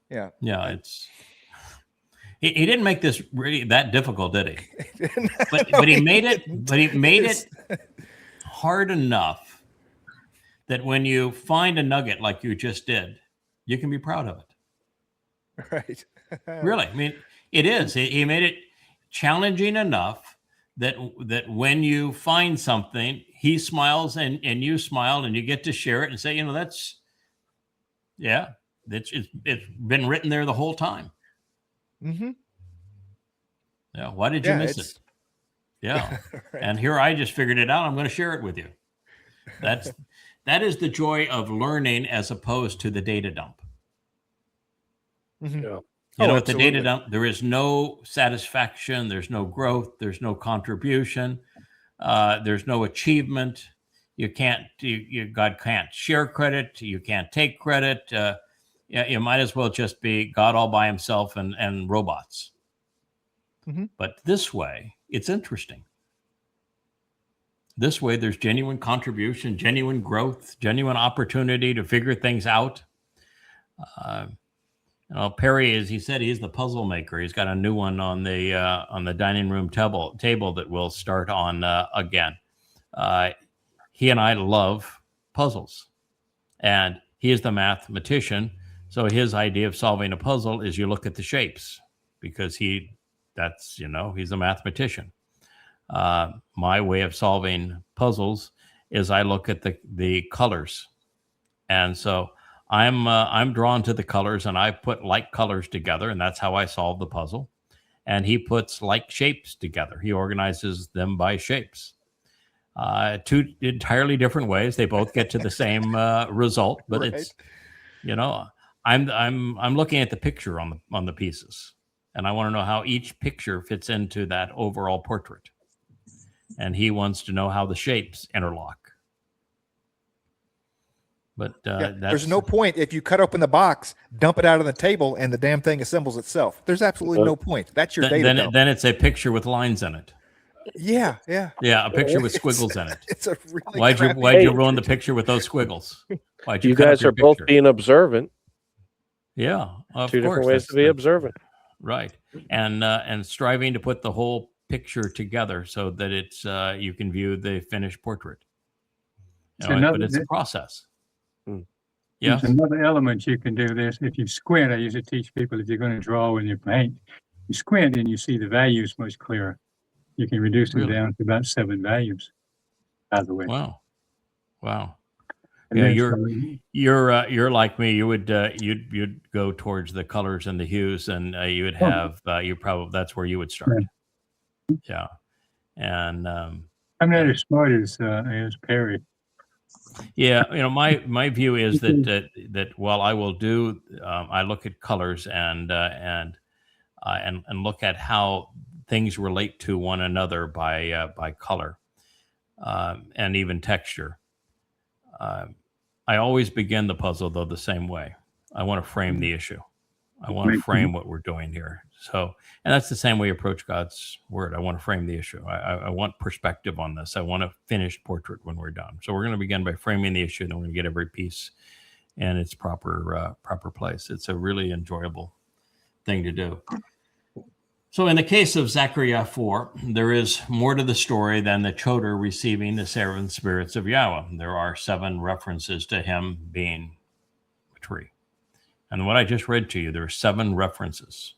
Yeah.
It's he didn't make this really that difficult, did he? But he made it. But he made it hard enough that when you find a nugget like you just did, you can be proud of it.
Right.
Really, I mean, it is. He made it challenging enough that when you find something, he smiles and you smile and you get to share it and say, that's it's been written there the whole time. Yeah. Why did you miss it? Yeah.
Right.
And here I just figured it out. I'm going to share it with you. That is the joy of learning as opposed to the data dump.
Yeah.
At the data dump, there is no satisfaction. There's no growth. There's no contribution. There's no achievement. God can't share credit. You can't take credit. You might as well just be God all by himself and robots. But this way, it's interesting. This way, there's genuine contribution, genuine growth, genuine opportunity to figure things out. Perry, as he said, he's the puzzle maker. He's got a new one on the dining room table that we'll start on again. He and I love puzzles, and he is the mathematician. So his idea of solving a puzzle is you look at the shapes because he's a mathematician. My way of solving puzzles is I look at the colors, and so I'm drawn to the colors, and I put like colors together, and that's how I solve the puzzle. And he puts like shapes together. He organizes them by shapes. Two entirely different ways. They both get to the same result, but
Right.
it's I'm looking at the picture on the pieces, and I want to know how each picture fits into that overall portrait. And he wants to know how the shapes interlock. But
there's no point if you cut open the box, dump it out on the table, and the damn thing assembles itself. There's absolutely no point. That's your data dump.
Then it's a picture with lines in it.
Yeah.
Yeah, a picture with squiggles in it.
It's a really
Why'd you ruin the picture with those squiggles? Why'd
You
cut up
guys
your
are both
picture?
being observant.
Yeah, of
Two
course.
different ways to be observant.
Right, and striving to put the whole picture together so that it's you can view the finished portrait. But it's a process. Yeah.
There's another element you can do this. If you squint, I usually teach people if you're going to draw with your paint, you squint and you see the values much clearer. You can reduce them
Really?
down to about 7 values, by the way.
Wow.
And
Yeah,
then
you're like me. You would you'd go towards the colors and the hues, and you would have that's where you would start. Yeah, and
I'm not as smart as Perry.
yeah, my view is that while I will do, I look at colors and look at how things relate to one another by color and even texture. I always begin the puzzle though the same way. I want to frame the issue. I want to frame what we're doing here. So, and that's the same way you approach God's word. I want to frame the issue. I want perspective on this. I want a finished portrait when we're done. So we're going to begin by framing the issue, then we're going to get every piece in its proper place. It's a really enjoyable thing to do. So in the case of Zakar'yah 4, there is more to the story than the Choter receiving the 7 spirits of Yahowah. There are 7 references to him being a tree. And what I just read to you, there are 7 references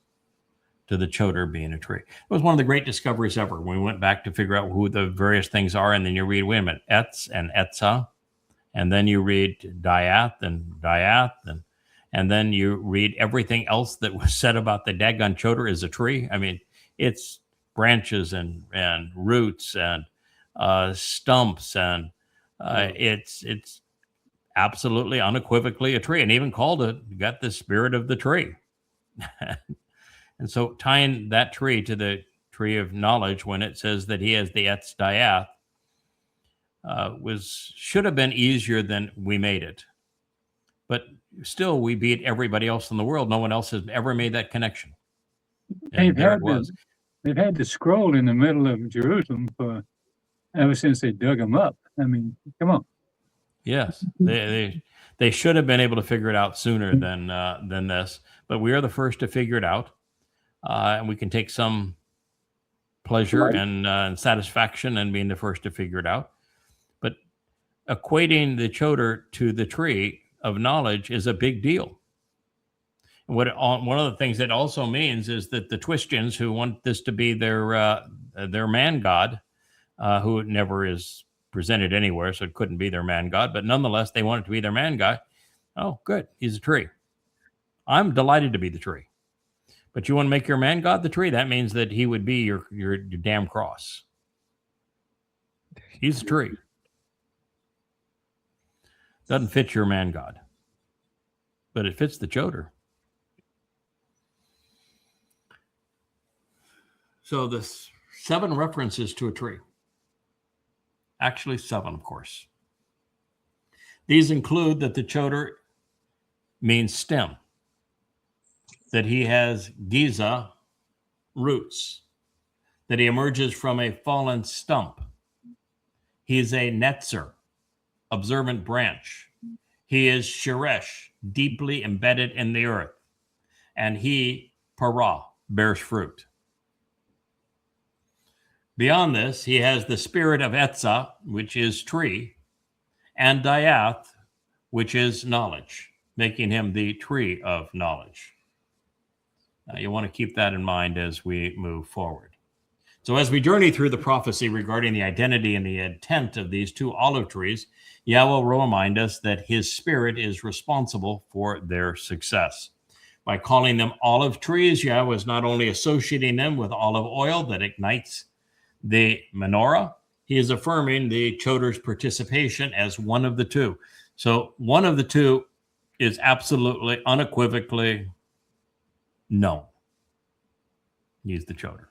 to the Choter being a tree. It was one of the great discoveries ever. When we went back to figure out who the various things are, and then you read, wait a minute, Etz and Etzah, and then you read Diath, and then you read everything else that was said about the daggone Choter as a tree. I mean, it's branches and roots and stumps, and it's absolutely unequivocally a tree, and even called it, got the spirit of the tree. And so tying that tree to the tree of knowledge, when it says that he has the Etz Diath, should have been easier than we made it. But still, we beat everybody else in the world. No one else has ever made that connection. And there it was.
They've had the scroll in the middle of Jerusalem ever since they dug them up. I mean, come on.
Yes, they should have been able to figure it out sooner than this. But we are the first to figure it out, and we can take some pleasure and satisfaction in being the first to figure it out. But equating the Choter to the tree of knowledge is a big deal. One of the things that also means is that the Twistians, who want this to be their man god, who never is presented anywhere, so it couldn't be their man god, but nonetheless they want it to be their man god. Oh, good, he's a tree. I'm delighted to be the tree. But you want to make your man god the tree? That means that he would be your damn cross. He's a tree. Doesn't fit your man god, but it fits the Choter. So the 7 references to a tree. Actually 7, of course. These include that the Choter means stem, that he has Giza, roots, that he emerges from a fallen stump. He is a netzer, observant branch. He is sheresh, deeply embedded in the earth. And he, para, bears fruit. Beyond this, he has the spirit of Etzah, which is tree, and Diath, which is knowledge, making him the tree of knowledge. Now, you want to keep that in mind as we move forward. So as we journey through the prophecy regarding the identity and the intent of these 2 olive trees, Yahowah will remind us that his spirit is responsible for their success. By calling them olive trees, Yahowah is not only associating them with olive oil that ignites the menorah, he is affirming the Choter's participation as one of the 2. So one of the 2 is absolutely, unequivocally known. He's the Choter.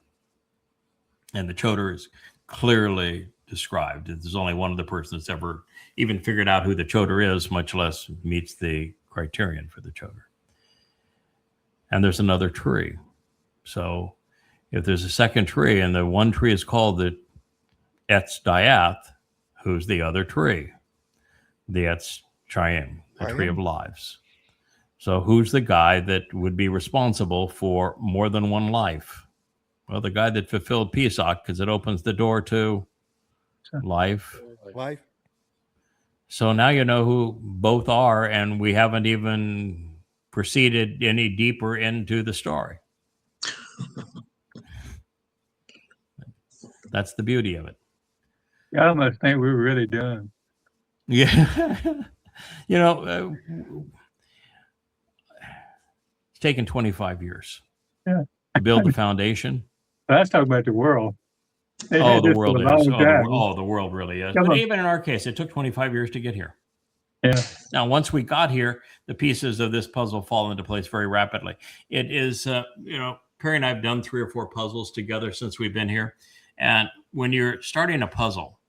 And the Choter is clearly described. There's only one other person that's ever even figured out who the Choter is, much less meets the criterion for the Choter. And there's another tree. So if there's a second tree, and the one tree is called the Etz Diath, who's the other tree? The Etz Chaim, the tree of lives. So who's the guy that would be responsible for more than one life? Well, the guy that fulfilled Pesach, because it opens the door to life.
Life.
So now you know who both are, and we haven't even proceeded any deeper into the story. That's the beauty of it.
Yeah, I must think we're really done.
Yeah. You know, it's taken 25 years to build the foundation.
Let's talk about the world.
The world is. The world really is. But even in our case, it took 25 years to get here.
Yeah.
Now, once we got here, the pieces of this puzzle fall into place very rapidly. It is, Perry and I have done 3 or 4 puzzles together since we've been here. And when you're starting a puzzle,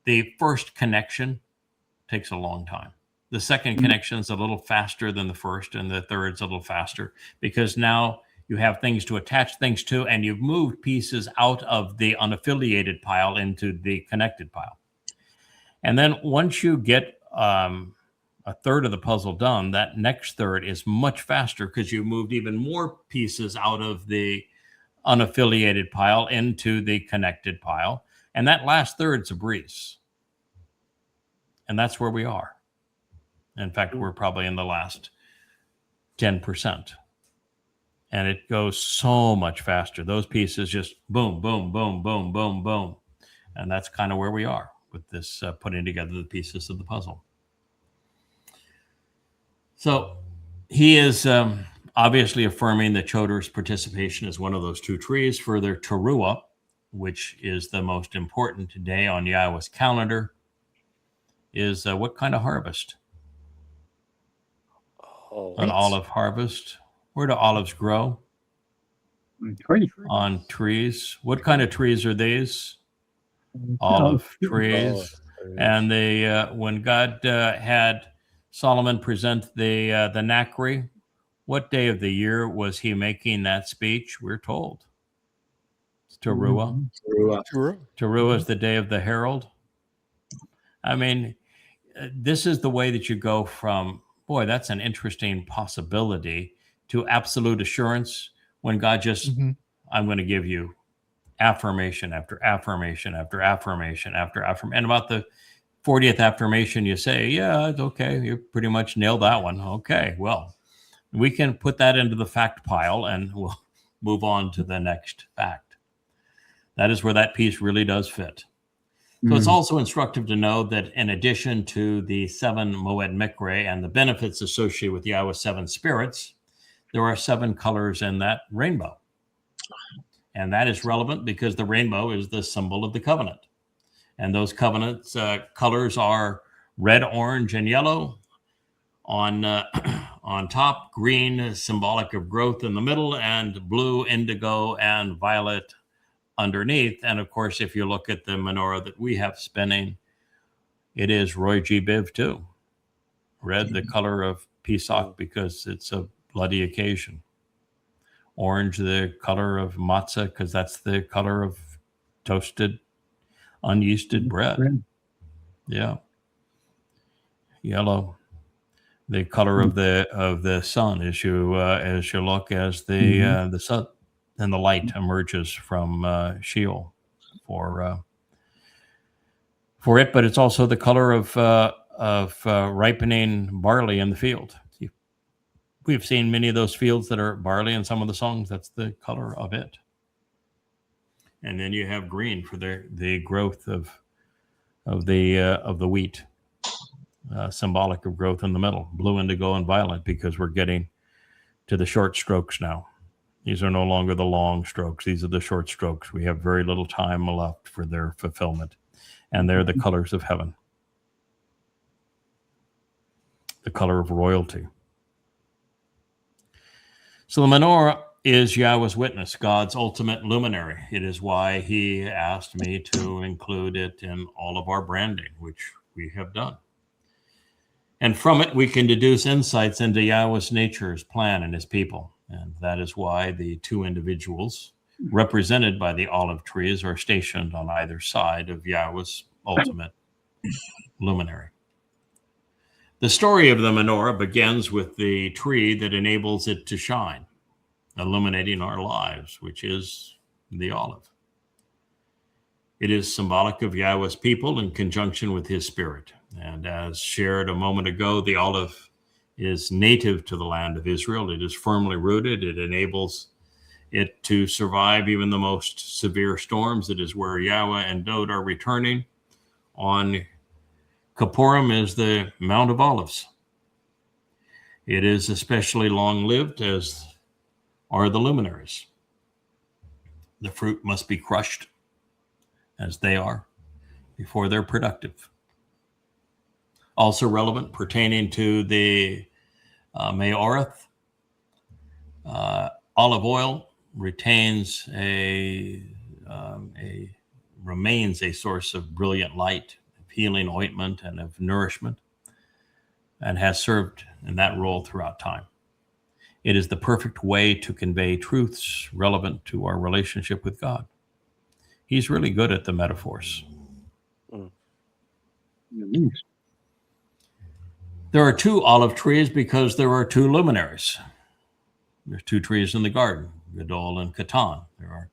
the first connection takes a long time. The second connection is a little faster than the first, and the third's a little faster, because now you have things to attach things to, and you've moved pieces out of the unaffiliated pile into the connected pile. And then once you get a third of the puzzle done, that next third is much faster because you moved even more pieces out of the unaffiliated pile into the connected pile. And that last third's a breeze. And that's where we are. In fact, we're probably in the last 10%. And it goes so much faster. Those pieces just boom, boom, boom, boom, boom, boom. And that's kind of where we are with this putting together the pieces of the puzzle. So he is obviously affirming that Choter's participation is one of those two trees. Further, Teruah, which is the most important day on Yahowah's calendar, is what kind of harvest? An olive harvest. Where do olives grow? On trees. What kind of trees are these? Olive trees. And they, when God had Solomon present the Zakar'yah, what day of the year was he making that speech? We're told. It's Teruah. Teruah is the day of the herald. I mean, this is the way that you go from, boy, that's an interesting possibility, to absolute assurance, when God just, I'm going to give you affirmation after affirmation after affirmation after affirmation. And about the 40th affirmation, you say, yeah, it's okay. You pretty much nailed that one. Okay, well, we can put that into the fact pile and we'll move on to the next fact. That is where that piece really does fit. So it's also instructive to know that in addition to the 7 Mow'edym and the benefits associated with Yahowah's 7 spirits, there are 7 colors in that rainbow. And that is relevant because the rainbow is the symbol of the covenant. And those covenant colors are red, orange, and yellow on top, green, symbolic of growth in the middle, and blue, indigo, and violet underneath. And of course, if you look at the menorah that we have spinning, it is Roy G. Biv too. Red, the color of Pesach, because it's a bloody occasion. Orange, the color of matzah, because that's the color of toasted, unyeasted bread. Yeah. Yellow, the color of the sun, as you look, as the sun and the light emerges from Sheol for it. But it's also the color of ripening barley in the field. We've seen many of those fields that are barley in some of the songs. That's the color of it. And then you have green for the growth of the wheat, symbolic of growth in the middle. Blue, indigo, and violet, because we're getting to the short strokes now. These are no longer the long strokes. These are the short strokes. We have very little time left for their fulfillment. And they're the colors of heaven. The color of royalty. So the menorah is Yahowah's witness, God's ultimate luminary. It is why he asked me to include it in all of our branding, which we have done. And from it, we can deduce insights into Yahowah's nature, his plan, and his people. And that is why the 2 individuals represented by the olive trees are stationed on either side of Yahowah's ultimate luminary. The story of the menorah begins with the tree that enables it to shine, illuminating our lives, which is the olive. It is symbolic of Yahowah's people in conjunction with his spirit. And as shared a moment ago, the olive is native to the land of Israel. It is firmly rooted. It enables it to survive even the most severe storms. It is where Yahowah and Dowd are returning. On Kippurim is the Mount of Olives. It is especially long-lived, as are the luminaries. The fruit must be crushed, as they are, before they're productive. Also relevant, pertaining to the Manowrah, olive oil remains a source of brilliant light, of healing ointment, and of nourishment, and has served in that role throughout time. It is the perfect way to convey truths relevant to our relationship with God. He's really good at the metaphors. The There are 2 olive trees because there are 2 luminaries. There's 2 trees in the garden, Gadowl and Qatan. There are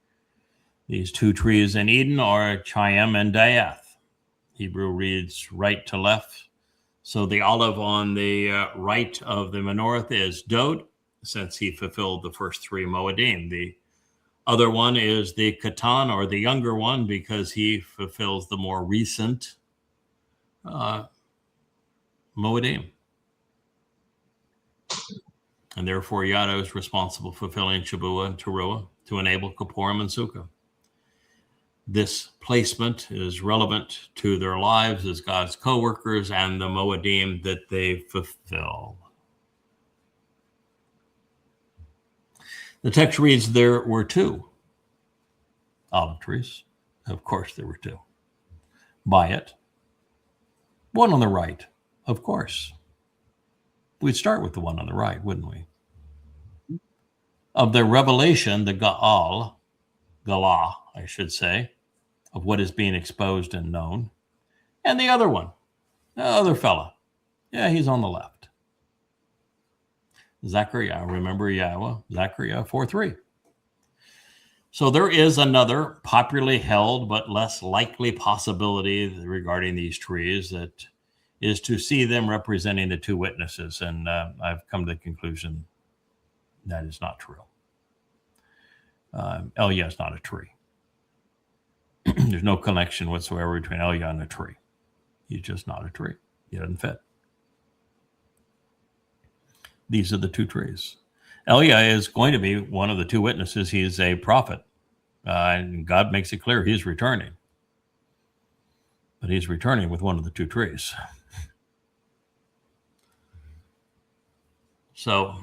these 2 trees in Eden are Chaim and Diath. Hebrew reads right to left. So the olive on the right of the menorah is Dowd, since he fulfilled the first 3 Mowedym. The other one is the Qatan, or the younger one, because he fulfills the more recent Mowedym. And therefore, Yahweh is responsible for fulfilling Shabbat and Teruah to enable Kippurim and Sukkah. This placement is relevant to their lives as God's co-workers and the Mowedym that they fulfill. The text reads, there were 2 olive trees. Of course there were 2. By it. One on the right, of course. We'd start with the one on the right, wouldn't we? Of the revelation, the Gadowl, Galah, I should say, of what is being exposed and known. And the other one, the other fella. Yeah, he's on the left. Zakar'yah, remember Yahowah, Zakar'yah 4:3. So there is another popularly held but less likely possibility regarding these trees, that is to see them representing the 2 witnesses. And I've come to the conclusion that is not true. Eliah is not a tree. There's no connection whatsoever between Eliah and a tree. He's just not a tree. He doesn't fit. These are the 2 trees. Eliah is going to be one of the 2 witnesses. He is a prophet. And God makes it clear he's returning. But he's returning with one of the 2 trees. So,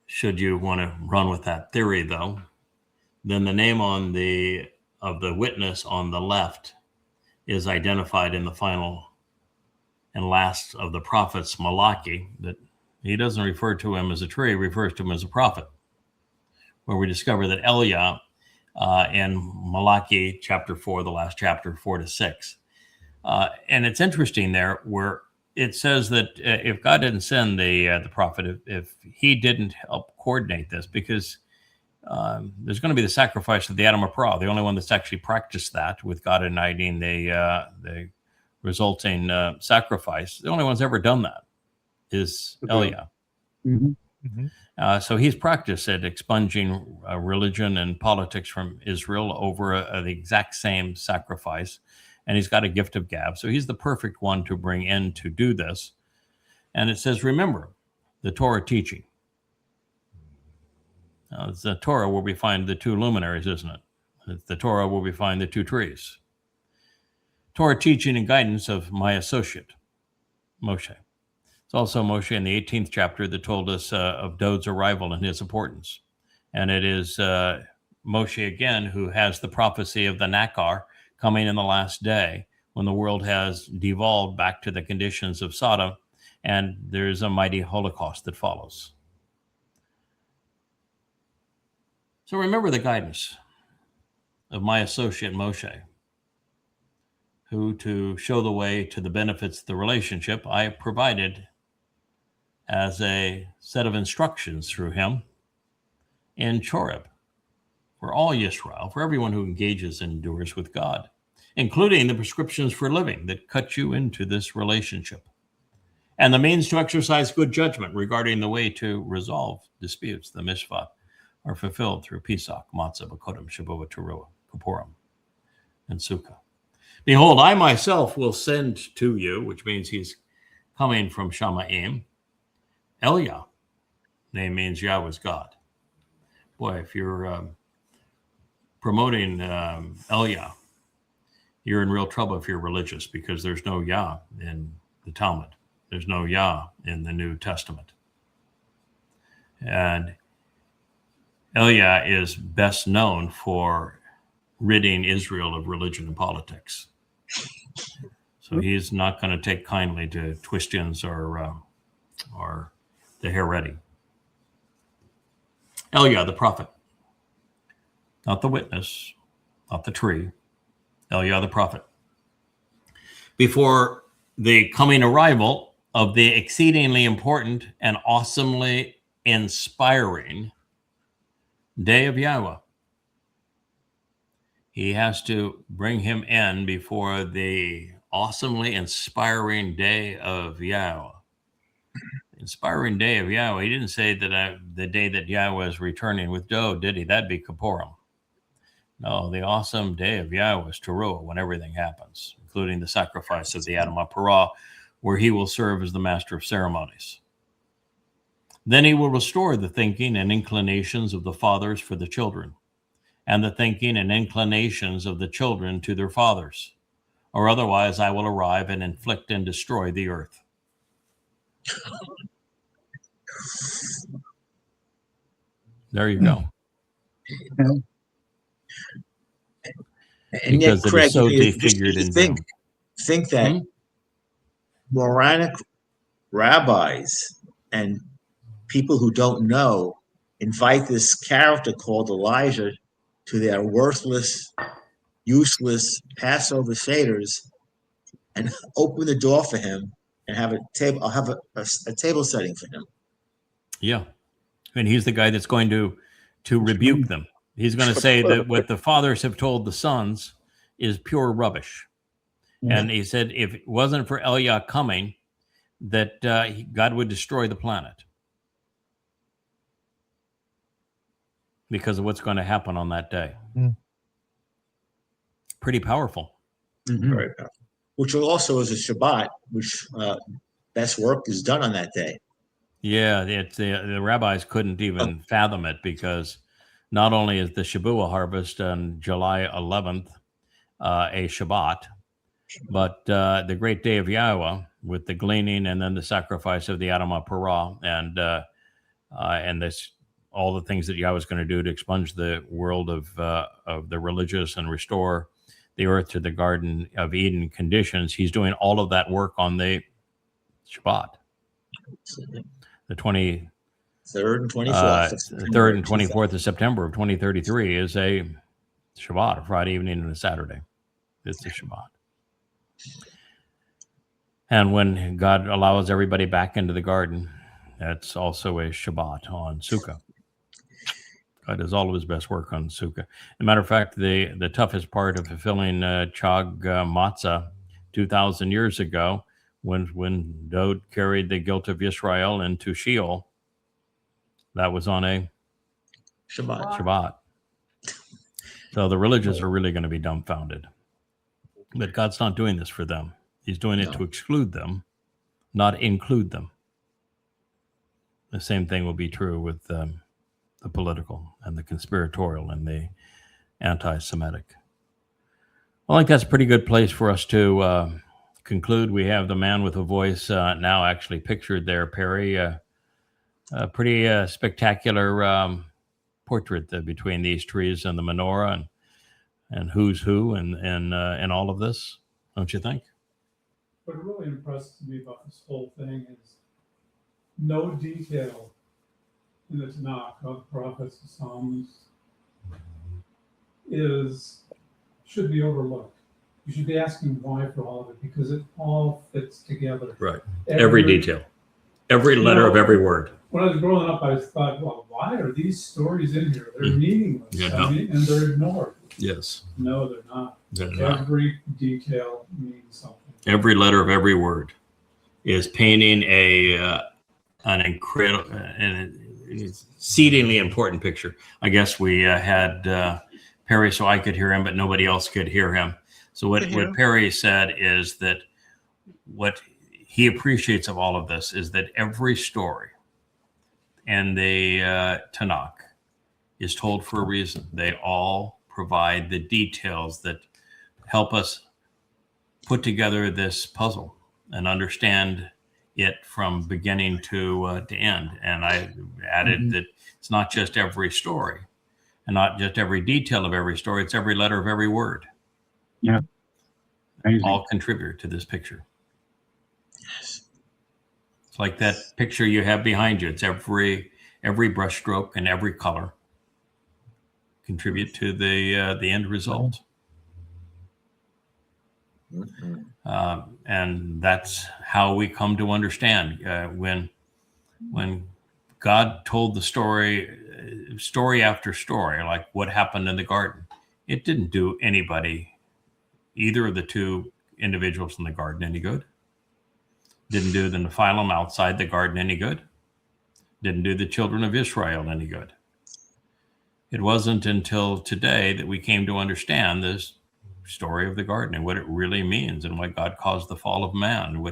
should you want to run with that theory, though, then the name of the witness on the left is identified in the final and last of the prophets, Malachi, that he doesn't refer to him as a tree, he refers to him as a prophet, where we discover that Eliah in Malachi chapter 4, the last chapter, 4-6. And it's interesting there where it says that if God didn't send the prophet, if he didn't help coordinate this, because there's going to be the sacrifice of the Adam of Pra, the only one that's actually practiced that with God igniting the resulting sacrifice. The only one's ever done that is Eliah.
Mm-hmm.
Mm-hmm.
So he's practiced at expunging religion and politics from Israel over the exact same sacrifice. And he's got a gift of gab. So he's the perfect one to bring in to do this. And it says, remember, the Torah teaching. Now, it's the Torah where we find the 2 luminaries, isn't it? It's the Torah where we find the 2 trees. Torah teaching and guidance of my associate, Moshe. It's also Moshe in the 18th chapter that told us of Dowd's arrival and his importance. And it is Moshe again who has the prophecy of the Nakar coming in the last day, when the world has devolved back to the conditions of Sodom, and there's a mighty Holocaust that follows. So remember the guidance of my associate Moshe, who, to show the way to the benefits of the relationship, I provided as a set of instructions through him in Choreb for all Yisrael, for everyone who engages and endures with God, including the prescriptions for living that cut you into this relationship, and the means to exercise good judgment regarding the way to resolve disputes. The Mishpat are fulfilled through Pesach, Matzah, Bakodim, Shabbat, Teruah, Kippurim, and Sukkah. Behold, I myself will send to you, which means he's coming from Shamayim, Eliah. Name means Yahweh's God. Boy, if you're promoting Eliah, you're in real trouble if you're religious, because there's no Yah in the Talmud. There's no Yah in the New Testament. And Eliah is best known for ridding Israel of religion and politics. So he's not going to take kindly to twist-ins or the hereti. Eliah, the prophet, not the witness, not the tree. Eliah, the prophet. Before the coming arrival of the exceedingly important and awesomely inspiring day of Yahowah. He has to bring him in before the awesomely inspiring day of Yahowah. Inspiring day of Yahowah. He didn't say that the day that Yahowah is returning with Dowd, did he? That'd be Kippurim. No, the awesome day of Yahowah is Teruah, when everything happens, including the sacrifice of the Adamah Parah, where he will serve as the master of ceremonies. Then he will restore the thinking and inclinations of the fathers for the children, and the thinking and inclinations of the children to their fathers, or otherwise I will arrive and inflict and destroy the earth. There you go.
And
because
yet, Craig,
it is so
you
defigured in
think that Moronic rabbis and people who don't know invite this character called Elijah to their worthless, useless Passover seders and open the door for him and have a table. I'll have a table setting for him.
Yeah, and he's the guy that's going to rebuke them. He's going to say that what the fathers have told the sons is pure rubbish. And he said if it wasn't for Eliah coming, that God would destroy the planet because of what's going to happen on that day. Pretty powerful.
Very powerful. Which also is a Shabbat, which best work is done on that day. Yeah,
the rabbis couldn't even fathom it, because not only is the Shabuah harvest on July 11th a Shabbat, but the great day of Yahowah with the gleaning and then the sacrifice of the Adamah Parah and this all the things that Yahweh is going to do to expunge the world of the religious and restore the earth to the Garden of Eden conditions. He's doing all of that work on the Shabbat, the 23rd and 24th of September of 2033 is a Shabbat, a Friday evening and a Saturday. It's a Shabbat. And when God allows everybody back into the garden, that's also a Shabbat on Sukkah. God does all of his best work on Sukkah. As a matter of fact, the toughest part of fulfilling Chag Matzah 2,000 years ago, when Dowd carried the guilt of Israel into Sheol, that was on a Shabbat. So the religious are really going to be dumbfounded. But God's not doing this for them. He's doing it to exclude them, not include them. The same thing will be true with the political and the conspiratorial and the anti-Semitic. I think that's a pretty good place for us to conclude. We have the man with a voice now actually pictured there, Perry. A pretty spectacular portrait between these trees and the menorah and who's who and all of this, don't you think?
What really impresses me about this whole thing is no detail in the Tanakh of the prophets and Psalms should be overlooked. You should be asking why for all of it, because it all fits together.
Right. Every detail. Every letter of every word.
When I was growing up, I thought, well, why are these stories in here? They're meaningless.
Yeah,
and they're ignored.
Yes.
No, they're not.
They're
every detail means something.
Every letter of every word is painting an incredible and exceedingly important picture. I guess we had Perry so I could hear him, but nobody else could hear him. So what Perry said is that what he appreciates of all of this is that every story in the Tanakh is told for a reason. They all provide the details that help us put together this puzzle and understand it from beginning to end. And I added that it's not just every story and not just every detail of every story, it's every letter of every word.
Yeah. Amazing.
All contribute to this picture. It's like that picture you have behind you. It's every brushstroke and every color contribute to the end result. And that's how we come to understand when God told the story after story, like what happened in the garden. It didn't do either of the two individuals in the garden any good. Didn't do the Nephilim outside the garden any good. Didn't do the children of Israel any good. It wasn't until today that we came to understand this story of the garden and what it really means, and what God caused the fall of man,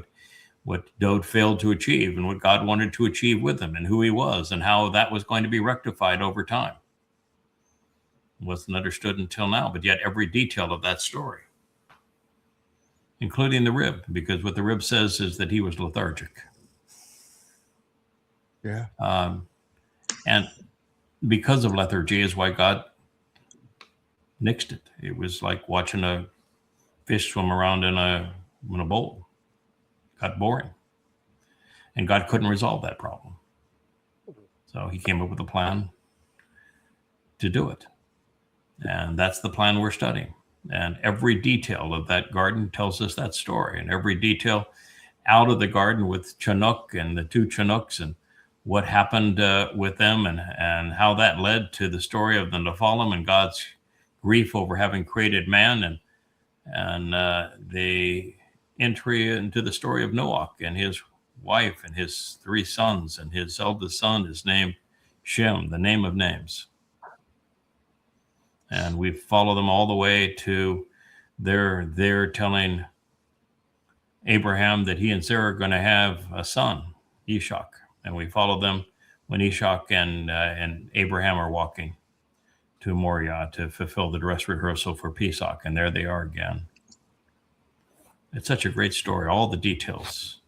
what Dowd failed to achieve, and what God wanted to achieve with him, and who he was, and how that was going to be rectified over time. It wasn't understood until now, but yet every detail of that story, including the rib, because what the rib says is that he was lethargic.
Yeah.
And because of lethargy is why God nixed it. It was like watching a fish swim around in a bowl. Got boring. And God couldn't resolve that problem. So he came up with a plan to do it. And that's the plan we're studying. And every detail of that garden tells us that story. And every detail out of the garden with Chinook and the two Chinooks, and what happened with them, and how that led to the story of the Nephilim and God's grief over having created man, and the entry into the story of Noah and his wife and his 3 sons, and his eldest son is named Shem, the name of names. And we follow them all the way to they're telling Abraham that he and Sarah are going to have a son, Ishak. And we follow them when Ishak and Abraham are walking to Moriah to fulfill the dress rehearsal for Pesach. And there they are again. It's such a great story. All the details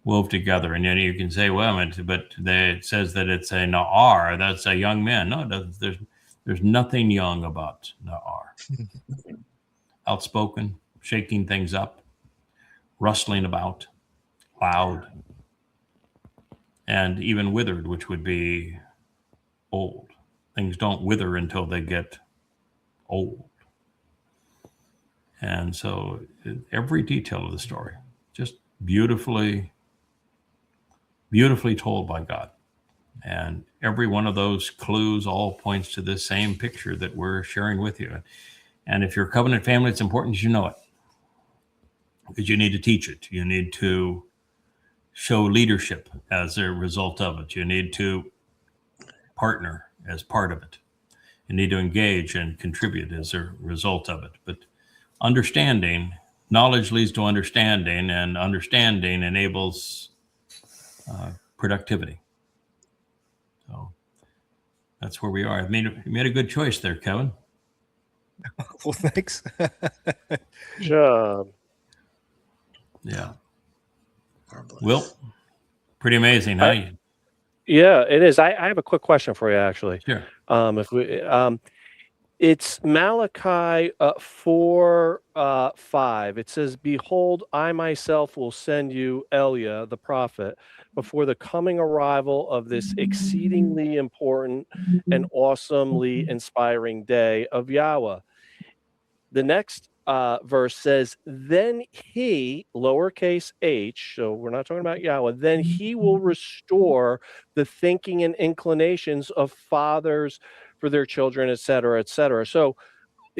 wove together. And then you can say, well, but it says that it's a Na'ar. That's a young man. No, it doesn't. There's nothing young about Na'ar. Outspoken, shaking things up, rustling about, loud, and even withered, which would be old. Things don't wither until they get old. And so every detail of the story, just beautifully told by God. And every one of those clues all points to this same picture that we're sharing with you. And if you're a covenant family, it's important you know it, because you need to teach it. You need to show leadership as a result of it. You need to partner as part of it. You need to engage and contribute as a result of it. But knowledge leads to understanding, and understanding enables productivity. So that's where we are. You made a good choice there, Kevin.
Well, thanks.
Good job.
Yeah. Will, pretty amazing, huh?
Yeah, it is. I have a quick question for you, actually.
Sure.
It's Malachi 4:5. It says, "Behold, I myself will send you Eliah the prophet before the coming arrival of this exceedingly important and awesomely inspiring day of Yahweh." The next verse says, "Then he," lowercase h, so we're not talking about Yahweh, "then he will restore the thinking and inclinations of fathers for their children, etc., etc." So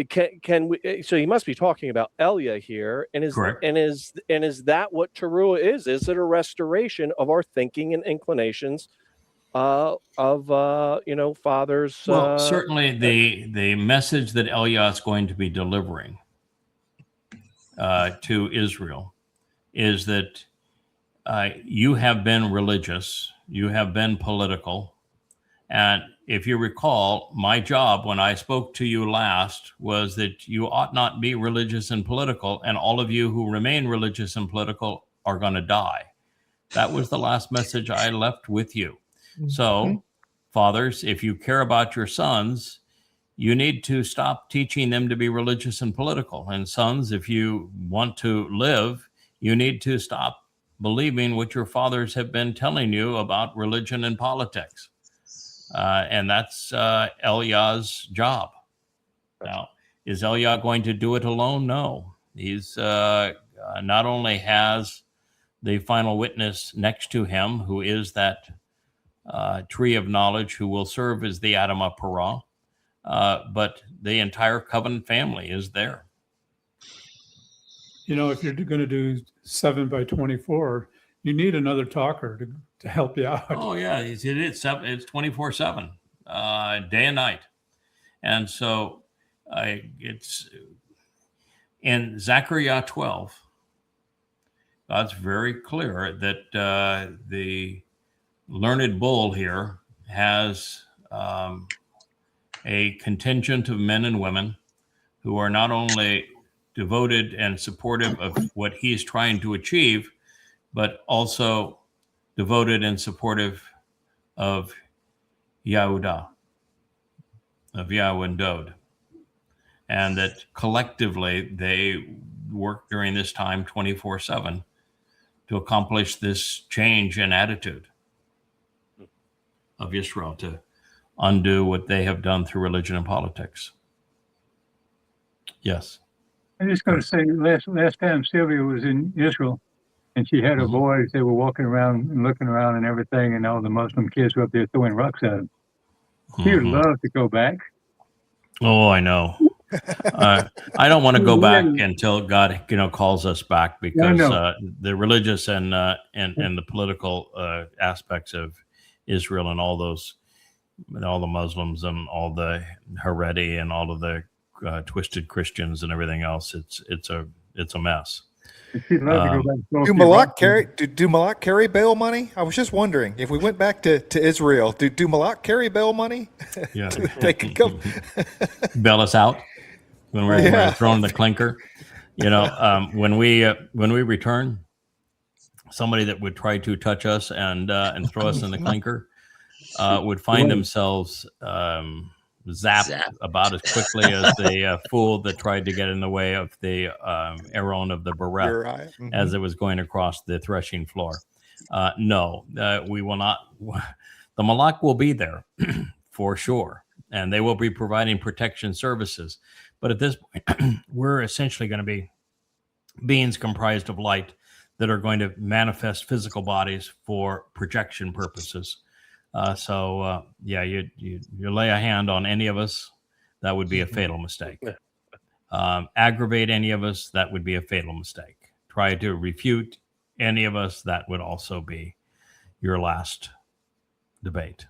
can we? So he must be talking about Eliah here, and is
Correct.
and is that what Teruah is? Is it a restoration of our thinking and inclinations of fathers?
Well, certainly the message that Eliah is going to be delivering to Israel is that you have been religious, you have been political, and if you recall, my job when I spoke to you last was that you ought not be religious and political, and all of you who remain religious and political are going to die. That was the last message I left with you. So, fathers, if you care about your sons, you need to stop teaching them to be religious and political. And sons, if you want to live, you need to stop believing what your fathers have been telling you about religion and politics. And that's Eliah's job. Now, is Eliah going to do it alone? No. He's not only has the final witness next to him, who is that tree of knowledge, who will serve as the Adamah Parah, but the entire covenant family is there.
You know, if you're going to do 7 by 24, you need another talker to help you out.
Oh yeah, it's 24/7, day and night, and so it's in Zakar'yah 12. God's very clear that the learned bull here has a contingent of men and women who are not only devoted and supportive of what he's trying to achieve, but also devoted and supportive of Yahudah, of Yahweh and Dowd. And that collectively they work during this time 24/7 to accomplish this change in attitude of Israel, to undo what they have done through religion and politics. Yes.
I'm just going to say, last time Sylvia was in Israel, and she had her boys, they were walking around and looking around and everything, and all the Muslim kids were up there throwing rocks at them. She would love to go back.
Oh, I know. I don't want to go back until God, calls us back, because the religious and the political aspects of Israel and all the Muslims and all the Haredi and all of the twisted Christians and everything else, it's a mess.
Do Malak carry bail money? I was just wondering, if we went back to Israel, do Malak carry bail money?
Yeah,
they could come
bail us out when we're throwing the clinker. When we return, somebody that would try to touch us and throw us in the clinker would find themselves zapped about as quickly as the fool that tried to get in the way of the Aaron of the Bereth as it was going across the threshing floor. No, we will not. The Malak will be there for sure, and they will be providing protection services. But at this point, we're essentially going to be beings comprised of light that are going to manifest physical bodies for projection purposes. You lay a hand on any of us, that would be a fatal mistake. Aggravate any of us, that would be a fatal mistake. Try to refute any of us, that would also be your last debate.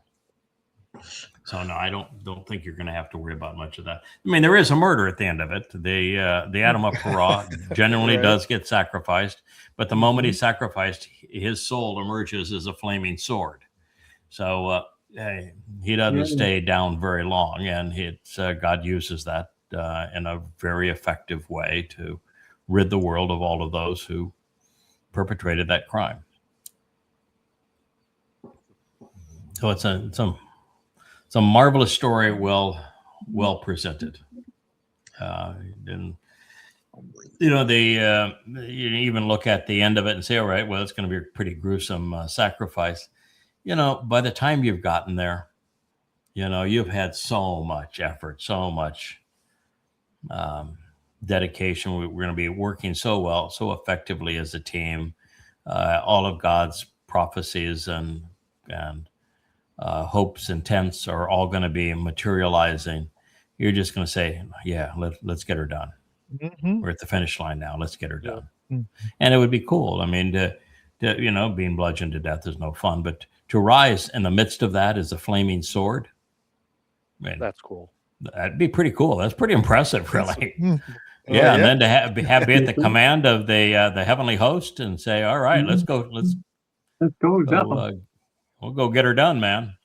So no, I don't think you're going to have to worry about much of that. I mean, there is a murder at the end of it. The Adamah Parah generally does get sacrificed, but the moment he's sacrificed, his soul emerges as a flaming sword. So he doesn't stay down very long, and God uses that in a very effective way to rid the world of all of those who perpetrated that crime. So it's a marvelous story, well presented. And you even look at the end of it and say, all right, well, it's going to be a pretty gruesome sacrifice. By the time you've gotten there, you've had so much effort, so much dedication. We're going to be working so well, so effectively as a team. All of God's prophecies and hopes and intents are all going to be materializing. You're just going to say, yeah, let's get her done. We're at the finish line now. Let's get her done. And it would be cool. I mean, to being bludgeoned to death is no fun, but to rise in the midst of that is a flaming sword. I mean,
that's cool.
That'd be pretty cool. That's pretty impressive, really. And then to be at the command of the heavenly host and say, all right, let's go. Let's go. We'll go get her done, man.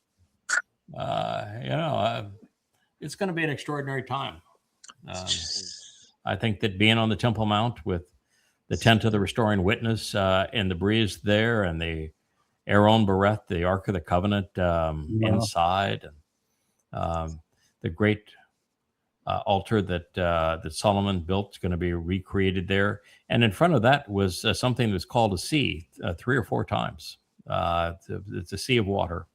It's going to be an extraordinary time. I think that being on the Temple Mount with the tent of the restoring witness and the breeze there, and the Aaron Bereth, the Ark of the Covenant inside, and the great altar that Solomon built is going to be recreated there. And in front of that was something that's called a sea 3 or 4 times. It's a sea of water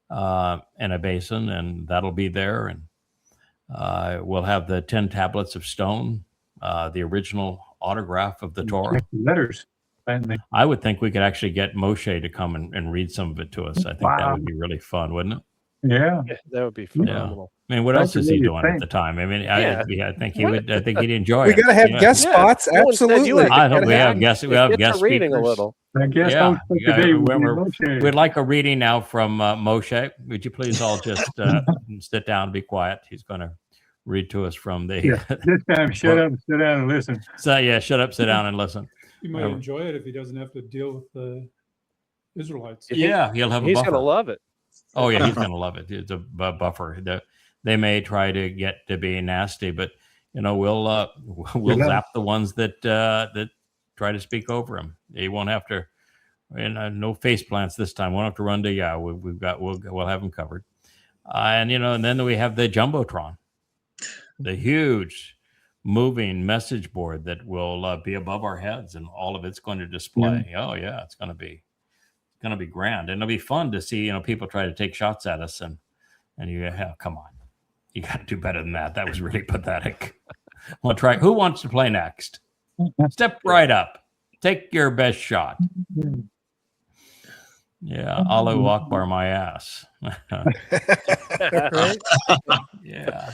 and a basin, and that'll be there. And we'll have the 10 tablets of stone, the original autograph of the Torah.
Letters. And
I would think we could actually get Moshe to come and read some of it to us. I think that would be really fun, wouldn't it?
yeah.
Yeah, that would be phenomenal.
I mean, what
That's
else is he
really
doing
fun.
at the time? I mean,
Yeah.
I think he would. I think he'd enjoy
We
it.
got to have
Yeah.
guest
Yeah.
spots.
No one said you
Absolutely.
had to
I
come
hope we have
back.
guests. We
Get
have
to
guest
reading
speakers.
a little.
I guess
Yeah.
today
We'd like a reading now from Moshe. Would you please all just sit down and be quiet? He's going to read to us from the.
Yeah. This time, shut up, sit down, and listen.
So yeah, shut up, sit down, and listen.
You might enjoy it if he doesn't have to deal with the Israelites.
Yeah, he'll have a
He's
buffer.
going to love it.
Oh yeah, he's going to love it. It's a buffer. They may try to get to be nasty, but we'll zap the ones that try to speak over him. He won't have to. And no face plants this time. Won't have to run to Yahowah. We'll have him covered. And then we have the jumbotron, the huge moving message board that will be above our heads, and all of it's going to display. Oh yeah, it's going to be grand, and it'll be fun to see people try to take shots at us, and come on, you got to do better than that. That was really pathetic. We'll try. Who wants to play next? Step right up, take your best shot. Yeah, Allahu Akbar my ass. Yeah,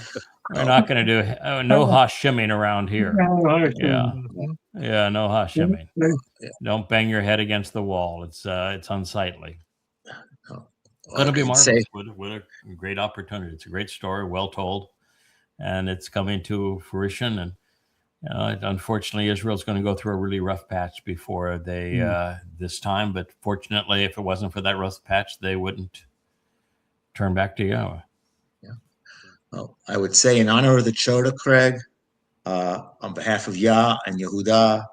we're not going to do no hashiming around here. Yeah, no hashiming. Don't bang your head against the wall. It's unsightly. It'll be marvelous. What a great opportunity. It's a great story, well told, and it's coming to fruition. And unfortunately, Israel's going to go through a really rough patch before they this time. But fortunately, if it wasn't for that rough patch, they wouldn't turn back to Yahowah.
Yeah. Well, I would say in honor of the Choter, Craig, on behalf of Yah and Yehudah,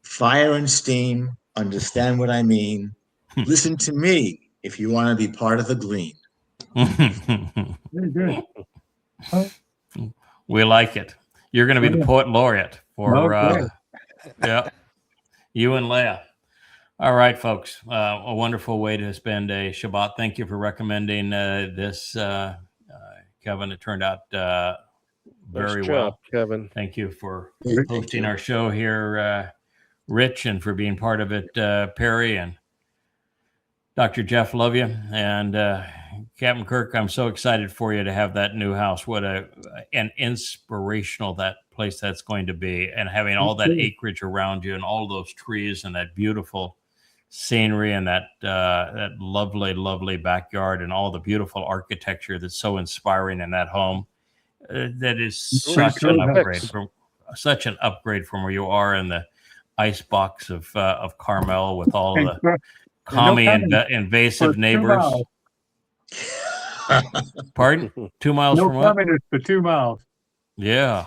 fire and steam, understand what I mean. Listen to me if you want to be part of the glean.
Very good.
We like it. You're going to be the poet laureate for you and Leah. All right, folks. A wonderful way to spend a Shabbat. Thank you for recommending this, Kevin. It turned out very well.
Kevin.
Thank you for hosting our show here, Rich, and for being part of it, Perry and Dr. Jeff. Love you. And Captain Kirk, I'm so excited for you to have that new house. What an inspirational that place that's going to be, and having all that acreage around you and all those trees and that beautiful scenery and that lovely, lovely backyard and all the beautiful architecture that's so inspiring in that home. That is such an upgrade from where you are in the ice box of Carmel with all the invasive neighbors. Pardon? 2 miles from what?
For 2 miles.
Yeah.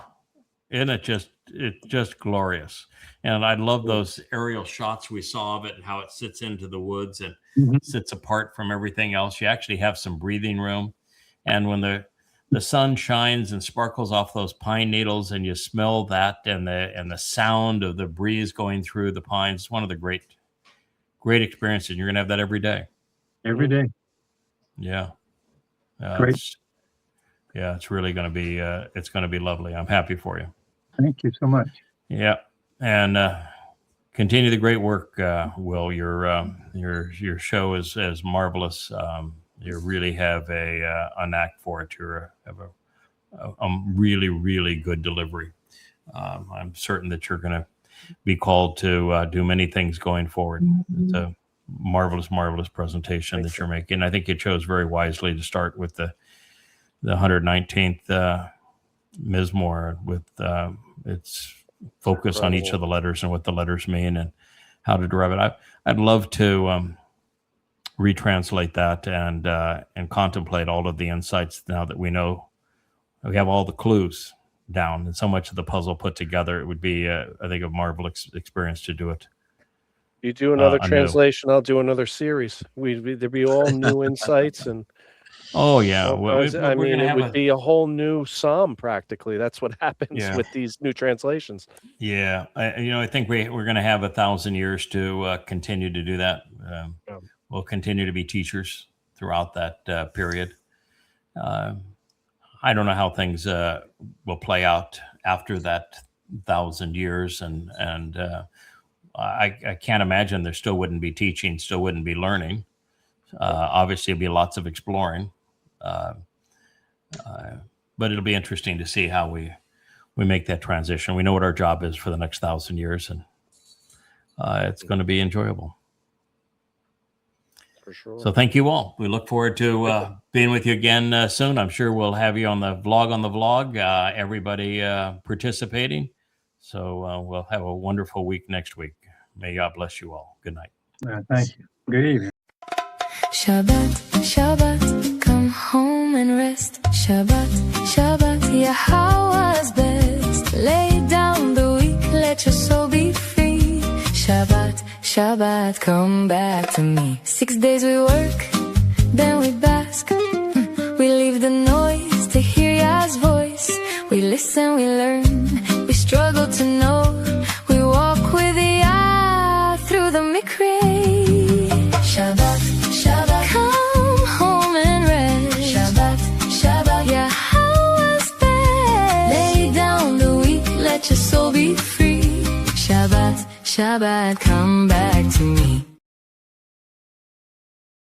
Isn't it's just glorious. And I love those aerial shots we saw of it and how it sits into the woods and sits apart from everything else. You actually have some breathing room. And when the sun shines and sparkles off those pine needles and you smell that and the sound of the breeze going through the pines, it's one of the great experiences. You're going to have that every day.
Every day.
Yeah.
Great.
It's really going to be it's going to be lovely. I'm happy for you.
Thank you so much.
Yeah, and continue the great work, Will. Your show is marvelous. You really have a knack for it. You have a really, really good delivery. I'm certain that you're going to be called to do many things going forward. It's a marvelous, marvelous presentation that you're making. I think you chose very wisely to start with the 119th Mizmor with its focus on each of the letters and what the letters mean and how to derive it. I'd love to retranslate that and contemplate all of the insights now that we know we have all the clues down and so much of the puzzle put together. It would be, I think, a marvelous experience to do it.
You do another translation, I'll do another series. There'd be all new insights and.
Oh yeah,
it would be a whole new psalm practically. That's what happens with these new translations.
Yeah, I think we're going to have 1,000 years to continue to do that. We'll continue to be teachers throughout that period. I don't know how things will play out after that 1,000 years, and I can't imagine there still wouldn't be teaching, still wouldn't be learning. Obviously, it'll be lots of exploring, but it'll be interesting to see how we make that transition. We know what our job is for the next 1,000 years, and it's going to be enjoyable.
For sure.
So thank you all. We look forward to being with you again soon. I'm sure we'll have you on the vlog, everybody participating. So we'll have a wonderful week next week. May God bless you all. Good night.
Thank you. Good evening.
Shabbat, Shabbat, come home and rest. Shabbat, Shabbat, Yahowah's best. Lay down the weak, let your soul be free. Shabbat, Shabbat, come back to me. 6 days we work, then we bask. We leave the noise to hear Yah's voice. We listen, we learn, we struggle to know. We walk with Yah through the Mikri. Shabbat, Shabbat, come home and rest. Shabbat, Shabbat, Yahowah's best. Lay down the weak, let your soul be free. Shabbat, Shabbat, come back to me.